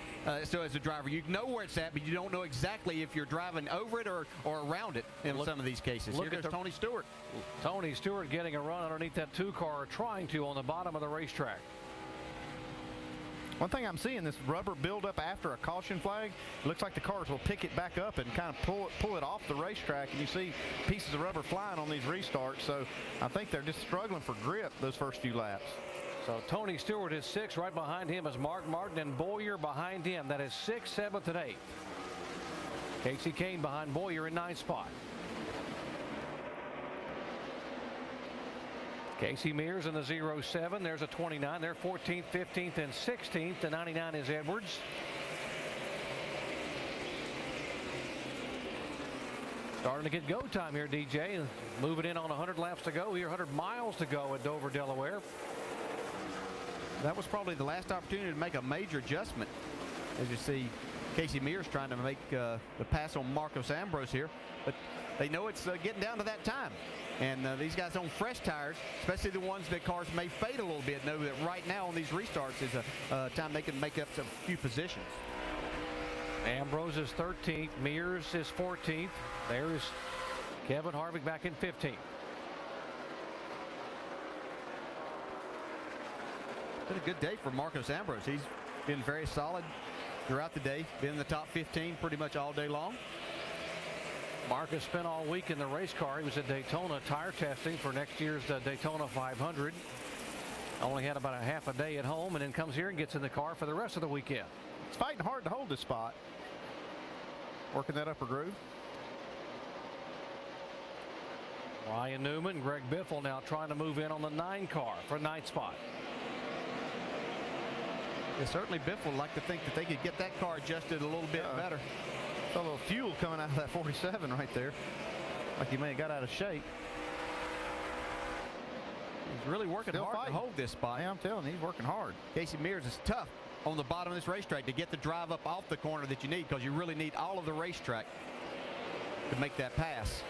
So as a driver, you know where it's at, but you don't know exactly if you're driving over it or around it in some of these cases. Here goes Tony Stewart. Tony Stewart getting a run underneath that 2 car, trying to on the bottom of the racetrack. One thing I'm seeing, this rubber buildup after a caution flag, it looks like the cars will pick it back up and kind of pull it off the racetrack, and you see pieces of rubber flying on these restarts. So I think they're just struggling for grip those first few laps. So Tony Stewart is 6th. Right behind him is Mark Martin, and Boyer behind him. That is 6th, 7th, and 8th. Casey Kane behind Boyer in 9th spot. Casey Mears in the 07. There's a 29. They're 14th, 15th, and 16th. The 99 is Edwards. Starting to get go time here, DJ. Moving in on 100 laps to go here, 100 miles to go at Dover, Delaware. That was probably the last opportunity to make a major adjustment. As you see, Casey Mears trying to make the pass on Marcos Ambrose here. But they know it's getting down to that time. And these guys on fresh tires, especially the ones that cars may fade a little bit, know that right now on these restarts is a time they can make up a few positions. Ambrose is 13th. Mears is 14th. There's Kevin Harvick back in 15th. Been a good day for Marcos Ambrose. He's been very solid throughout the day. Been in the top 15 pretty much all day long. Marcus spent all week in the race car. He was at Daytona tire testing for next year's Daytona 500. Only had about a half a day at home, and then comes here and gets in the car for the rest of the weekend. It's fighting hard to hold this spot. Working that upper groove. Ryan Newman, Greg Biffle now trying to move in on the 9 car for 9th spot. Yeah, certainly Biffle would like to think that they could get that car adjusted a little bit better. A little fuel coming out of that 47 right there. Like he may have got out of shape. He's really working hard to hold this spot. Yeah, I'm telling you, he's working hard. Casey Mears is tough on the bottom of this racetrack to get the drive up off the corner that you need, because you really need all of the racetrack to make that pass.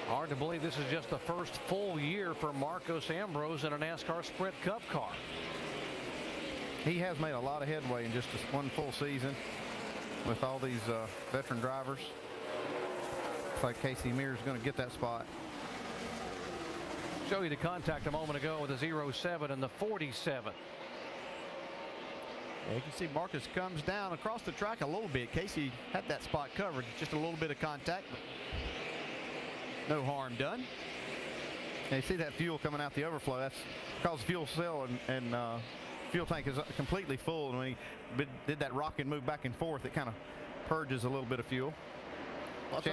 Hard to believe this is just the first full year for Marcos Ambrose in a NASCAR Sprint Cup car. He has made a lot of headway in just one full season with all these veteran drivers. Looks like Casey Mears is going to get that spot. Show you the contact a moment ago with the 07 and the 47. Yeah, you can see Marcus comes down across the track a little bit. Casey had that spot covered. Just a little bit of contact, but no harm done. And you see that fuel coming out the overflow. That's because the fuel cell and fuel tank is completely full, and when he did that rock and move back and forth, it kind of purges a little bit of fuel. Let's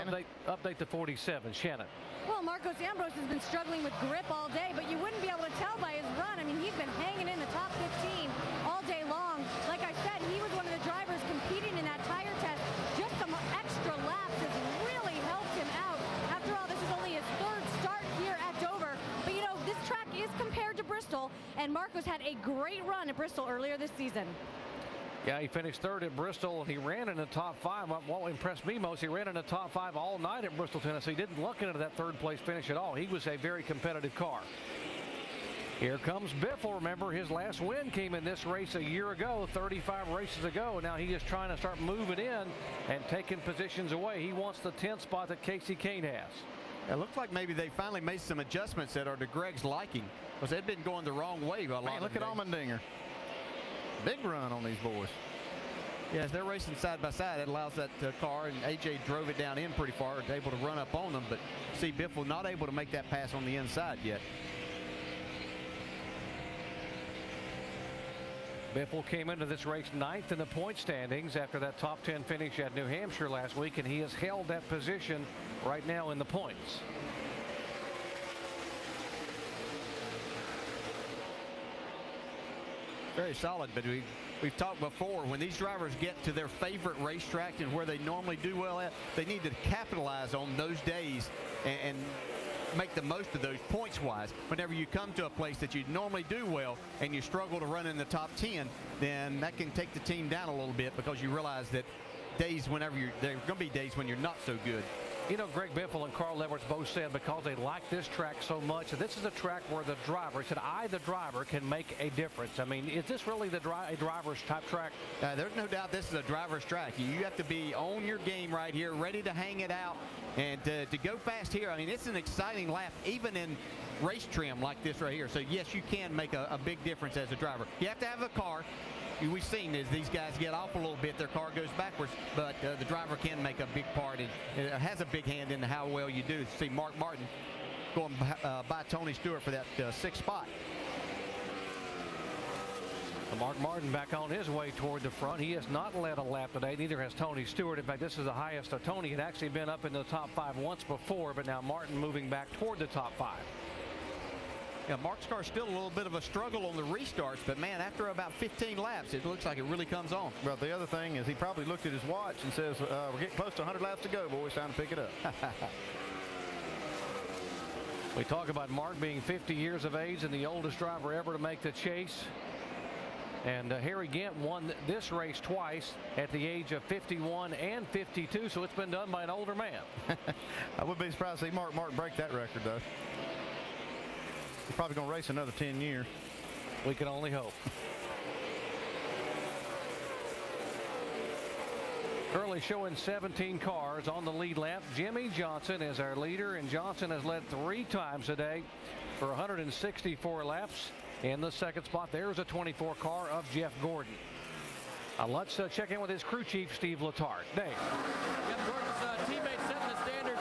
update the 47. Shannon. Well, Marcos Ambrose has been struggling with grip all day, but you wouldn't be able to tell by his run. I mean, he's been hanging in the top 15 all day long. Like I said, he was one of the drivers competing in that tire test. Just some extra laps has really helped him out. After all, this is only his 3rd start here at Dover. But, you know, this track is compared to Bristol, and Marcos had a great run at Bristol earlier this season. Yeah, he finished 3rd at Bristol. He ran in the top 5. What impressed me most, he ran in the top 5 all night at Bristol, Tennessee. Didn't look into that 3rd place finish at all. He was a very competitive car. Here comes Biffle. Remember, his last win came in this race a year ago, 35 races ago. Now he is trying to start moving in and taking positions away. He wants the 10th spot that Casey Kane has. It looks like maybe they finally made some adjustments that are to Greg's liking, because they've been going the wrong way a lot. Man, look at Allmendinger. Big run on these boys. Yeah, as they're racing side by side, it allows that car, and AJ drove it down in pretty far, able to run up on them, but see Biffle not able to make that pass on the inside yet. Biffle came into this race 9th in the point standings after that top 10 finish at New Hampshire last week, and he has held that position right now in the points. Very solid, but we've talked before, when these drivers get to their favorite racetrack and where they normally do well at, they need to capitalize on those days and make the most of those points-wise. Whenever you come to a place that you normally do well and you struggle to run in the top 10, then that can take the team down a little bit, because you realize that there are going to be days when you're not so good. You know, Greg Biffle and Carl Edwards both said because they like this track so much, this is a track where the driver, the driver, can make a difference. I mean, is this really a driver's type track? There's no doubt this is a driver's track. You have to be on your game right here, ready to hang it out, and to go fast here. I mean, it's an exciting lap, even in race trim like this right here. So, yes, you can make a big difference as a driver. You have to have a car. We've seen as these guys get off a little bit, their car goes backwards, but the driver can make a big part and has a big hand in how well you do. See Mark Martin going by Tony Stewart for that 6th spot. Mark Martin back on his way toward the front. He has not led a lap today. Neither has Tony Stewart. In fact, this is the highest of Tony. Had actually been up in the top 5 once before, but now Martin moving back toward the top 5. Yeah, Mark's car still a little bit of a struggle on the restarts, but man, after about 15 laps, it looks like it really comes on. Well, the other thing is he probably looked at his watch and says, we're getting close to 100 laps to go, boys. Time to pick it up. We talk about Mark being 50 years of age and the oldest driver ever to make the chase. And Harry Gant won this race twice at the age of 51 and 52, so it's been done by an older man. I would be surprised to see Mark break that record, though. He's probably going to race another 10 years. We can only hope. Currently showing 17 cars on the lead lap. Jimmy Johnson is our leader, and Johnson has led 3 times today for 164 laps. In the 2nd spot, there's a 24 car of Jeff Gordon. Let's check in with his crew chief, Steve Letarte. Dave. Jeff Gordon's teammate setting the standard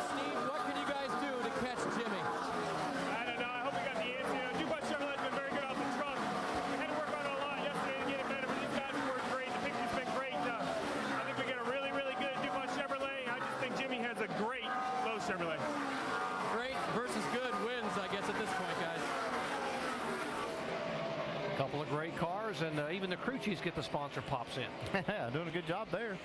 and even the crew chiefs get the sponsor pops in. Doing a good job there.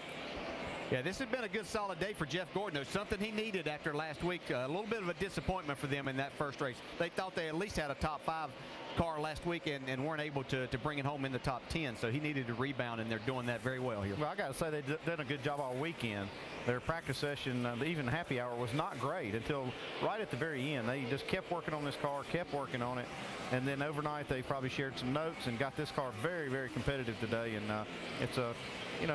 Yeah, this has been a good solid day for Jeff Gordon. It's something he needed after last week. A little bit of a disappointment for them in that first race. They thought they at least had a top 5 car last week and weren't able to bring it home in the top 10. So he needed to rebound, and they're doing that very well here. Well, I got to say they've done a good job all weekend. Their practice session, even happy hour, was not great until right at the very end. They just kept working on this car, kept working on it. And then overnight, they probably shared some notes and got this car very, very competitive today. And it's a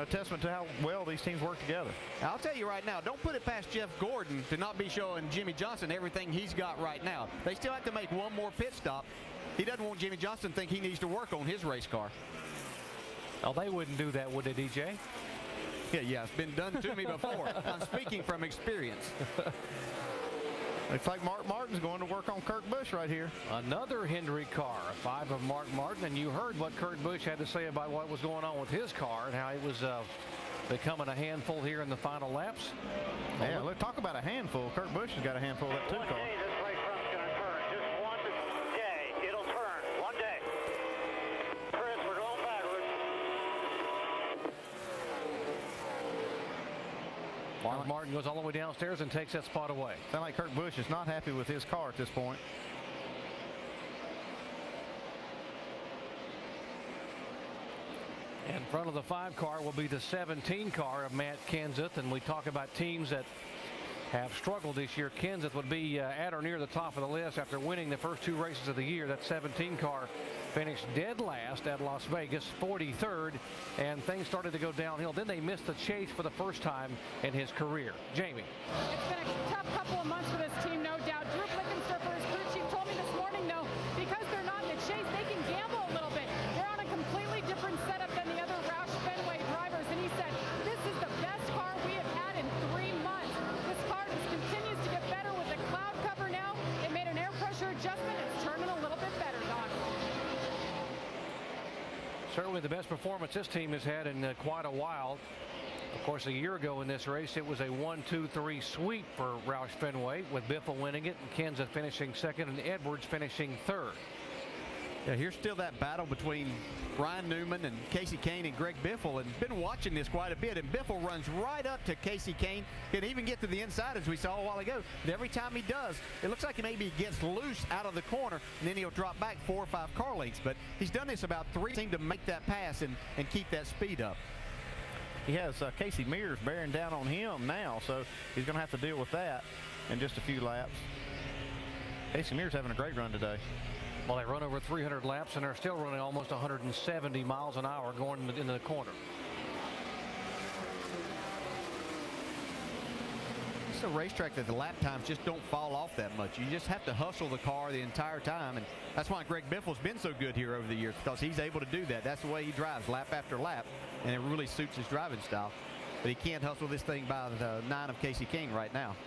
testament to how well these teams work together. I'll tell you right now, don't put it past Jeff Gordon to not be showing Jimmy Johnson everything he's got right now. They still have to make one more pit stop. He doesn't want Jimmy Johnson to think he needs to work on his race car. Oh, they wouldn't do that, would they, DJ? Yeah, it's been done to me before. I'm speaking from experience. Looks like Mark Martin's going to work on Kurt Busch right here. Another Hendrick car, a 5 of Mark Martin, and you heard what Kurt Busch had to say about what was going on with his car and how it was becoming a handful here in the final laps. Yeah, let's talk about a handful. Kurt Busch has got a handful of that too, car. Mark Martin goes all the way downstairs and takes that spot away. Sounds like Kurt Busch is not happy with his car at this point. In front of the 5 car will be the 17 car of Matt Kenseth, and we talk about teams that have struggled this year. Kenseth would be at or near the top of the list after winning the first 2 races of the year. That 17 car finished dead last at Las Vegas, 43rd, and things started to go downhill. Then they missed the chase for the first time in his career. Jamie. It's been a tough couple of months for this team, no doubt. Drew Blickensderfer, his crew chief, told me this morning, though, because they're not in the chase, they can gamble a little bit. They're on a completely different setup than the other Roush Fenway drivers, and he said, this is the best car we have had in 3 months. This car just continues to get better with the cloud cover now. They made an air pressure adjustment. It's turning a little bit better, Don. Certainly the best performance this team has had in quite a while. Of course, a year ago in this race, it was a 1-2-3 sweep for Roush Fenway, with Biffle winning it and Kenseth finishing second and Edwards finishing third. Yeah, here's still that battle between Ryan Newman and Casey Kane and Greg Biffle, and been watching this quite a bit. And Biffle runs right up to Casey Kane, can even get to the inside as we saw a while ago. But every time he does, it looks like maybe he gets loose out of the corner, and then he'll drop back 4 or 5 car lengths. But he's done this about 3 times to make that pass and keep that speed up. He has Casey Mears bearing down on him now, so he's going to have to deal with that in just a few laps. Casey Mears having a great run today. Well, they run over 300 laps, and they're still running almost 170 miles an hour going into the corner. It's a racetrack that the lap times just don't fall off that much. You just have to hustle the car the entire time, and that's why Greg Biffle's been so good here over the years, because he's able to do that. That's the way he drives, lap after lap, and it really suits his driving style. But he can't hustle this thing by the 9 of Casey King right now.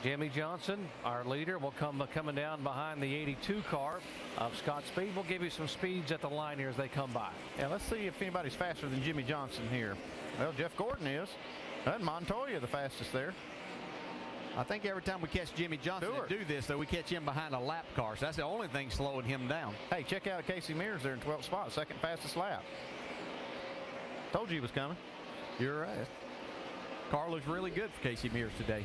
Jimmy Johnson, our leader, will coming down behind the 82 car of Scott Speed. We'll give you some speeds at the line here as they come by. Yeah, let's see if anybody's faster than Jimmy Johnson here. Well, Jeff Gordon is. And Montoya the fastest there. I think every time we catch Jimmy Johnson do this, though, we catch him behind a lap car. So that's the only thing slowing him down. Hey, check out Casey Mears there in 12th spot, second fastest lap. Told you he was coming. You're right. Car looks really good for Casey Mears today.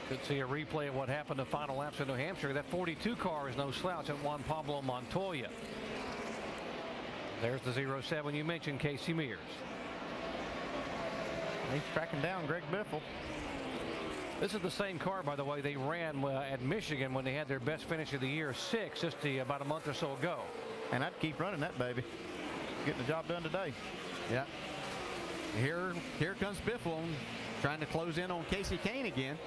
Could see a replay of what happened to final laps in New Hampshire. That 42 car is no slouch at Juan Pablo Montoya. There's the 07 you mentioned, Casey Mears. He's tracking down Greg Biffle. This is the same car, by the way, they ran at Michigan when they had their best finish of the year, 6, just about a month or so ago. And I'd keep running that baby. Getting the job done today. Yeah. Here comes Biffle trying to close in on Casey Kane again.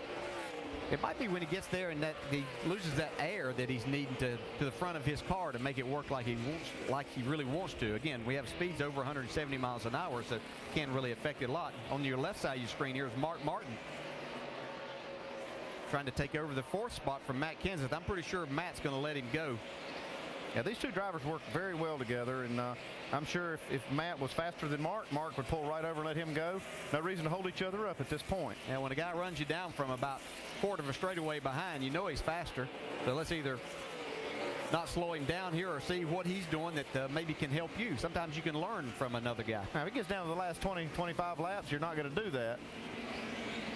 It might be when he gets there and that he loses that air that he's needing to the front of his car to make it work like he really wants to. Again, we have speeds over 170 miles an hour, so it can't really affect it a lot. On your left side of your screen here is Mark Martin trying to take over the 4th spot from Matt Kenseth. I'm pretty sure Matt's going to let him go. Yeah, these two drivers work very well together, and I'm sure if Matt was faster than Mark, Mark would pull right over and let him go. No reason to hold each other up at this point. And when a guy runs you down from about 1/4 of a straightaway behind, you know he's faster. So let's either not slow him down here or see what he's doing that maybe can help you. Sometimes you can learn from another guy. Now, if it gets down to the last 20, 25 laps, you're not going to do that.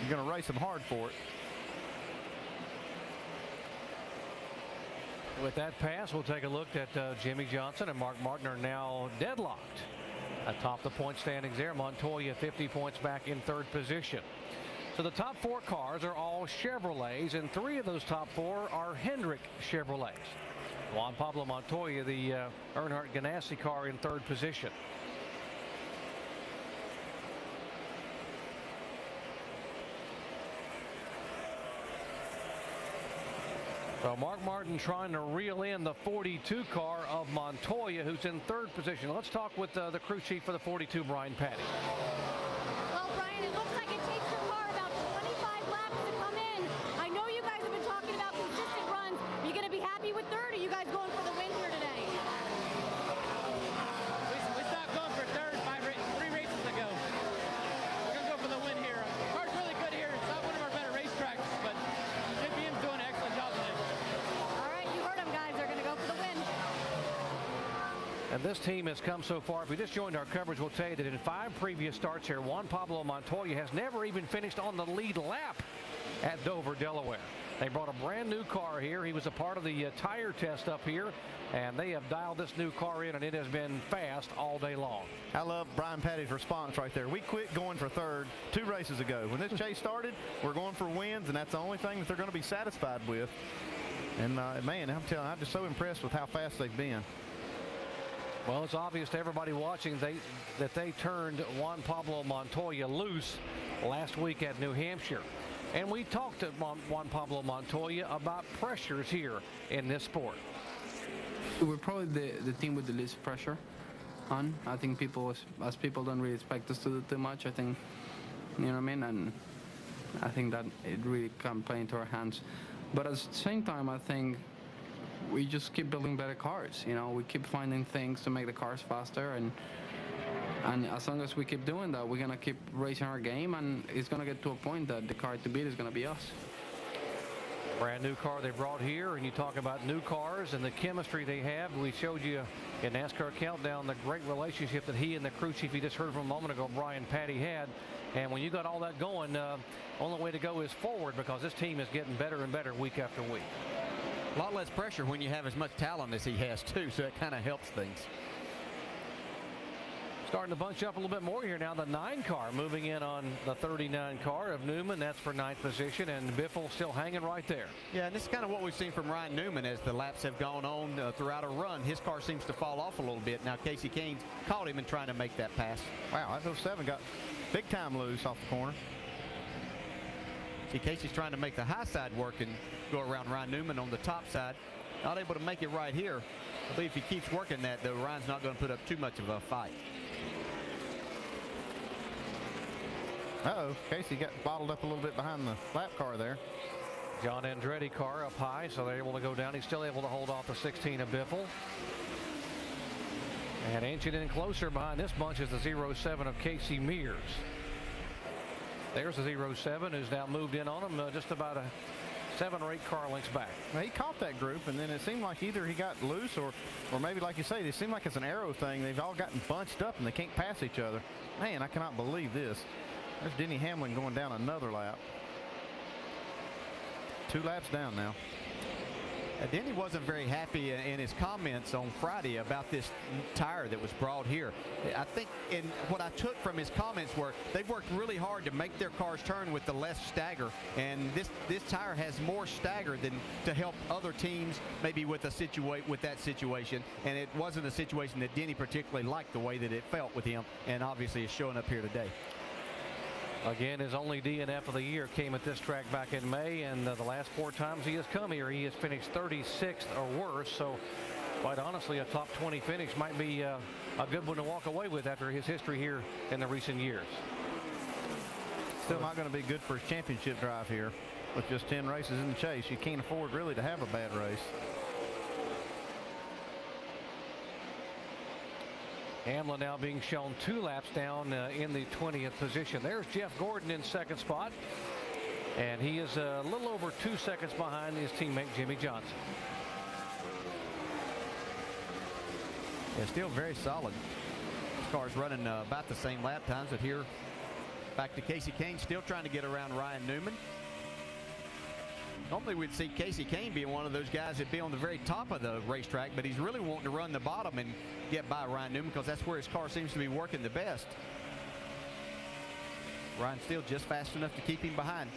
You're going to race him hard for it. With that pass, we'll take a look at Jimmy Johnson and Mark Martin are now deadlocked atop the point standings there. Montoya 50 points back in third position. So the top 4 cars are all Chevrolets, and 3 of those top 4 are Hendrick Chevrolets. Juan Pablo Montoya, the Earnhardt Ganassi car, in third position. So Mark Martin trying to reel in the 42 car of Montoya, who's in third position. Let's talk with the crew chief for the 42, Brian Patty. Well, Brian, it looks like it takes your car about 25 laps to come in. I know you guys have been talking about consistent runs. Are you going to be happy with third? Or are you guys going for the win here today? We stopped going for third 3 races ago. We're going to go for the win here. The car's really good here. It's not one of our better racetracks, but JPM's doing an excellent job today. All right, you heard them, guys. They're going to go for the win. And this team has come so far. If we just joined our coverage, we'll tell you that in 5 previous starts here, Juan Pablo Montoya has never even finished on the lead lap at Dover, Delaware. They brought a brand new car here. He was a part of the tire test up here, and they have dialed this new car in, and it has been fast all day long. I love Brian Patty's response right there. We quit going for third 2 races ago. When this chase started, we're going for wins, and that's the only thing that they're going to be satisfied with. And, man, I'm telling you, I'm just so impressed with how fast they've been. Well, it's obvious to everybody watching that they turned Juan Pablo Montoya loose last week at New Hampshire. And we talked to Juan Pablo Montoya about pressures here in this sport. We're probably the team with the least pressure on. I think people don't really expect us to do too much. I think, you know what I mean? And I think that it really can play into our hands. But at the same time, I think we just keep building better cars. You know, we keep finding things to make the cars faster, and as long as we keep doing that, we're gonna keep raising our game, and it's gonna get to a point that the car to beat is gonna be us. Brand new car they brought here, and you talk about new cars and the chemistry they have. We showed you in NASCAR Countdown the great relationship that he and the crew chief you just heard from a moment ago, Brian Patty, had. And when you got all that going, only way to go is forward, because this team is getting better and better week after week. A lot less pressure when you have as much talent as he has, too, so it kind of helps things. Starting to bunch up a little bit more here now. The 9 car moving in on the 39 car of Newman. That's for 9th position, and Biffle still hanging right there. Yeah, and this is kind of what we've seen from Ryan Newman as the laps have gone on throughout a run. His car seems to fall off a little bit. Now, Casey Keynes caught him in trying to make that pass. Wow, that 07 got big time loose off the corner. See, Casey's trying to make the high side work and go around Ryan Newman on the top side. Not able to make it right here. I believe if he keeps working that, though, Ryan's not going to put up too much of a fight. Uh-oh, Casey got bottled up a little bit behind the lap car there. John Andretti car up high, so they're able to go down. He's still able to hold off the 16 of Biffle. And inching in closer behind this bunch is the 07 of Casey Mears. There's the 07 who's now moved in on him just about a 7 or 8 car lengths back. Well, he caught that group, and then it seemed like either he got loose or maybe, like you say, it seemed like it's an arrow thing. They've all gotten bunched up, and they can't pass each other. Man, I cannot believe this. There's Denny Hamlin going down another lap. 2 laps down now. Denny wasn't very happy in his comments on Friday about this tire that was brought here. I think what I took from his comments were they've worked really hard to make their cars turn with the less stagger, and this tire has more stagger than to help other teams maybe with that situation, and it wasn't a situation that Denny particularly liked the way that it felt with him, and obviously is showing up here today. Again, his only DNF of the year came at this track back in May, and the last 4 times he has come here, he has finished 36th or worse. So, quite honestly, a top 20 finish might be a good one to walk away with after his history here in the recent years. Still not going to be good for his championship drive here with just 10 races in the chase. You can't afford really to have a bad race. Hamlin now being shown 2 laps down in the 20th position. There's Jeff Gordon in 2nd spot, and he is a little over 2 seconds behind his teammate Jimmy Johnson. Yeah, still very solid. This car's running about the same lap times. But here, back to Casey Kane, still trying to get around Ryan Newman. Normally we'd see Casey Kane being one of those guys that'd be on the very top of the racetrack, but he's really wanting to run the bottom and get by Ryan Newman because that's where his car seems to be working the best. Ryan's still just fast enough to keep him behind.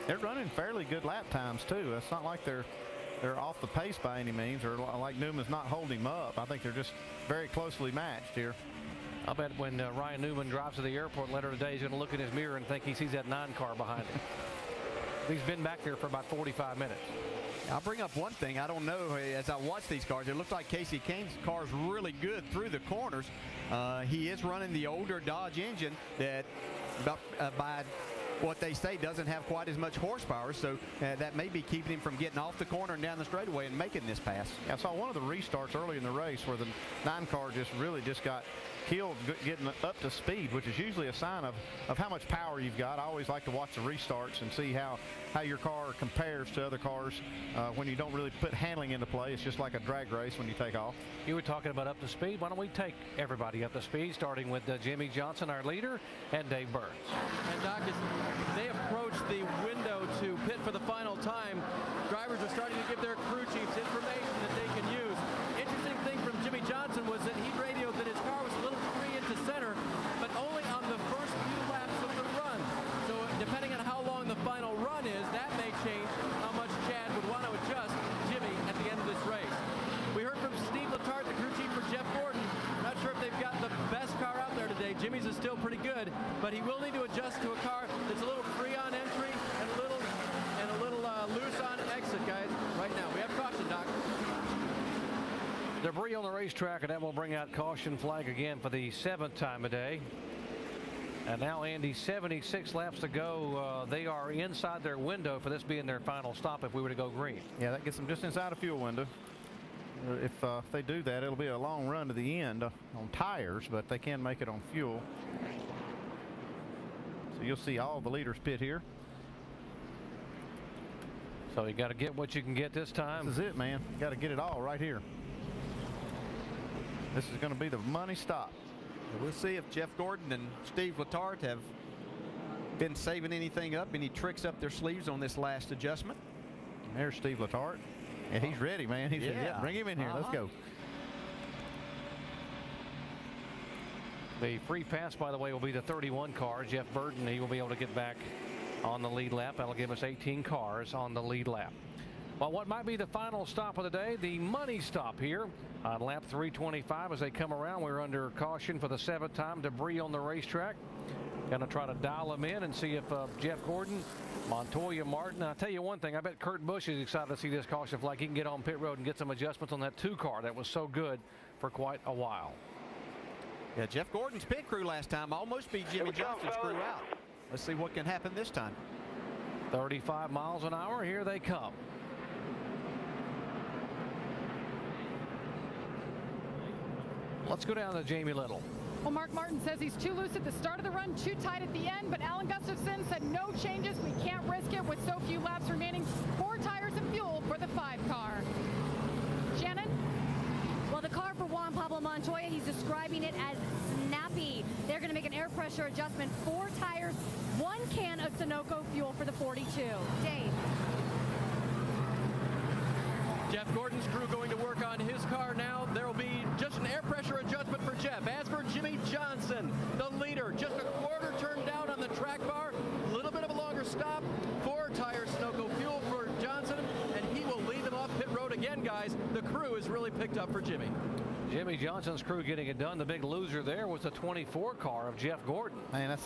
They're running fairly good lap times too. It's not like they're off the pace by any means, or like Newman's not holding him up. I think they're just very closely matched here. I bet when Ryan Newman drives to the airport later today, he's going to look in his mirror and think he sees that 9 car behind him. He's been back there for about 45 minutes. I'll bring up one thing. I don't know, as I watch these cars, it looks like Casey Kane's car is really good through the corners. He is running the older Dodge engine that, by what they say, doesn't have quite as much horsepower, so that may be keeping him from getting off the corner and down the straightaway and making this pass. I saw one of the restarts early in the race where the 9 car just got killed getting up to speed, which is usually a sign of how much power you've got. I always like to watch the restarts and see how your car compares to other cars when you don't really put handling into play. It's just like a drag race when you take off. You were talking about up to speed. Why don't we take everybody up to speed, starting with Jimmy Johnson, our leader, and Dave Burns. And Doc, as they approach the window to pit for the final time, drivers are starting to give their crew chiefs information that they can use. Interesting thing from Jimmy Johnson was that he radioed that his car was a little free into center, but only on the first few laps of the run. So depending on how long the final run is, that may change how much Chad would want to adjust Jimmy at the end of this race. We heard from Steve Letarte, the crew chief for Jeff Gordon. Not sure if they've got the best car out there today. Jimmy's is still pretty good, but he will need to adjust to a car that's a little free on entry and a little loose on exit, guys. Right now, we have caution, Doc. Debris on the racetrack, and that will bring out caution flag again for the 7th time a day. And now, Andy, 76 laps to go. They are inside their window for this being their final stop if we were to go green. Yeah, that gets them just inside a fuel window. If they do that, it'll be a long run to the end on tires, but they can make it on fuel. So you'll see all the leaders pit here. So you got to get what you can get this time. This is it, man. You got to get it all right here. This is going to be the money stop. We'll see if Jeff Gordon and Steve Letarte have been saving anything up, any tricks up their sleeves on this last adjustment. There's Steve Letarte. And he's ready, man. He said, yeah, bring him in here. Let's go. The free pass, by the way, will be the 31 car. Jeff Burton, he will be able to get back on the lead lap. That'll give us 18 cars on the lead lap. Well, what might be the final stop of the day, the money stop here on lap 325 as they come around. We're under caution for the 7th time. Debris on the racetrack. Going to try to dial them in and see if Jeff Gordon, Montoya, Martin. I'll tell you one thing, I bet Kurt Busch is excited to see this caution flag. He can get on pit road and get some adjustments on that 2 car that was so good for quite a while. Yeah, Jeff Gordon's pit crew last time almost beat Jimmy Johnson's crew out. Let's see what can happen this time. 35 miles an hour. Here they come. Let's go down to Jamie Little. Well, Mark Martin says he's too loose at the start of the run, too tight at the end, but Alan Gustafson said no changes. We can't risk it with so few laps remaining. 4 tires and fuel for the 5 car. Shannon? Well, the car for Juan Pablo Montoya, he's describing it as snappy. They're going to make an air pressure adjustment. 4 tires, 1 can of Sunoco fuel for the 42. Dave. Jeff Gordon's crew going to work on his car now. There will be just an air pressure adjustment for Jeff. As for Jimmy Johnson, the leader, just a quarter turn down on the track bar. A little bit of a longer stop. 4 tires Sunoco fuel for Johnson, and he will lead them off pit road again, guys. The crew is really picked up for Jimmy. Jimmy Johnson's crew getting it done. The big loser there was the 24 car of Jeff Gordon. Man, that's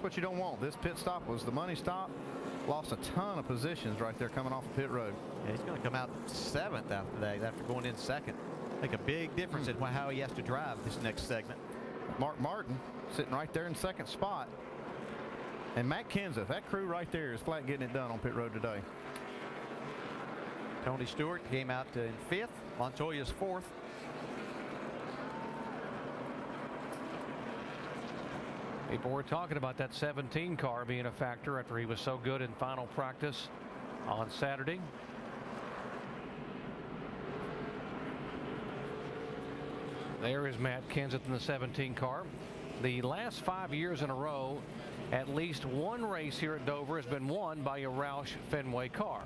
what you don't want. This pit stop was the money stop. Lost a ton of positions right there coming off the pit road. Yeah, he's going to come out 7th after going in 2nd. Make a big difference in how he has to drive this next segment. Mark Martin sitting right there in 2nd spot. And Matt Kenseth, that crew right there is flat getting it done on pit road today. Tony Stewart came out in 5th. Montoya's 4th. People were talking about that 17 car being a factor after he was so good in final practice on Saturday. There is Matt Kenseth in the 17 car. The last 5 years in a row, at least one race here at Dover has been won by a Roush Fenway car.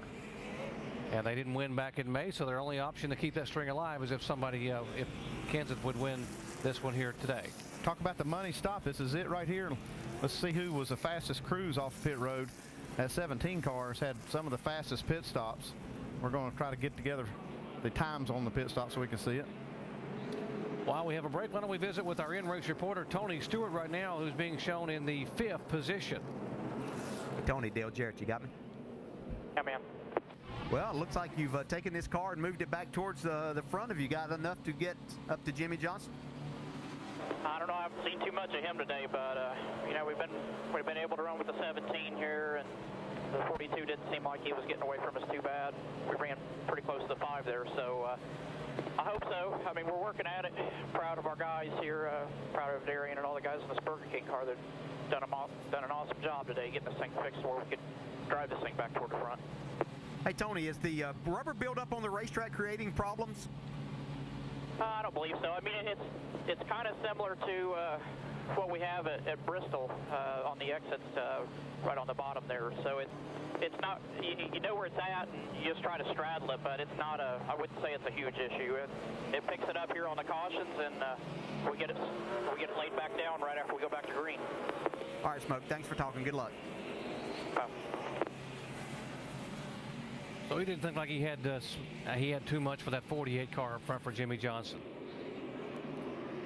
And they didn't win back in May, so their only option to keep that string alive is if somebody, if Kenseth would win this one here today. Talk about the money stop. This is it right here. Let's see who was the fastest cruise off pit road. That 17 cars had some of the fastest pit stops. We're going to try to get together the times on the pit stop so we can see it. While we have a break, why don't we visit with our in-race reporter, Tony Stewart, right now, who's being shown in the 5th position. Tony, Dale Jarrett, you got me? Yeah, man. Well, it looks like you've taken this car and moved it back towards the front. Have you got enough to get up to Jimmy Johnson? I don't know. I haven't seen too much of him today, but you know, we've been able to run with the 17 here, and the 42 didn't seem like he was getting away from us too bad. We ran pretty close to the 5 there, so I hope so. I mean, we're working at it. Proud of our guys here. Proud of Darian and all the guys in this Burger King car. They've done an awesome job today getting this thing fixed where we could drive this thing back toward the front. Hey, Tony, is the rubber buildup on the racetrack creating problems? I don't believe so. I mean, it's kind of similar to what we have at Bristol on the exits right on the bottom there. So it's not, you know where it's at, and you just try to straddle it, but it's not I wouldn't say it's a huge issue. It picks it up here on the cautions, and we get it laid back down right after we go back to green. All right, Smoke, thanks for talking. Good luck. So he didn't think like he had too much for that 48 car up front for Jimmy Johnson.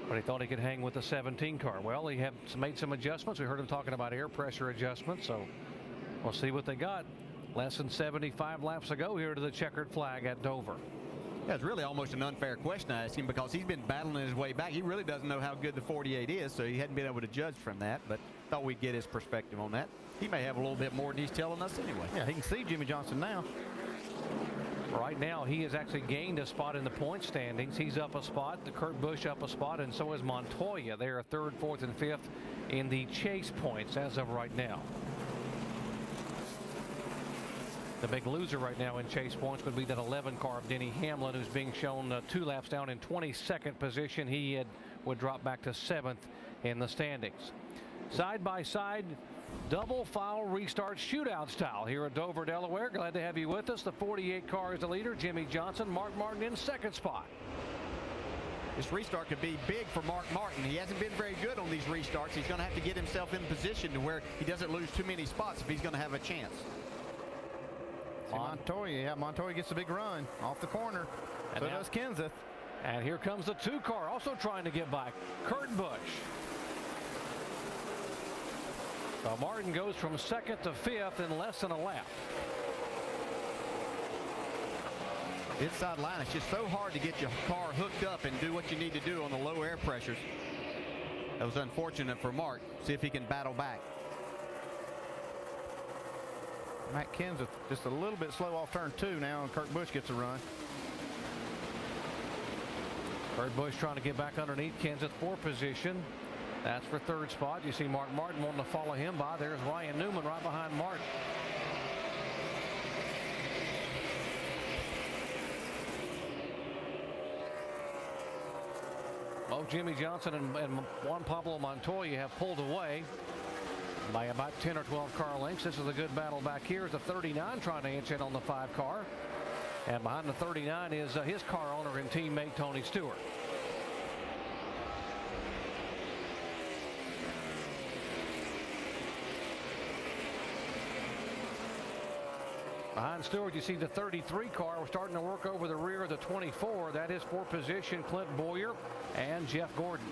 But he thought he could hang with the 17 car. Well, he made some adjustments. We heard him talking about air pressure adjustments, so we'll see what they got. Less than 75 laps ago here to the checkered flag at Dover. Yeah, it's really almost an unfair question I asked him because he's been battling his way back. He really doesn't know how good the 48 is, so he hadn't been able to judge from that, but thought we'd get his perspective on that. He may have a little bit more than he's telling us anyway. Yeah, he can see Jimmy Johnson now. Right now, he has actually gained a spot in the point standings. He's up a spot, the Kurt Busch up a spot, and so is Montoya. They are 3rd, 4th, and 5th in the chase points as of right now. The big loser right now in chase points would be that 11 car of Denny Hamlin, who's being shown 2 laps down in 22nd position. He would drop back to 7th in the standings. Side by side, double foul restart shootout style here at Dover, Delaware. Glad to have you with us. The 48 car is the leader. Jimmy Johnson, Mark Martin in 2nd spot. This restart could be big for Mark Martin. He hasn't been very good on these restarts. He's going to have to get himself in position to where he doesn't lose too many spots if he's going to have a chance. Montoya gets a big run off the corner. And so does Kenseth. And here comes the 2 car also trying to get by, Kurt Busch. So Martin goes from 2nd to 5th in less than a lap. Inside line, it's just so hard to get your car hooked up and do what you need to do on the low air pressures. That was unfortunate for Mark. See if he can battle back. Matt Kenseth just a little bit slow off turn 2 now, and Kurt Busch gets a run. Kurt Busch trying to get back underneath Kenseth, 4th position. That's for 3rd spot. You see Mark Martin wanting to follow him by. There's Ryan Newman right behind Martin. Both Jimmy Johnson and Juan Pablo Montoya have pulled away by about 10 or 12 car lengths. This is a good battle back here. It's a 39 trying to inch in on the 5 car. And behind the 39 is his car owner and teammate Tony Stewart. Behind Stewart, you see the 33 car. We're starting to work over the rear of the 24. That is 4th position, Clint Boyer and Jeff Gordon.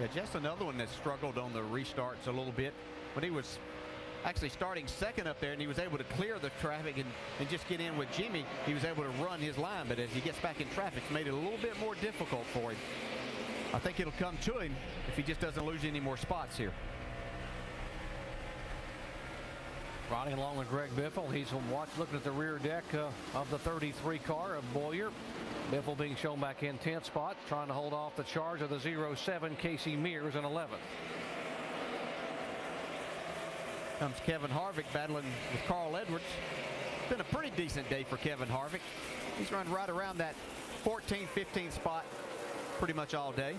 Yeah, just another one that struggled on the restarts a little bit. When he was actually starting 2nd up there and he was able to clear the traffic and just get in with Jimmy, he was able to run his line. But as he gets back in traffic, it's made it a little bit more difficult for him. I think it'll come to him if he just doesn't lose any more spots here. Riding along with Greg Biffle. He's looking at the rear deck of the 33 car of Boyer. Biffle being shown back in 10th spot, trying to hold off the charge of the 07 Casey Mears in 11th. Comes Kevin Harvick battling with Carl Edwards. It's been a pretty decent day for Kevin Harvick. He's run right around that 14th, 15th spot pretty much all day.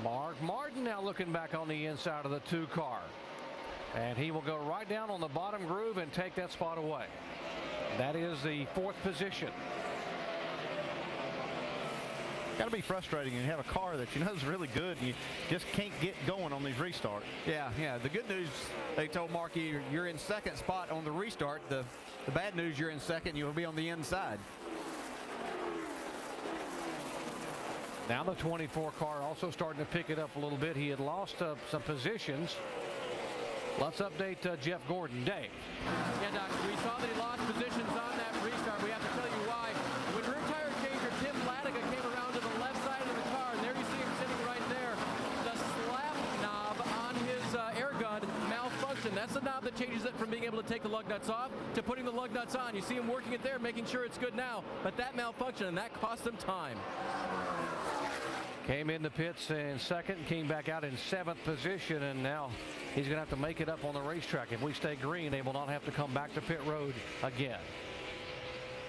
Mark Martin now looking back on the inside of the 2 car. And he will go right down on the bottom groove and take that spot away. That is the 4th position. Got to be frustrating. You have a car that you know is really good, and you just can't get going on these restarts. Yeah. The good news, they told Marky, you're in 2nd spot on the restart. The bad news, you're in 2nd. You'll be on the inside. Now the 24 car also starting to pick it up a little bit. He had lost some positions. Let's update Jeff Gordon. Dave. Yeah, Doc, we saw that he lost positions on that restart. We have to tell you why. When rear tire changer Tim Latiga came around to the left side of the car, and there you see him sitting right there, the slap knob on his air gun malfunctioned. That's the knob that changes it from being able to take the lug nuts off to putting the lug nuts on. You see him working it there, making sure it's good now, but that malfunctioned, and that cost him time. Came in the pits in 2nd, came back out in 7th position, and now he's going to have to make it up on the racetrack. If we stay green, they will not have to come back to pit road again.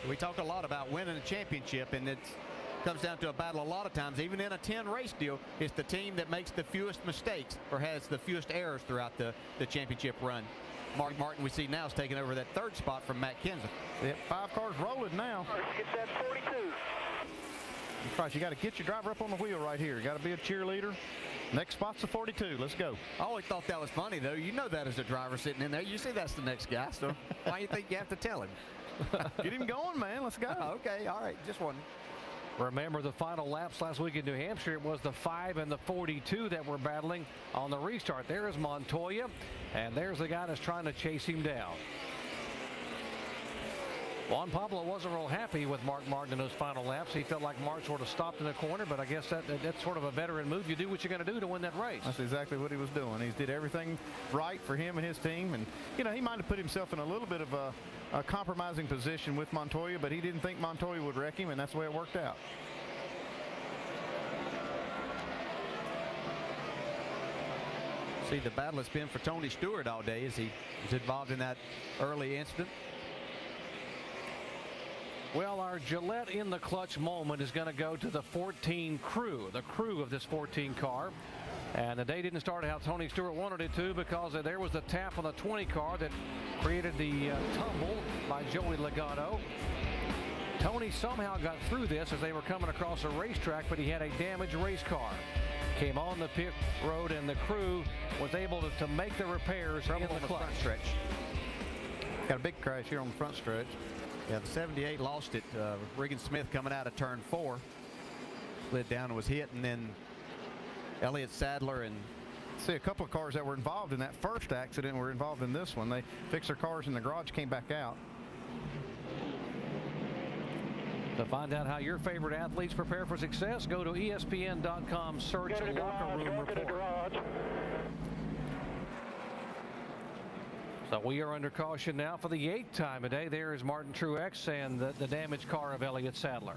We talk a lot about winning a championship, and it comes down to a battle a lot of times. Even in a 10-race deal, it's the team that makes the fewest mistakes or has the fewest errors throughout the championship run. Mark Martin, we see now, is taking over that 3rd spot from Matt Kenseth. Yep, 5 cars rolling now. Get that 42. Christ, you got to get your driver up on the wheel right here. You got to be a cheerleader. Next spot's the 42. Let's go. I always thought that was funny, though. You know that as a driver sitting in there. You see that's the next guy, so why do you think you have to tell him? Get him going, man. Let's go. Okay, all right. Just one. Remember the final laps last week in New Hampshire. It was the 5 and the 42 that were battling on the restart. There is Montoya, and there's the guy that's trying to chase him down. Juan Pablo wasn't real happy with Mark Martin in those final laps. He felt like Mark sort of stopped in the corner, but I guess that's sort of a veteran move. You do what you're going to do to win that race. That's exactly what he was doing. He did everything right for him and his team, and you know, he might have put himself in a little bit of a compromising position with Montoya, but he didn't think Montoya would wreck him, and that's the way it worked out. See the battle it's been for Tony Stewart all day as he was involved in that early incident. Well, our Gillette in the clutch moment is going to go to the 14 crew, the crew of this 14 car. And the day didn't start how Tony Stewart wanted it to, because there was the tap on the 20 car that created the tumble by Joey Logano. Tony somehow got through this as they were coming across a racetrack, but he had a damaged race car. Came on the pit road, and the crew was able to make the repairs in the clutch. Front stretch. Got a big crash here on the front stretch. Yeah, the 78 lost it. Regan Smith coming out of turn 4. Slid down and was hit, and then Elliott Sadler and see a couple of cars that were involved in that first accident were involved in this one. They fixed their cars in the garage, came back out. To find out how your favorite athletes prepare for success, go to ESPN.com, search Locker Room Report. So we are under caution now for the 8th time a day. There is Martin Truex and the damaged car of Elliott Sadler.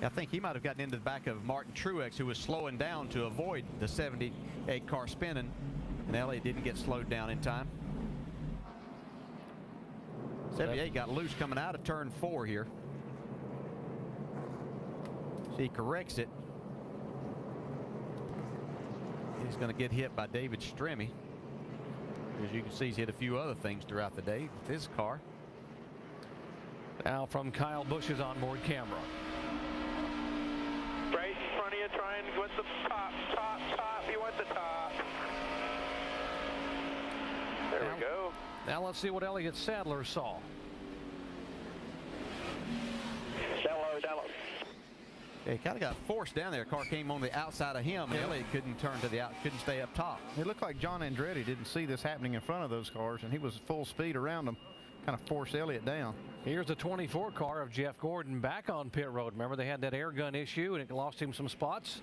I think he might have gotten into the back of Martin Truex, who was slowing down to avoid the 78 car spinning, and Elliott didn't get slowed down in time. 78 got loose coming out of turn 4 here. So he corrects it. He's going to get hit by David Stremme. As you can see, he's hit a few other things throughout the day with his car. Now from Kyle Busch's onboard camera. Right in front of you, trying with the top. You want the top. There we go. Now let's see what Elliott Sadler saw. Shallow. Yeah, he kind of got forced down there. Car came on the outside of him, and Elliott couldn't turn to the couldn't stay up top. It looked like John Andretti didn't see this happening in front of those cars, and he was full speed around them, kind of forced Elliott down. Here's the 24 car of Jeff Gordon back on pit road. Remember, they had that air gun issue, and it lost him some spots.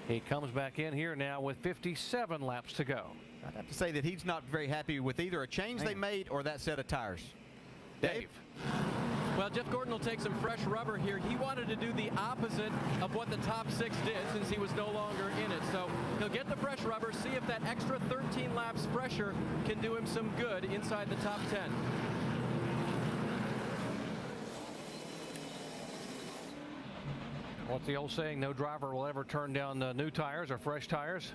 He comes back in here now with 57 laps to go. I'd have to say that he's not very happy with either a change they made or that set of tires. Dave? Well, Jeff Gordon will take some fresh rubber here. He wanted to do the opposite of what the top 6 did since he was no longer in it. So he'll get the fresh rubber, see if that extra 13 laps fresher can do him some good inside the top 10. What's the old saying? No driver will ever turn down new tires or fresh tires.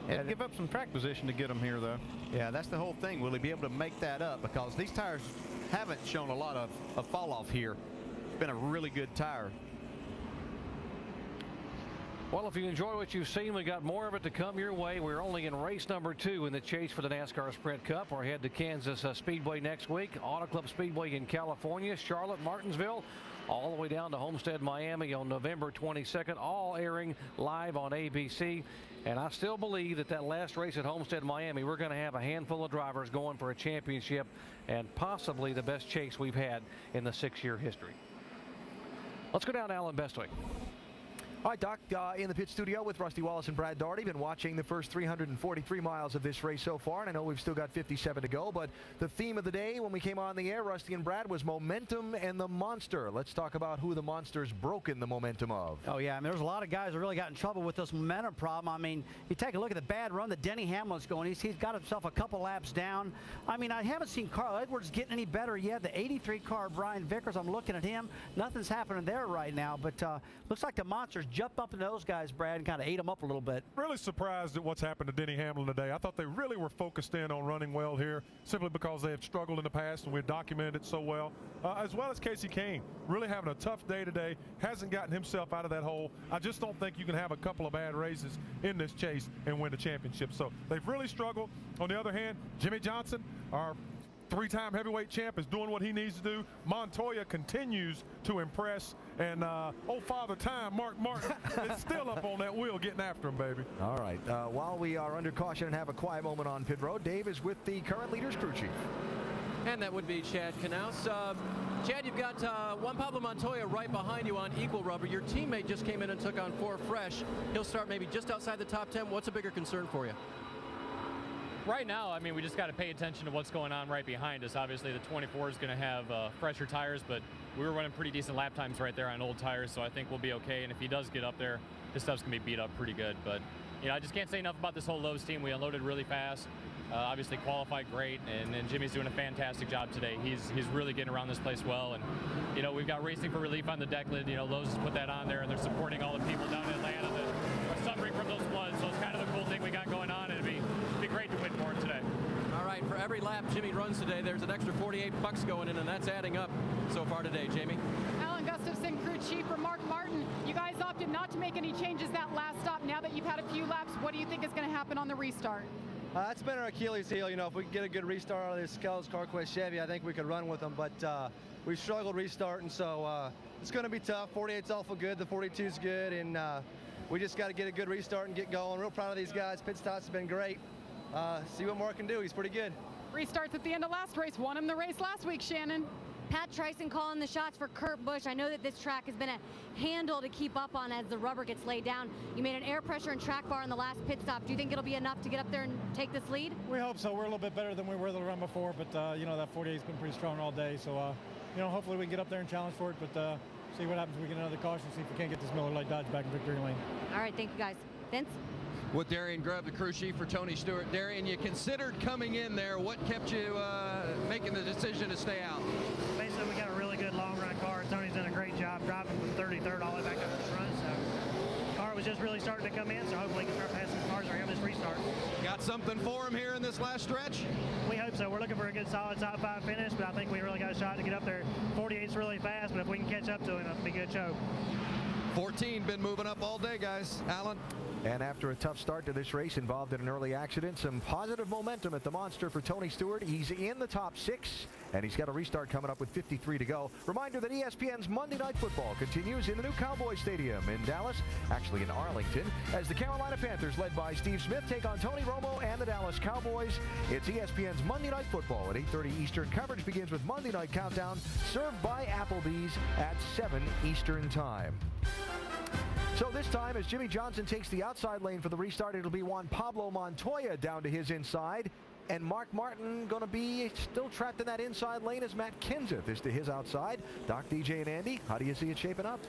And give up some track position to get them here, though. Yeah, that's the whole thing. Will he be able to make that up? Because these tires haven't shown a lot of fall off here. It's been a really good tire. Well, if you enjoy what you've seen, we got more of it to come your way. We're only in race number 2 in the chase for the NASCAR Sprint Cup. We're headed to Kansas Speedway next week, Auto Club Speedway in California, Charlotte, Martinsville, all the way down to Homestead, Miami on November 22nd, all airing live on ABC. And I still believe that last race at Homestead, Miami, we're going to have a handful of drivers going for a championship and possibly the best chase we've had in the 6-year history. Let's go down to Alan Bestwick. All right, Doc, in the pit studio with Rusty Wallace and Brad Daugherty. Been watching the first 343 miles of this race so far, and I know we've still got 57 to go, but the theme of the day when we came on the air, Rusty and Brad, was momentum and the monster. Let's talk about who the monster's broken the momentum of. Oh, yeah, I mean, there's a lot of guys that really got in trouble with this momentum problem. I mean, you take a look at the bad run that Denny Hamlin's going. He's got himself a couple laps down. I mean, I haven't seen Carl Edwards getting any better yet. The 83 car, Brian Vickers, I'm looking at him. Nothing's happening there right now, but looks like the monster's jumped up into those guys, Brad, and kind of ate them up a little bit. Really surprised at what's happened to Denny Hamlin today. I thought they really were focused in on running well here, simply because they have struggled in the past, and we've documented it so well. As well as Casey Kane, really having a tough day today, hasn't gotten himself out of that hole. I just don't think you can have a couple of bad races in this chase and win the championship. So they've really struggled. On the other hand, Jimmy Johnson, our 3-time heavyweight champ, is doing what he needs to do. Montoya continues to impress, and old Father Time, Mark Martin, is still up on that wheel getting after him, baby. All right, while we are under caution and have a quiet moment on pit road, Dave is with the current leader's crew chief. And that would be Chad Knaus. Chad, you've got Juan Pablo Montoya right behind you on equal rubber. Your teammate just came in and took on 4 fresh. He'll start maybe just outside the top 10. What's a bigger concern for you? Right now, I mean, we just got to pay attention to what's going on right behind us. Obviously, the 24 is going to have fresher tires, but we were running pretty decent lap times right there on old tires, so I think we'll be okay. And if he does get up there, his stuff's going to be beat up pretty good. But, you know, I just can't say enough about this whole Lowe's team. We unloaded really fast, obviously qualified great, and Jimmy's doing a fantastic job today. He's really getting around this place well. And, you know, we've got Racing for Relief on the deck lid. You know, Lowe's has put that on there, and they're supporting all the people down in Atlanta that are suffering from those floods. So it's kind of the cool thing we got going on, and it'd be great to win for him today. All right, for every lap Jimmy runs today, there's an extra $48 going in, and that's adding up so far today, Jamie. Alan Gustafson, crew chief for Mark Martin. You guys opted not to make any changes that last stop. Now that you've had a few laps, what do you think is going to happen on the restart? That's been our Achilles heel. You know, if we can get a good restart out of this Skells CarQuest Chevy, I think we could run with them. But we've struggled restarting, so it's going to be tough. 48's awful good. The 42's good, and we just got to get a good restart and get going. Real proud of these guys. Pit stops have been great. See what Mark can do. He's pretty good. Restarts at the end of last race. Won him the race last week, Shannon. Pat Tryson calling the shots for Kurt Busch. I know that this track has been a handle to keep up on as the rubber gets laid down. You made an air pressure and track bar in the last pit stop. Do you think it'll be enough to get up there and take this lead? We hope so. We're a little bit better than we were the run before, but you know, that 48's been pretty strong all day. So, you know, hopefully we can get up there and challenge for it, but see what happens when we get another caution, see if we can't get this Miller Lite Dodge back in victory lane. All right, thank you guys. Vince? With Darian Grubb, the crew chief for Tony Stewart. Darian, you considered coming in there. What kept you making the decision to stay out? Basically, we got a really good long run car. Tony's done a great job driving from 33rd all the way back up this run. So the car was just really starting to come in, so hopefully we can start passing some cars around this restart. Got something for him here in this last stretch? We hope so. We're looking for a good solid top 5 finish, but I think we really got a shot to get up there. 48's really fast, but if we can catch up to him, it'll be a good show. 14 been moving up all day, guys. Alan? And after a tough start to this race involved in an early accident, some positive momentum at the Monster for Tony Stewart. He's in the top 6, and he's got a restart coming up with 53 to go. Reminder that ESPN's Monday Night Football continues in the new Cowboy Stadium in Dallas, actually in Arlington, as the Carolina Panthers, led by Steve Smith, take on Tony Romo and the Dallas Cowboys. It's ESPN's Monday Night Football at 8:30 Eastern. Coverage begins with Monday Night Countdown, served by Applebee's at 7 Eastern Time. So this time, as Jimmy Johnson takes the outside lane for the restart, it'll be Juan Pablo Montoya down to his inside. And Mark Martin going to be still trapped in that inside lane as Matt Kenseth is to his outside. Doc, DJ, and Andy, how do you see it shaping up?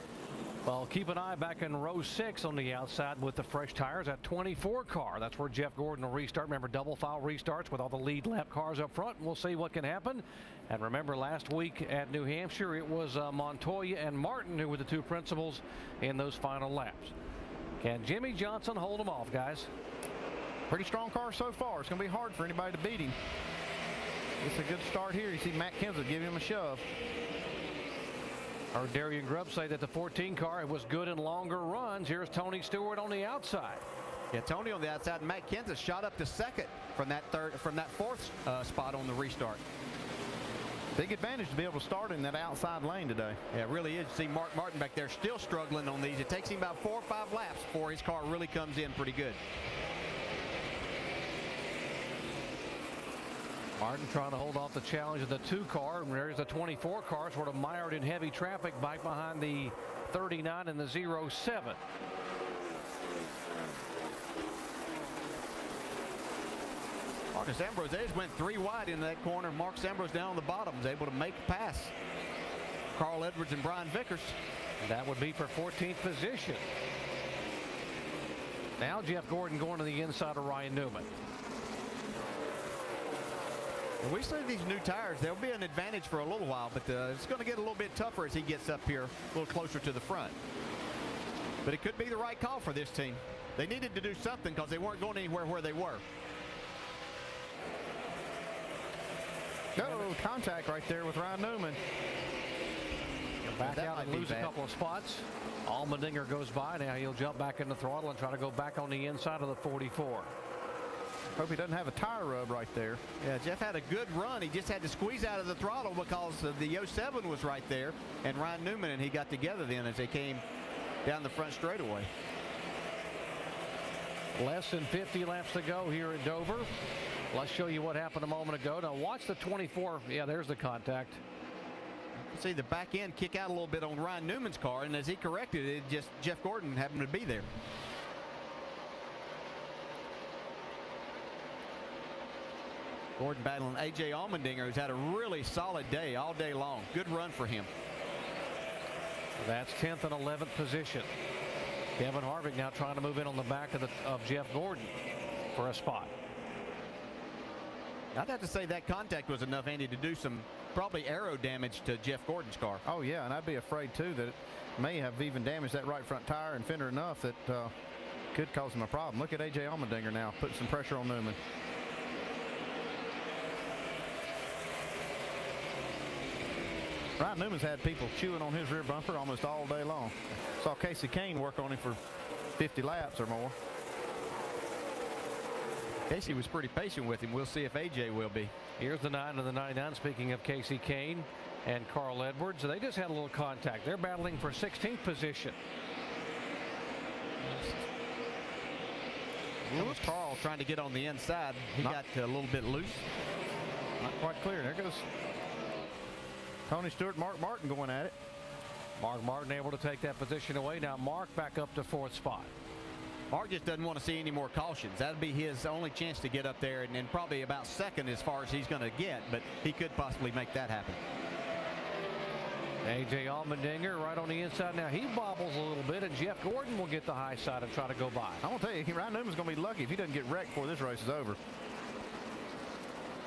Well, keep an eye back in row 6 on the outside with the fresh tires. That 24 car, that's where Jeff Gordon will restart. Remember, double file restarts with all the lead lap cars up front. And we'll see what can happen. And remember, last week at New Hampshire, it was Montoya and Martin who were the two principals in those final laps. Can Jimmie Johnson hold them off, guys? Pretty strong car so far. It's going to be hard for anybody to beat him. It's a good start here. You see Matt Kenseth give him a shove. Heard Darian Grubb say that the 14 car was good in longer runs. Here's Tony Stewart on the outside. Yeah, Tony on the outside. Matt Kenseth shot up to second from that fourth spot on the restart. Big advantage to be able to start in that outside lane today. Yeah, it really is. See Mark Martin back there still struggling on these. It takes him about 4 or 5 laps before his car really comes in pretty good. Martin trying to hold off the challenge of the 2 car. And there's the 24 car sort of mired in heavy traffic back behind the 39 and the 07. Marcus Ambrose, they just went 3 wide into that corner. Marcus Ambrose down on the bottom was able to make a pass. Carl Edwards and Brian Vickers. That would be for 14th position. Now Jeff Gordon going to the inside of Ryan Newman. And we see these new tires, they'll be an advantage for a little while, but it's going to get a little bit tougher as he gets up here a little closer to the front. But it could be the right call for this team. They needed to do something because they weren't going anywhere where they were. No contact right there with Ryan Newman. Back out and lose a couple of spots. Allmendinger goes by. Now he'll jump back in the throttle and try to go back on the inside of the 44. Hope he doesn't have a tire rub right there. Yeah, Jeff had a good run. He just had to squeeze out of the throttle because the 07 was right there. And Ryan Newman and he got together then as they came down the front straightaway. Less than 50 laps to go here at Dover. Let's show you what happened a moment ago. Now watch the 24. Yeah, there's the contact. See the back end kick out a little bit on Ryan Newman's car, and as he corrected it, just Jeff Gordon happened to be there. Gordon battling A.J. Allmendinger, who's had a really solid day all day long. Good run for him. That's 10th and 11th position. Kevin Harvick now trying to move in on the back of Jeff Gordon for a spot. I'd have to say that contact was enough, Andy, to do some probably aero damage to Jeff Gordon's car. Oh, yeah, and I'd be afraid, too, that it may have even damaged that right front tire and fender enough that could cause him a problem. Look at A.J. Allmendinger now, putting some pressure on Newman. Ryan Newman's had people chewing on his rear bumper almost all day long. Saw Casey Kane work on him for 50 laps or more. Casey was pretty patient with him. We'll see if AJ will be. Here's the 9 of the 99. Speaking of Casey Kane and Carl Edwards, they just had a little contact. They're battling for 16th position. That was Carl trying to get on the inside. He got a little bit loose. Not quite clear. There goes Tony Stewart, Mark Martin going at it. Mark Martin able to take that position away. Now Mark back up to 4th spot. Mark just doesn't want to see any more cautions. That'd be his only chance to get up there, and then probably about 2nd as far as he's going to get, but he could possibly make that happen. A.J. Allmendinger right on the inside. Now he bobbles a little bit, and Jeff Gordon will get the high side and try to go by. I'm going to tell you, Ryan Newman's going to be lucky if he doesn't get wrecked before this race is over.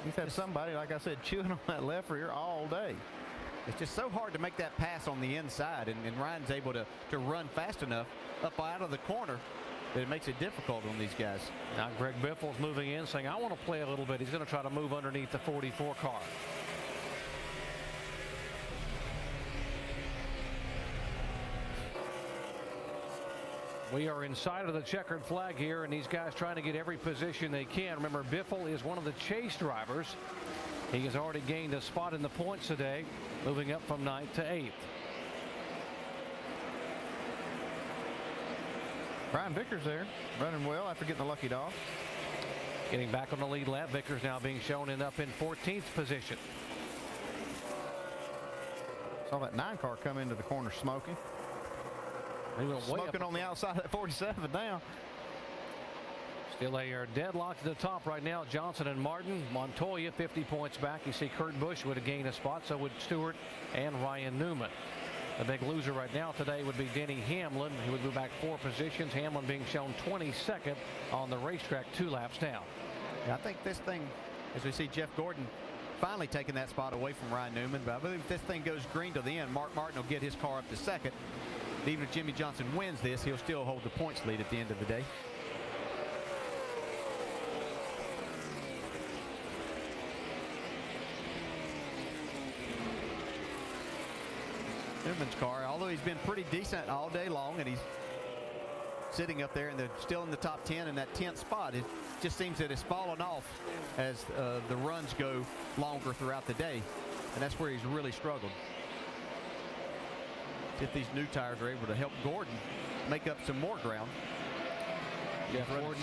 He's had somebody, like I said, chewing on that left rear all day. It's just so hard to make that pass on the inside, and Ryan's able to run fast enough up out of the corner that it makes it difficult on these guys. Now Greg Biffle's moving in saying, I want to play a little bit. He's going to try to move underneath the 44 car. We are inside of the checkered flag here, and these guys trying to get every position they can. Remember, Biffle is one of the chase drivers. He has already gained a spot in the points today, moving up from 9th to 8th. Brian Vickers there, running well after getting the lucky dog. Getting back on the lead lap. Vickers now being shown up in 14th position. Saw that 9 car come into the corner smoking. Smoking on the outside of that 47 now. Still they are deadlocked at the top right now. Johnson and Martin. Montoya 50 points back. You see Kurt Busch would have gained a spot. So would Stewart and Ryan Newman. The big loser right now today would be Denny Hamlin. He would move back 4 positions. Hamlin being shown 22nd on the racetrack, 2 laps down. Yeah, I think this thing, as we see Jeff Gordon finally taking that spot away from Ryan Newman. But I believe if this thing goes green to the end, Mark Martin will get his car up to second. And even if Jimmy Johnson wins this, he'll still hold the points lead at the end of the day. Newman's car, although he's been pretty decent all day long, and he's sitting up there and they're still in the top 10 in that 10th spot. It just seems that it's fallen off as the runs go longer throughout the day, and that's where he's really struggled. If these new tires are able to help Gordon make up some more ground. Jeff Gordon,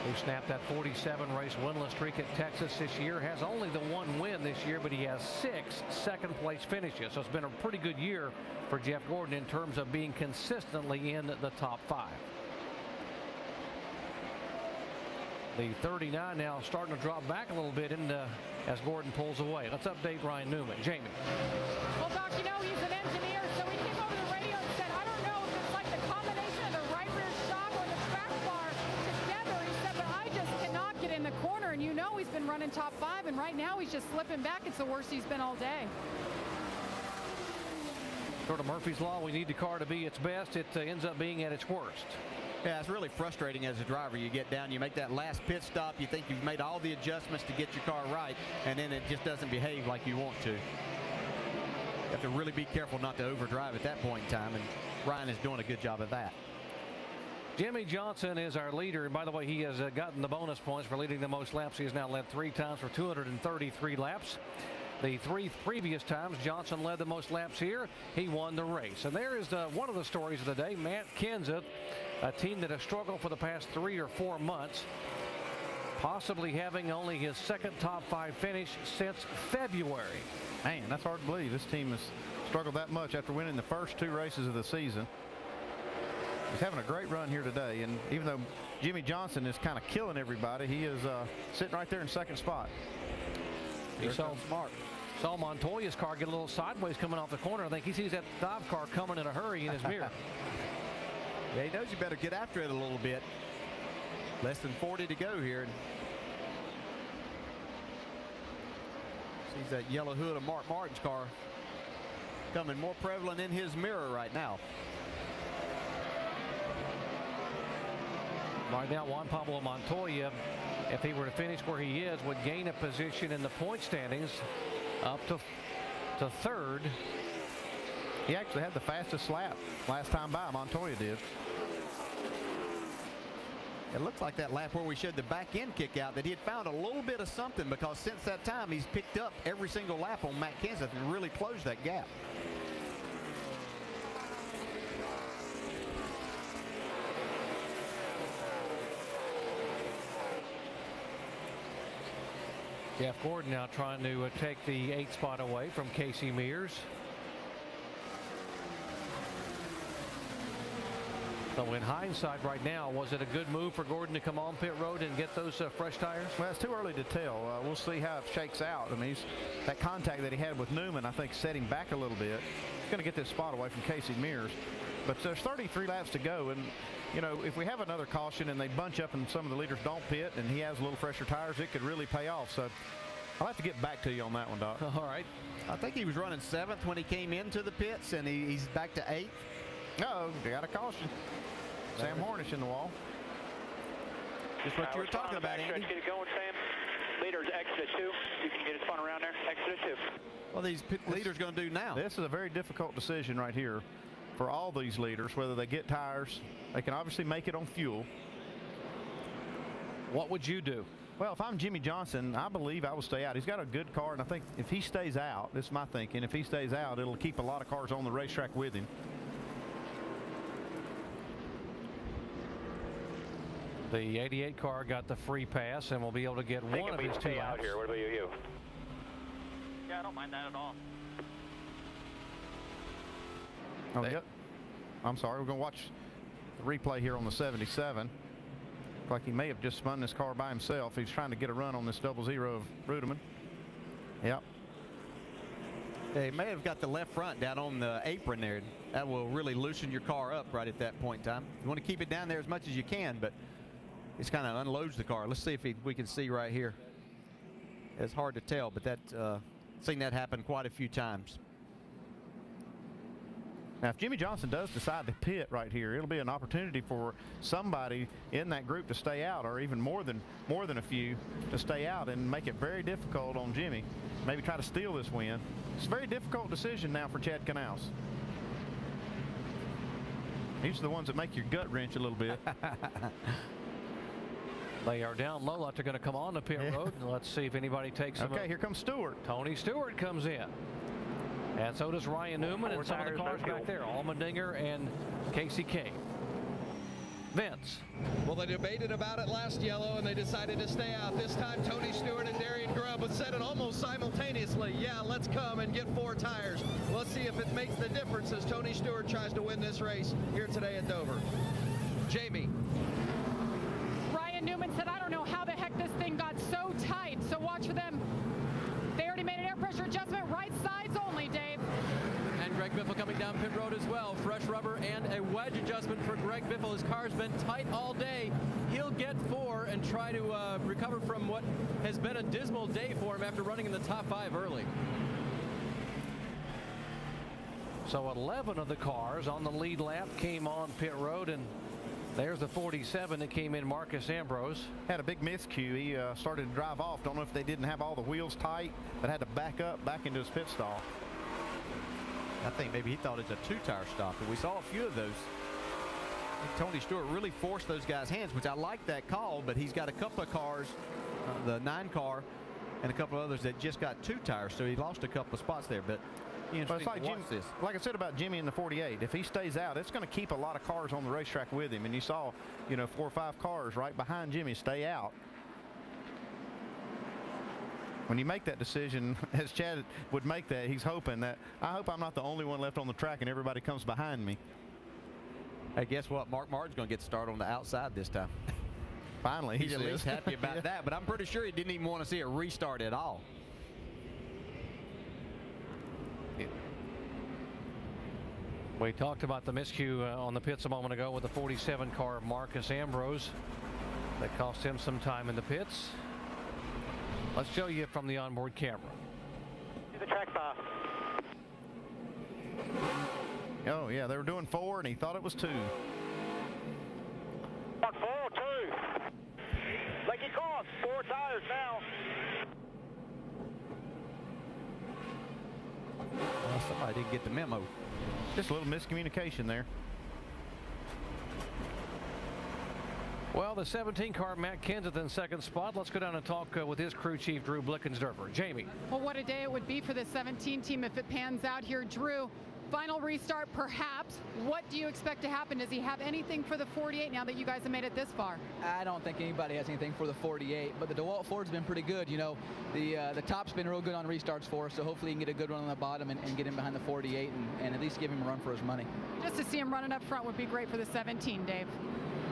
who snapped that 47-race winless streak at Texas this year, has only the one win this year, but he has 6 second-place finishes. So it's been a pretty good year for Jeff Gordon in terms of being consistently in the top 5. The 39 now starting to drop back a little bit as Gordon pulls away. Let's update Ryan Newman. Jamie. Well, Doc, you know he's an engineer, so he came over the radio and said, I don't know if it's like the combination of the right rear shock or the track bar together. He said, but I just cannot get in the corner, and you know he's been running top 5, and right now he's just slipping back. It's the worst he's been all day. Sort of Murphy's Law, we need the car to be its best. It ends up being at its worst. Yeah, it's really frustrating as a driver. You get down, you make that last pit stop, you think you've made all the adjustments to get your car right, and then it just doesn't behave like you want to. You have to really be careful not to overdrive at that point in time, and Ryan is doing a good job of that. Jimmy Johnson is our leader, and by the way, he has gotten the bonus points for leading the most laps. He has now led 3 times for 233 laps. The 3 previous times Johnson led the most laps here, he won the race. And there is one of the stories of the day. Matt Kenseth, a team that has struggled for the past 3 or 4 months, possibly having only his second top 5 finish since February. Man, that's hard to believe. This team has struggled that much after winning the first 2 races of the season. He's having a great run here today, and even though Jimmy Johnson is kind of killing everybody, he is sitting right there in second spot. He saw Montoya's car get a little sideways coming off the corner. I think he sees that dive car coming in a hurry in his mirror. Yeah, he knows you better get after it a little bit. Less than 40 to go here. Sees that yellow hood of Mark Martin's car coming more prevalent in his mirror right now. Right now, Juan Pablo Montoya, if he were to finish where he is, would gain a position in the point standings up to 3rd. He actually had the fastest lap last time by. Montoya did. It looks like that lap where we showed the back end kick out that he had found a little bit of something, because since that time he's picked up every single lap on Matt Kenseth and really closed that gap. Jeff Gordon now trying to take the 8th spot away from Casey Mears. So in hindsight right now, was it a good move for Gordon to come on pit road and get those fresh tires? Well, it's too early to tell. We'll see how it shakes out. I mean, that contact that he had with Newman, I think, set him back a little bit. He's going to get this spot away from Casey Mears. But there's 33 laps to go, and you know, if we have another caution and they bunch up and some of the leaders don't pit and he has a little fresher tires, it could really pay off. So I'll have to get back to you on that one, Doc. All right. I think he was running 7th when he came into the pits, and he's back to 8th. Uh-oh, they got a caution. Sam Hornish in the wall. Just what you were talking about, Andy. Get it going, Sam. Leaders exit 2. You can get it spun around there. Exit 2. What are these leaders going to do now? This is a very difficult decision right here for all these leaders, whether they get tires. They can obviously make it on fuel. What would you do? Well, if I'm Jimmy Johnson, I believe I will stay out. He's got a good car, and I think if he stays out, this is my thinking, if he stays out, it'll keep a lot of cars on the racetrack with him. The 88 car got the free pass and will be able to get one of his 2 out laps. here. What about you? Yeah, I don't mind that at all. Oh, yep. I'm sorry. We're going to watch the replay here on the 77. Looks like he may have just spun this car by himself. He's trying to get a run on this 00 of Rudeman. Yep. Yeah, he may have got the left front down on the apron there. That will really loosen your car up right at that point in time. You want to keep it down there as much as you can, but it's kind of unloads the car. Let's see if we can see right here. it's hard to tell, but that seen that happen quite a few times. Now, if Jimmy Johnson does decide to pit right here, it'll be an opportunity for somebody in that group to stay out, or even more than a few to stay out, and make it very difficult on Jimmy. Maybe try to steal this win. It's a very difficult decision now for Chad Canals. These are the ones that make your gut wrench a little bit. They are down low. Lots are going to come on the pit road, and let's see if anybody takes them. Okay, here comes Stewart. Tony Stewart comes in. And so does Ryan Newman and some of the cars back there. Allmendinger and Casey King. Vince. Well, they debated about it last yellow, and they decided to stay out. This time, Tony Stewart and Darian Grubb said it almost simultaneously. Yeah, let's come and get 4 tires. Let's see if it makes the difference as Tony Stewart tries to win this race here today at Dover. Jamie. Ryan Newman said, I don't know how the heck this thing got so tight. So watch for them. They already made an air pressure adjustment, right sides only, Dave. And Greg Biffle coming down pit road as well. Fresh rubber and a wedge adjustment for Greg Biffle. His car's been tight all day. He'll get 4 and try to recover from what has been a dismal day for him after running in the top 5 early. So 11 of the cars on the lead lap came on pit road, and there's the 47 that came in, Marcus Ambrose. Had a big miscue. He started to drive off. Don't know if they didn't have all the wheels tight, but had to back up, back into his pit stall. I think maybe he thought it's a 2-tire stop, and we saw a few of those. Tony Stewart really forced those guys' hands, which I like that call, but he's got a couple of cars, the 9 car, and a couple of others that just got 2 tires, so he lost a couple of spots there. But it's like I said about Jimmy in the 48, if he stays out, it's going to keep a lot of cars on the racetrack with him. And you saw, 4 or 5 cars right behind Jimmy stay out. When you make that decision, as Chad would make that, he's hoping that, I hope I'm not the only one left on the track and everybody comes behind me. Hey, guess what? Mark Martin's going to get started on the outside this time. Finally, he's at least happy about that, but I'm pretty sure he didn't even want to see a restart at all. We talked about the miscue on the pits a moment ago with the 47 car, Marcus Ambrose. That cost him some time in the pits. Let's show you from the onboard camera. To the track 5. Oh, yeah, they were doing 4, and he thought it was 2. Mark 4, 2. Like he called, 4 tires now. Well, somebody didn't get the memo. Just a little miscommunication there. Well, the 17 car, Matt Kenseth in second spot. Let's go down and talk with his crew chief, Drew Blickensderfer. Jamie. Well, what a day it would be for the 17 team if it pans out here. Drew, final restart perhaps. What do you expect to happen? Does he have anything for the 48 now that you guys have made it this far? I don't think anybody has anything for the 48, but the DeWalt Ford's been pretty good. The top's been real good on restarts for us, so hopefully he can get a good run on the bottom and get him behind the 48 and at least give him a run for his money. Just to see him running up front would be great for the 17, Dave.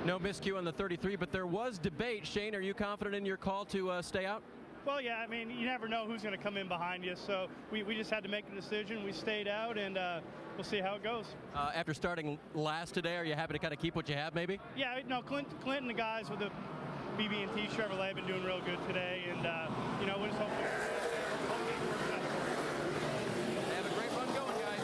No miscue on the 33, but there was debate. Shane, are you confident in your call to stay out? Well, yeah, I mean, you never know who's going to come in behind you, so we just had to make a decision. We stayed out, and we'll see how it goes. After starting last today, are you happy to kind of keep what you have, maybe? Yeah, no, Clint and the guys with the BB&T Chevrolet have been doing real good today, and, we'll just hope have a great run going, guys.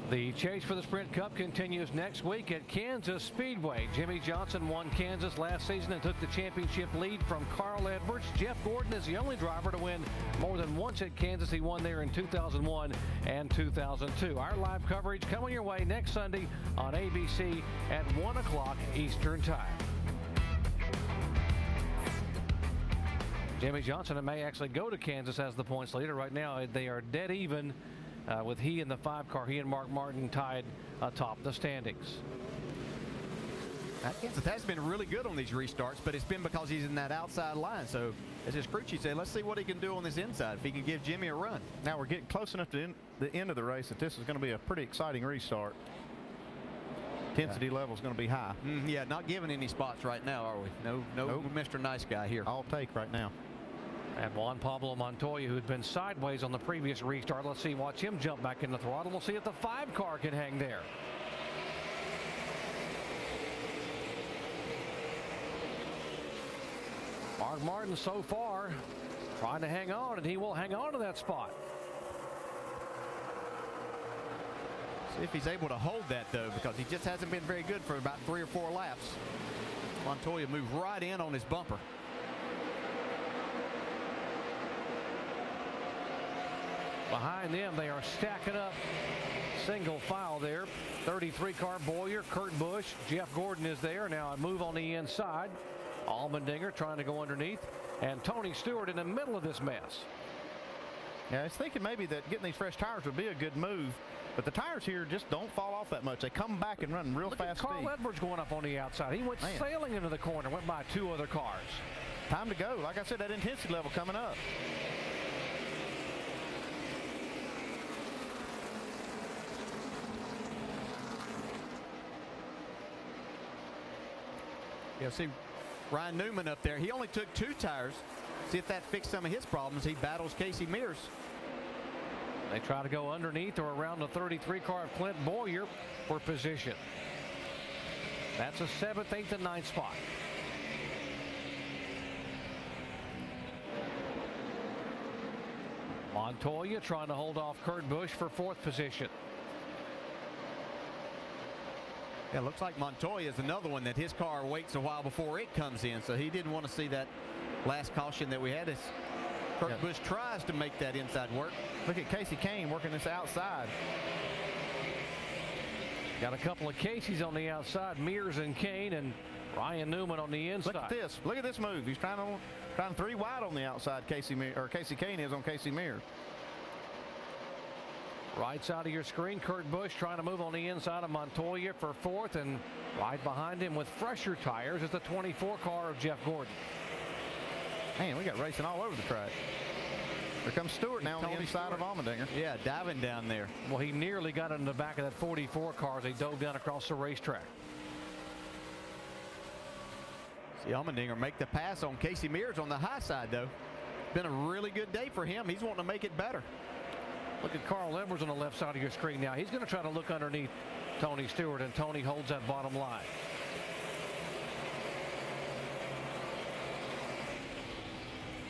The chase for the Sprint Cup continues next week at Kansas Speedway. Jimmy Johnson won Kansas last season and took the championship lead from Carl Edwards. Jeff Gordon is the only driver to win more than once at Kansas. He won there in 2001 and 2002. Our live coverage coming your way next Sunday on ABC at 1 o'clock Eastern Time. Jimmy Johnson may actually go to Kansas as the points leader. Right now they are dead even. With he in the 5 car, he and Mark Martin tied atop the standings. Kanseth has been really good on these restarts, but it's been because he's in that outside line. So, as his crew chief said, let's see what he can do on this inside, if he can give Jimmy a run. Now we're getting close enough to the end of the race that this is going to be a pretty exciting restart. Intensity level is going to be high. Yeah, not giving any spots right now, are we? No, nope. Mr. Nice Guy here. I'll take right now. And Juan Pablo Montoya, who'd been sideways on the previous restart. Let's see, watch him jump back in the throttle. We'll see if the 5 car can hang there. Mark Martin so far trying to hang on, and he will hang on to that spot. See if he's able to hold that, though, because he just hasn't been very good for about 3 or 4 laps. Montoya moved right in on his bumper. Behind them, they are stacking up single file there. 33 car Boyer, Kurt Busch, Jeff Gordon is there. Now a move on the inside. Allmendinger trying to go underneath, and Tony Stewart in the middle of this mess. Yeah, I was thinking maybe that getting these fresh tires would be a good move, but the tires here just don't fall off that much. They come back and run real fast Carl speed. Edwards going up on the outside. He went sailing into the corner, went by 2 other cars. Time to go. Like I said, that intensity level coming up. Yeah, see Ryan Newman up there. He only took 2 tires. See if that fixed some of his problems. He battles Casey Mears. They try to go underneath or around the 33 car of Clint Boyer for position. That's a 7th, 8th, and 9th spot. Montoya trying to hold off Kurt Busch for 4th position. Yeah, looks like Montoya is another one that his car waits a while before it comes in, so he didn't want to see that last caution that we had. As Kurt Busch tries to make that inside work. Look at Casey Kane working this outside. Got a couple of Caseys on the outside, Mears and Kane, and Ryan Newman on the inside. Look at this. Look at this move. He's trying 3 wide on the outside. Casey Kane is on Casey Mears. Right side of your screen, Kurt Busch trying to move on the inside of Montoya for 4th, and right behind him with fresher tires is the 24 car of Jeff Gordon. Man, we got racing all over the track. Here comes Stewart now on the inside of Allmendinger. Yeah, diving down there. Well, he nearly got in the back of that 44 car as he dove down across the racetrack. See Allmendinger make the pass on Casey Mears on the high side, though. Been a really good day for him. He's wanting to make it better. Look at Carl Edwards on the left side of your screen now. He's going to try to look underneath Tony Stewart, and Tony holds that bottom line.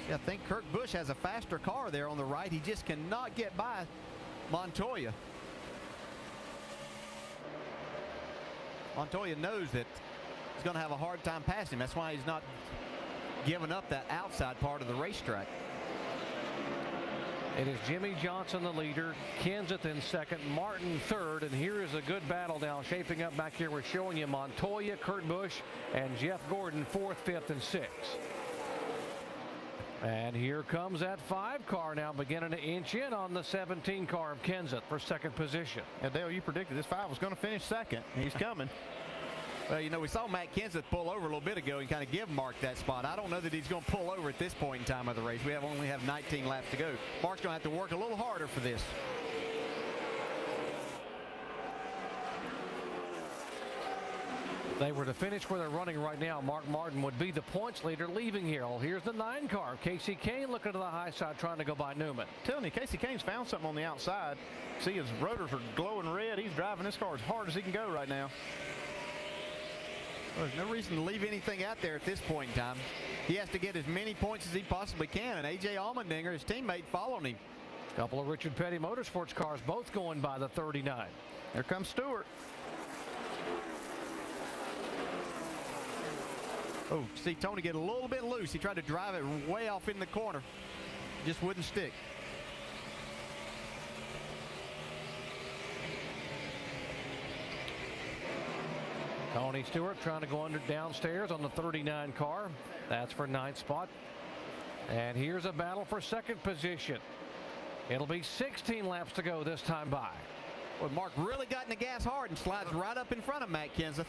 See, I think Kurt Busch has a faster car there on the right. He just cannot get by Montoya. Montoya knows that he's going to have a hard time passing him. That's why he's not giving up that outside part of the racetrack. It is Jimmy Johnson the leader, Kenseth in 2nd, Martin 3rd, and here is a good battle now shaping up back here. We're showing you Montoya, Kurt Busch, and Jeff Gordon 4th, 5th, and 6th. And here comes that 5 car now beginning to inch in on the 17 car of Kenseth for 2nd position. Yeah, Dale, you predicted this 5 was going to finish 2nd. He's coming. Well, you know, we saw Matt Kenseth pull over a little bit ago and kind of give Mark that spot. I don't know that he's going to pull over at this point in time of the race. We only have 19 laps to go. Mark's going to have to work a little harder for this. If they were to finish where they're running right now, Mark Martin would be the points leader leaving here. Well, here's the 9 car. Casey Kane looking to the high side trying to go by Newman. I'm telling you, Casey Kane's found something on the outside. See, his rotors are glowing red. He's driving this car as hard as he can go right now. Well, there's no reason to leave anything out there at this point in time. He has to get as many points as he possibly can, and A.J. Allmendinger, his teammate, following him. A couple of Richard Petty Motorsports cars both going by the 39. Here comes Stewart. Oh, see Tony get a little bit loose. He tried to drive it way off in the corner. Just wouldn't stick. Tony Stewart trying to go downstairs on the 39 car. That's for 9th spot. And here's a battle for 2nd position. It'll be 16 laps to go this time by. Well, Mark really got in the gas hard and slides right up in front of Matt Kenseth.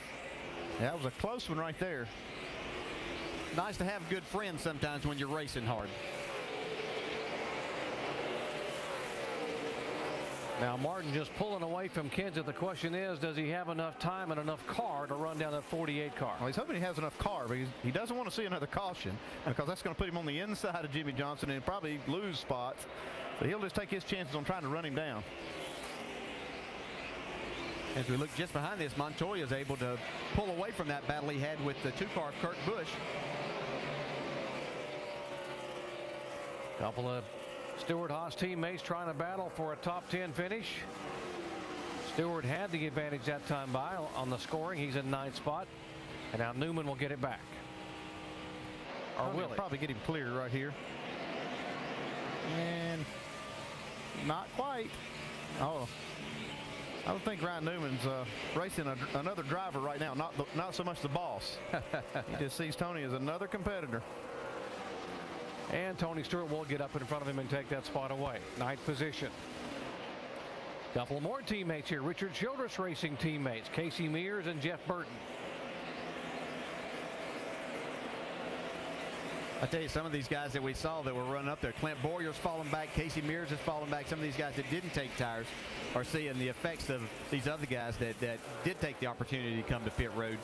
That was a close one right there. Nice to have good friends sometimes when you're racing hard. Now Martin just pulling away from Kenseth. The question is, does he have enough time and enough car to run down that 48 car? Well, he's hoping he has enough car, but he doesn't want to see another caution because that's going to put him on the inside of Jimmy Johnson and probably lose spots. So he'll just take his chances on trying to run him down. As we look just behind this, Montoya is able to pull away from that battle he had with the 2 car of Kurt Busch. Couple of Stewart-Haas teammates trying to battle for a top 10 finish. Stewart had the advantage that time by on the scoring. He's in 9th spot. And now Newman will get it back. Or will he? Probably get him clear right here. And not quite. Oh, I don't think Ryan Newman's racing another driver right now. Not so much the boss. He just sees Tony as another competitor. And Tony Stewart will get up in front of him and take that spot away. 9th position. Couple more teammates here. Richard Childress Racing teammates. Casey Mears and Jeff Burton. I tell you, some of these guys that we saw that were running up there, Clint Boyer's falling back, Casey Mears is falling back. Some of these guys that didn't take tires are seeing the effects of these other guys that did take the opportunity to come to pit road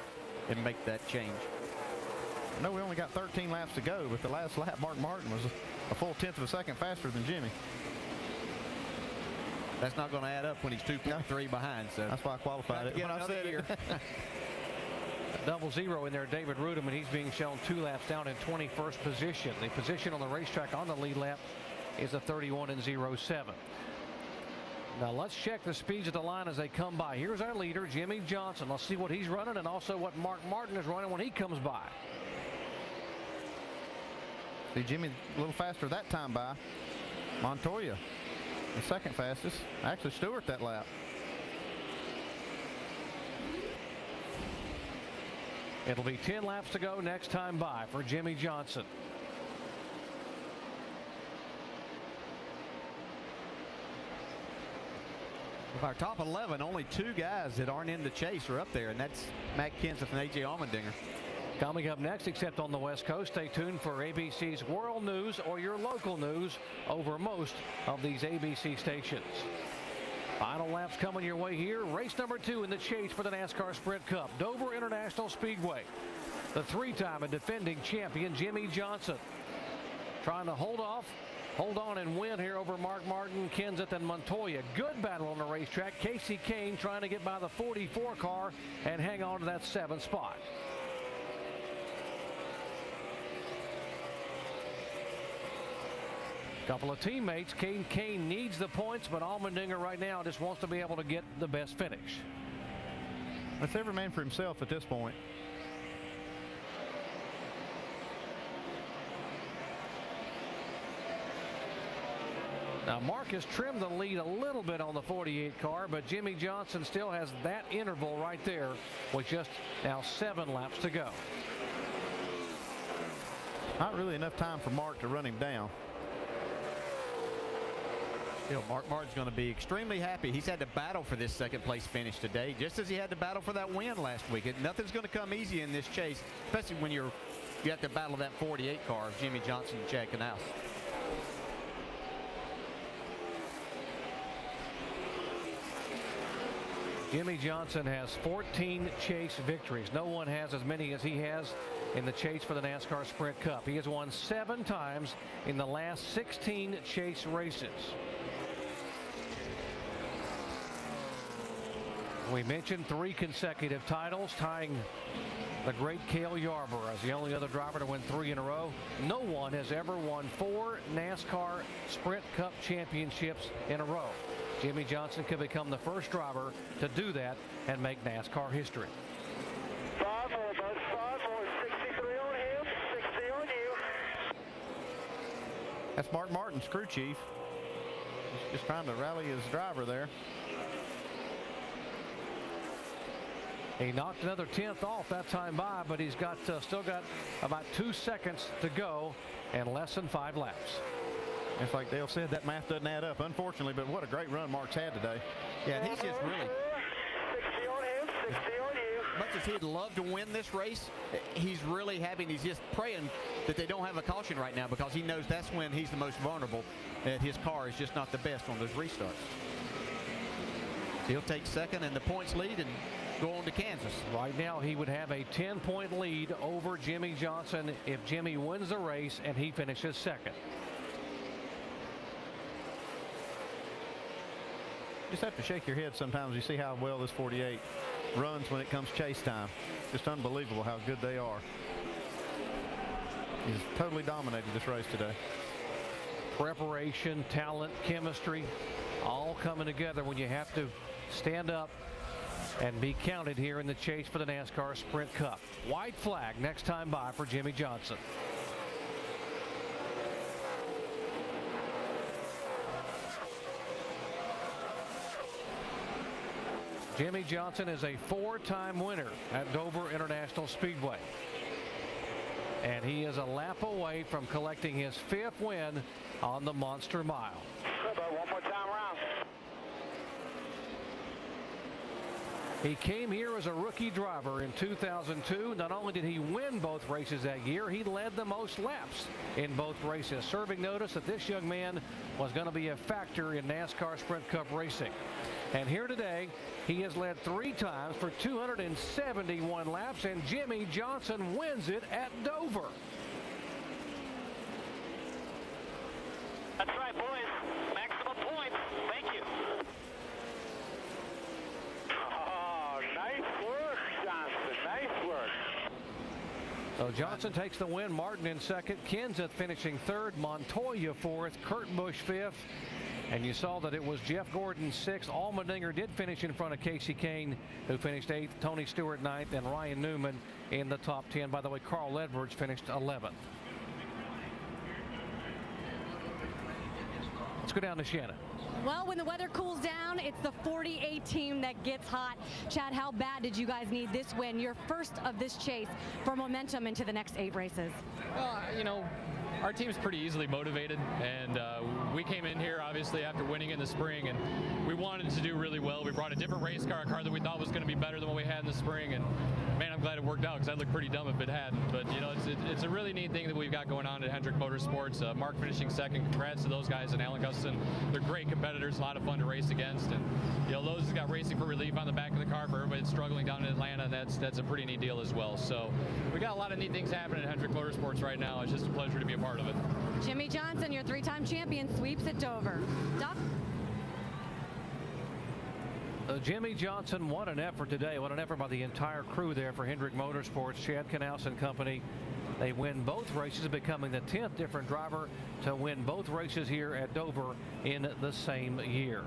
and make that change. I know we only got 13 laps to go, but the last lap, Mark Martin was a full 1/10 of a second faster than Jimmy. That's not going to add up when he's 2.3 behind. So that's why I qualified it when I said it. Double zero in there, David Rudem, and he's being shown 2 laps down in 21st position. The position on the racetrack on the lead lap is a 31.07. Now let's check the speeds of the line as they come by. Here's our leader, Jimmy Johnson. Let's see what he's running and also what Mark Martin is running when he comes by. See Jimmy a little faster that time by. Montoya, the second fastest. Actually, Stewart that lap. It'll be 10 laps to go next time by for Jimmy Johnson. Of our top 11, only 2 guys that aren't in the chase are up there, and that's Matt Kenseth and A.J. Allmendinger. Coming up next, except on the West Coast, stay tuned for ABC's World News or your local news over most of these ABC stations. Final laps coming your way here. Race number 2 in the chase for the NASCAR Sprint Cup. Dover International Speedway. The 3-time and defending champion Jimmy Johnson trying to hold on and win here over Mark Martin, Kenseth, and Montoya. Good battle on the racetrack. Casey Kane trying to get by the 44 car and hang on to that 7th spot. Couple of teammates. Kane needs the points, but Allmendinger right now just wants to be able to get the best finish. That's every man for himself at this point. Now Mark has trimmed the lead a little bit on the 48 car, but Jimmy Johnson still has that interval right there with just now 7 laps to go. Not really enough time for Mark to run him down. Mark Martin's going to be extremely happy. He's had to battle for this 2nd place finish today, just as he had to battle for that win last week. Nothing's going to come easy in this chase, especially when you have to battle that 48 car of Jimmy Johnson and Chad Knaus. Jimmy Johnson has 14 chase victories. No one has as many as he has in the chase for the NASCAR Sprint Cup. He has won 7 times in the last 16 chase races. We mentioned 3 consecutive titles, tying the great Cale Yarborough as the only other driver to win 3 in a row. No one has ever won 4 NASCAR Sprint Cup championships in a row. Jimmy Johnson could become the first driver to do that and make NASCAR history. 5-4, bud. 5-4, 63 on him, 60 on you. That's Mark Martin's crew chief. He's just trying to rally his driver there. He knocked another 10th off that time by, but he's got still got about 2 seconds to go and less than 5 laps. It's like Dale said, that math doesn't add up, unfortunately, but what a great run Mark's had today. Yeah, and he's just really, 60 on him, 60 on you. much as he'd love to win this race, he's really having, he's just praying that they don't have a caution right now, because he knows that's when he's the most vulnerable, and his car is just not the best on those restarts. He'll take 2nd in the points lead and go on to Kansas. Right now he would have a 10-point lead over Jimmy Johnson if Jimmy wins the race and he finishes 2nd. Just have to shake your head sometimes. You see how well this 48 runs when it comes chase time. Just unbelievable how good they are. He's totally dominated this race today. preparation, talent, chemistry, all coming together when you have to stand up and be counted here in the chase for the NASCAR Sprint Cup. White flag next time by for Jimmie Johnson. Jimmie Johnson is a 4-time winner at Dover International Speedway. And he is a lap away from collecting his 5th win on the Monster Mile. One more time around. He came here as a rookie driver in 2002. Not only did he win both races that year, he led the most laps in both races, serving notice that this young man was going to be a factor in NASCAR Sprint Cup racing. And here today, he has led 3 times for 271 laps, and Jimmie Johnson wins it at Dover. That's right, boys. Maximum points. Thank you. Oh, nice work, Johnson. Nice work. So Johnson takes the win. Martin in second. Kenseth finishing third. Montoya fourth. Kurt Busch fifth. And you saw that it was Jeff Gordon sixth. Allmendinger did finish in front of Casey Kane, who finished 8th. Tony Stewart 9th. And Ryan Newman in the top 10. By the way, Carl Edwards finished 11th. Let's go down to Shannon. Well, when the weather cools down, it's the 48 team that gets hot. Chad, how bad did you guys need this win, your first of this chase, for momentum into the next 8 races? Well, you know, our team's pretty easily motivated, and we came in here obviously after winning in the spring, and we wanted to do really well. We brought a different race car, a car that we thought was going to be better than what we had in the spring, and man, I'm glad it worked out because I'd look pretty dumb if it hadn't. But you know, it's a really neat thing that we've got going on at Hendrick Motorsports. Mark finishing second. Congrats to those guys and Alan Gustafson. They're great competitors, a lot of fun to race against, and you know, Lowe's has got racing for relief on the back of the car for everybody that's struggling down in Atlanta, and that's a pretty neat deal as well. So we got a lot of neat things happening at Hendrick Motorsports right now. It's just a pleasure to be a part of it. Jimmie Johnson, your 3-time champion, sweeps at Dover. Doc? Jimmie Johnson, what an effort today. What an effort by the entire crew there for Hendrick Motorsports. Chad Knaus and company. They win both races, becoming the 10th different driver to win both races here at Dover in the same year.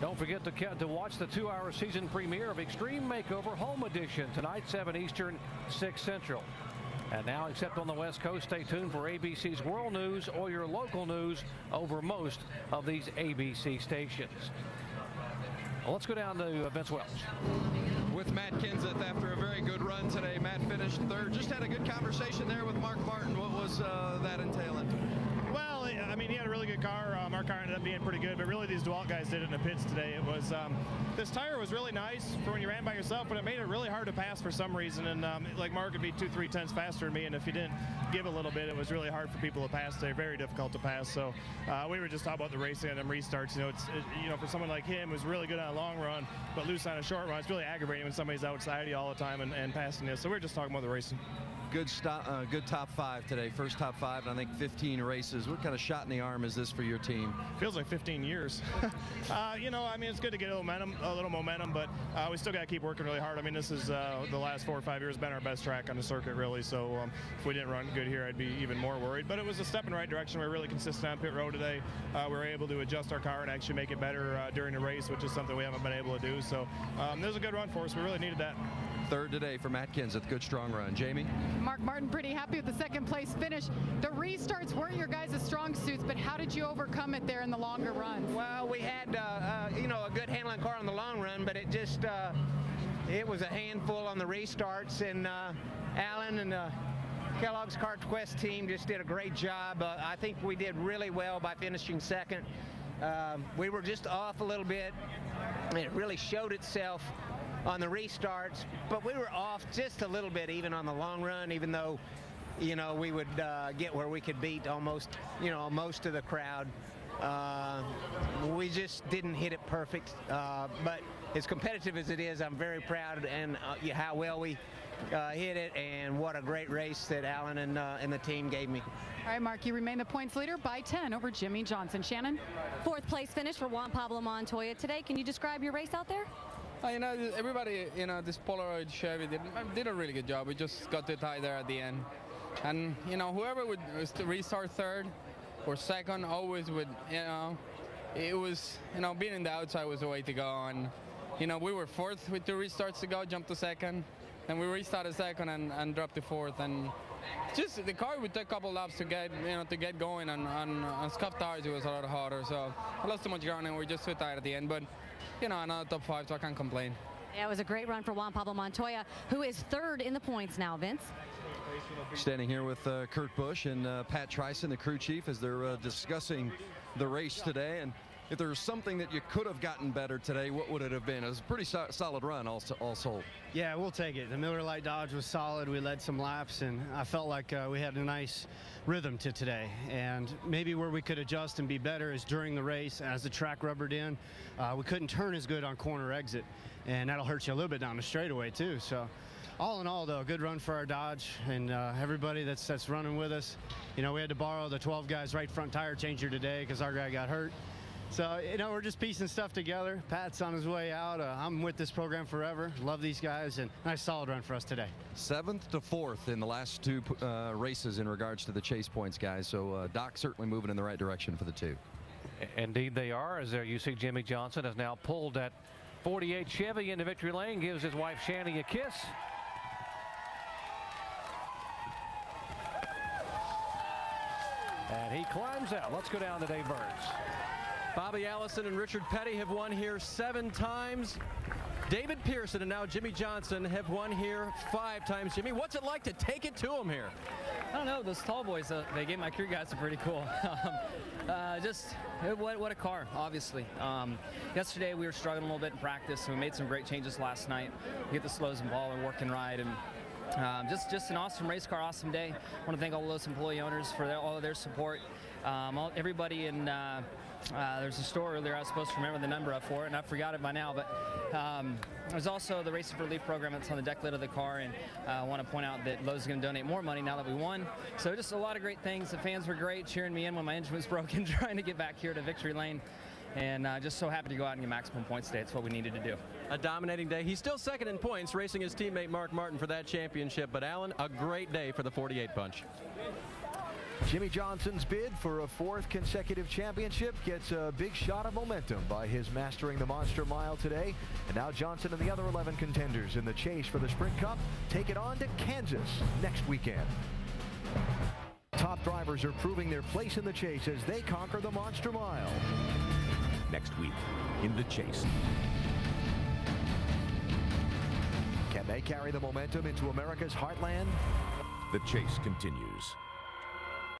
Don't forget to watch the 2-hour season premiere of Extreme Makeover Home Edition tonight, 7 Eastern, 6 Central. And now, except on the West Coast, stay tuned for ABC's World News or your local news over most of these ABC stations. Well, let's go down to Vince Welch. With Matt Kenseth after a very good run today. Matt finished third. Just had a good conversation there with Mark Martin. What was that entailing? Well, I mean, he had a really good car. Our car ended up being pretty good, but really these DeWalt guys did it in the pits today. It was this tire was really nice for when you ran by yourself, but it made it really hard to pass for some reason. And like Mark would be 2-3 tenths faster than me, and if you didn't give a little bit, it was really hard for people to pass today. Very difficult to pass. So we were just talking about the racing and them restarts. You know, you know, for someone like him who's really good on a long run, but loose on a short run, it's really aggravating when somebody's outside you all the time and passing you. So we're just talking about the racing. Good top 5 today. First top 5, and I think 15 races. What kind of shot in the arm is this for your team? Feels like 15 years. You know, I mean, it's good to get a little momentum, but we still got to keep working really hard. I mean, this is the last 4 or 5 years been our best track on the circuit, really. So if we didn't run good here, I'd be even more worried. But it was a step in the right direction. We were really consistent on pit road today. We were able to adjust our car and actually make it better during the race, which is something we haven't been able to do. So this was a good run for us. We really needed that. Third today for Matt Kenseth. Good, strong run. Jamie? Mark Martin pretty happy with the 2nd place finish. The restarts weren't your guys' strong suits, but how did you overcome it there in the longer runs? Well, we had, you know, a good handling car in the long run, but it just, it was a handful on the restarts, and Alan and Kellogg's Kart Quest team just did a great job. I think we did really well by finishing 2nd. We were just off a little bit, and it really showed itself on the restarts, but we were off just a little bit even on the long run, even though, you know, we would get where we could beat almost, you know, most of the crowd. We just didn't hit it perfect, but as competitive as it is, I'm very proud and how well we hit it, and what a great race that Alan and the team gave me. All right, Mark, you remain the points leader by 10 over Jimmie Johnson. Shannon? 4th place finish for Juan Pablo Montoya today. Can you describe your race out there? You know, everybody, you know, this Polaroid Chevy did a really good job. We just got too tight there at the end. And, you know, whoever would restart third or second always would, you know, it was, you know, being in the outside was the way to go. And, you know, we were fourth with 2 restarts to go, jumped to second. And we restarted second and dropped to fourth. And just the car would take a couple laps to get, you know, to get going. And on scuffed tires, it was a lot harder. So I lost too much ground and we were just too tight at the end. But, you know, another top 5, so I can't complain. Yeah, it was a great run for Juan Pablo Montoya, who is 3rd in the points now, Vince. Standing here with Kurt Busch and Pat Tryson, the crew chief, as they're discussing the race today. And if there was something that you could have gotten better today, what would it have been? It was a pretty solid run, all sold. Yeah, we'll take it. The Miller Lite Dodge was solid. We led some laps, and I felt like we had a nice rhythm to today. And maybe where we could adjust and be better is during the race, as the track rubbered in. We couldn't turn as good on corner exit, and that'll hurt you a little bit down the straightaway too. So all in all, though, a good run for our Dodge, and everybody that's running with us. You know, we had to borrow the 12 guys right front tire changer today because our guy got hurt. So, you know, we're just piecing stuff together. Pat's on his way out. I'm with this program forever. Love these guys, and nice solid run for us today. 7th to 4th in the last 2 races in regards to the chase points, guys. So Doc certainly moving in the right direction for the 2. Indeed they are, as there you see Jimmy Johnson has now pulled that 48 Chevy into victory lane, gives his wife Shanny a kiss. And he climbs out. Let's go down to Dave Burns. Bobby Allison and Richard Petty have won here 7 times. David Pearson and now Jimmy Johnson have won here 5 times. Jimmy, what's it like to take it to them here? I don't know. Those tall boys, they gave my crew guys some pretty cool. What a car, obviously. Yesterday we were struggling a little bit in practice, and we made some great changes last night. We get the slows and ball and working right, and just an awesome race car, awesome day. I want to thank all those employee owners for all of their support. Everybody in there's a store earlier I was supposed to remember the number up for it, and I forgot it by now, but there's also the Racing for Relief program that's on the deck lid of the car, and I want to point out that Lowe's is going to donate more money now that we won. So just a lot of great things. The fans were great, cheering me in when my engine was broken, trying to get back here to victory lane, and just so happy to go out and get maximum points today. It's what we needed to do. A dominating day. He's still 2nd in points, racing his teammate Mark Martin for that championship, but Alan, a great day for the 48 bunch. Jimmy Johnson's bid for a 4th consecutive championship gets a big shot of momentum by his mastering the Monster Mile today. And now Johnson and the other 11 contenders in the chase for the Sprint Cup take it on to Kansas next weekend. Top drivers are proving their place in the chase as they conquer the Monster Mile. Next week in the chase. Can they carry the momentum into America's heartland? The chase continues.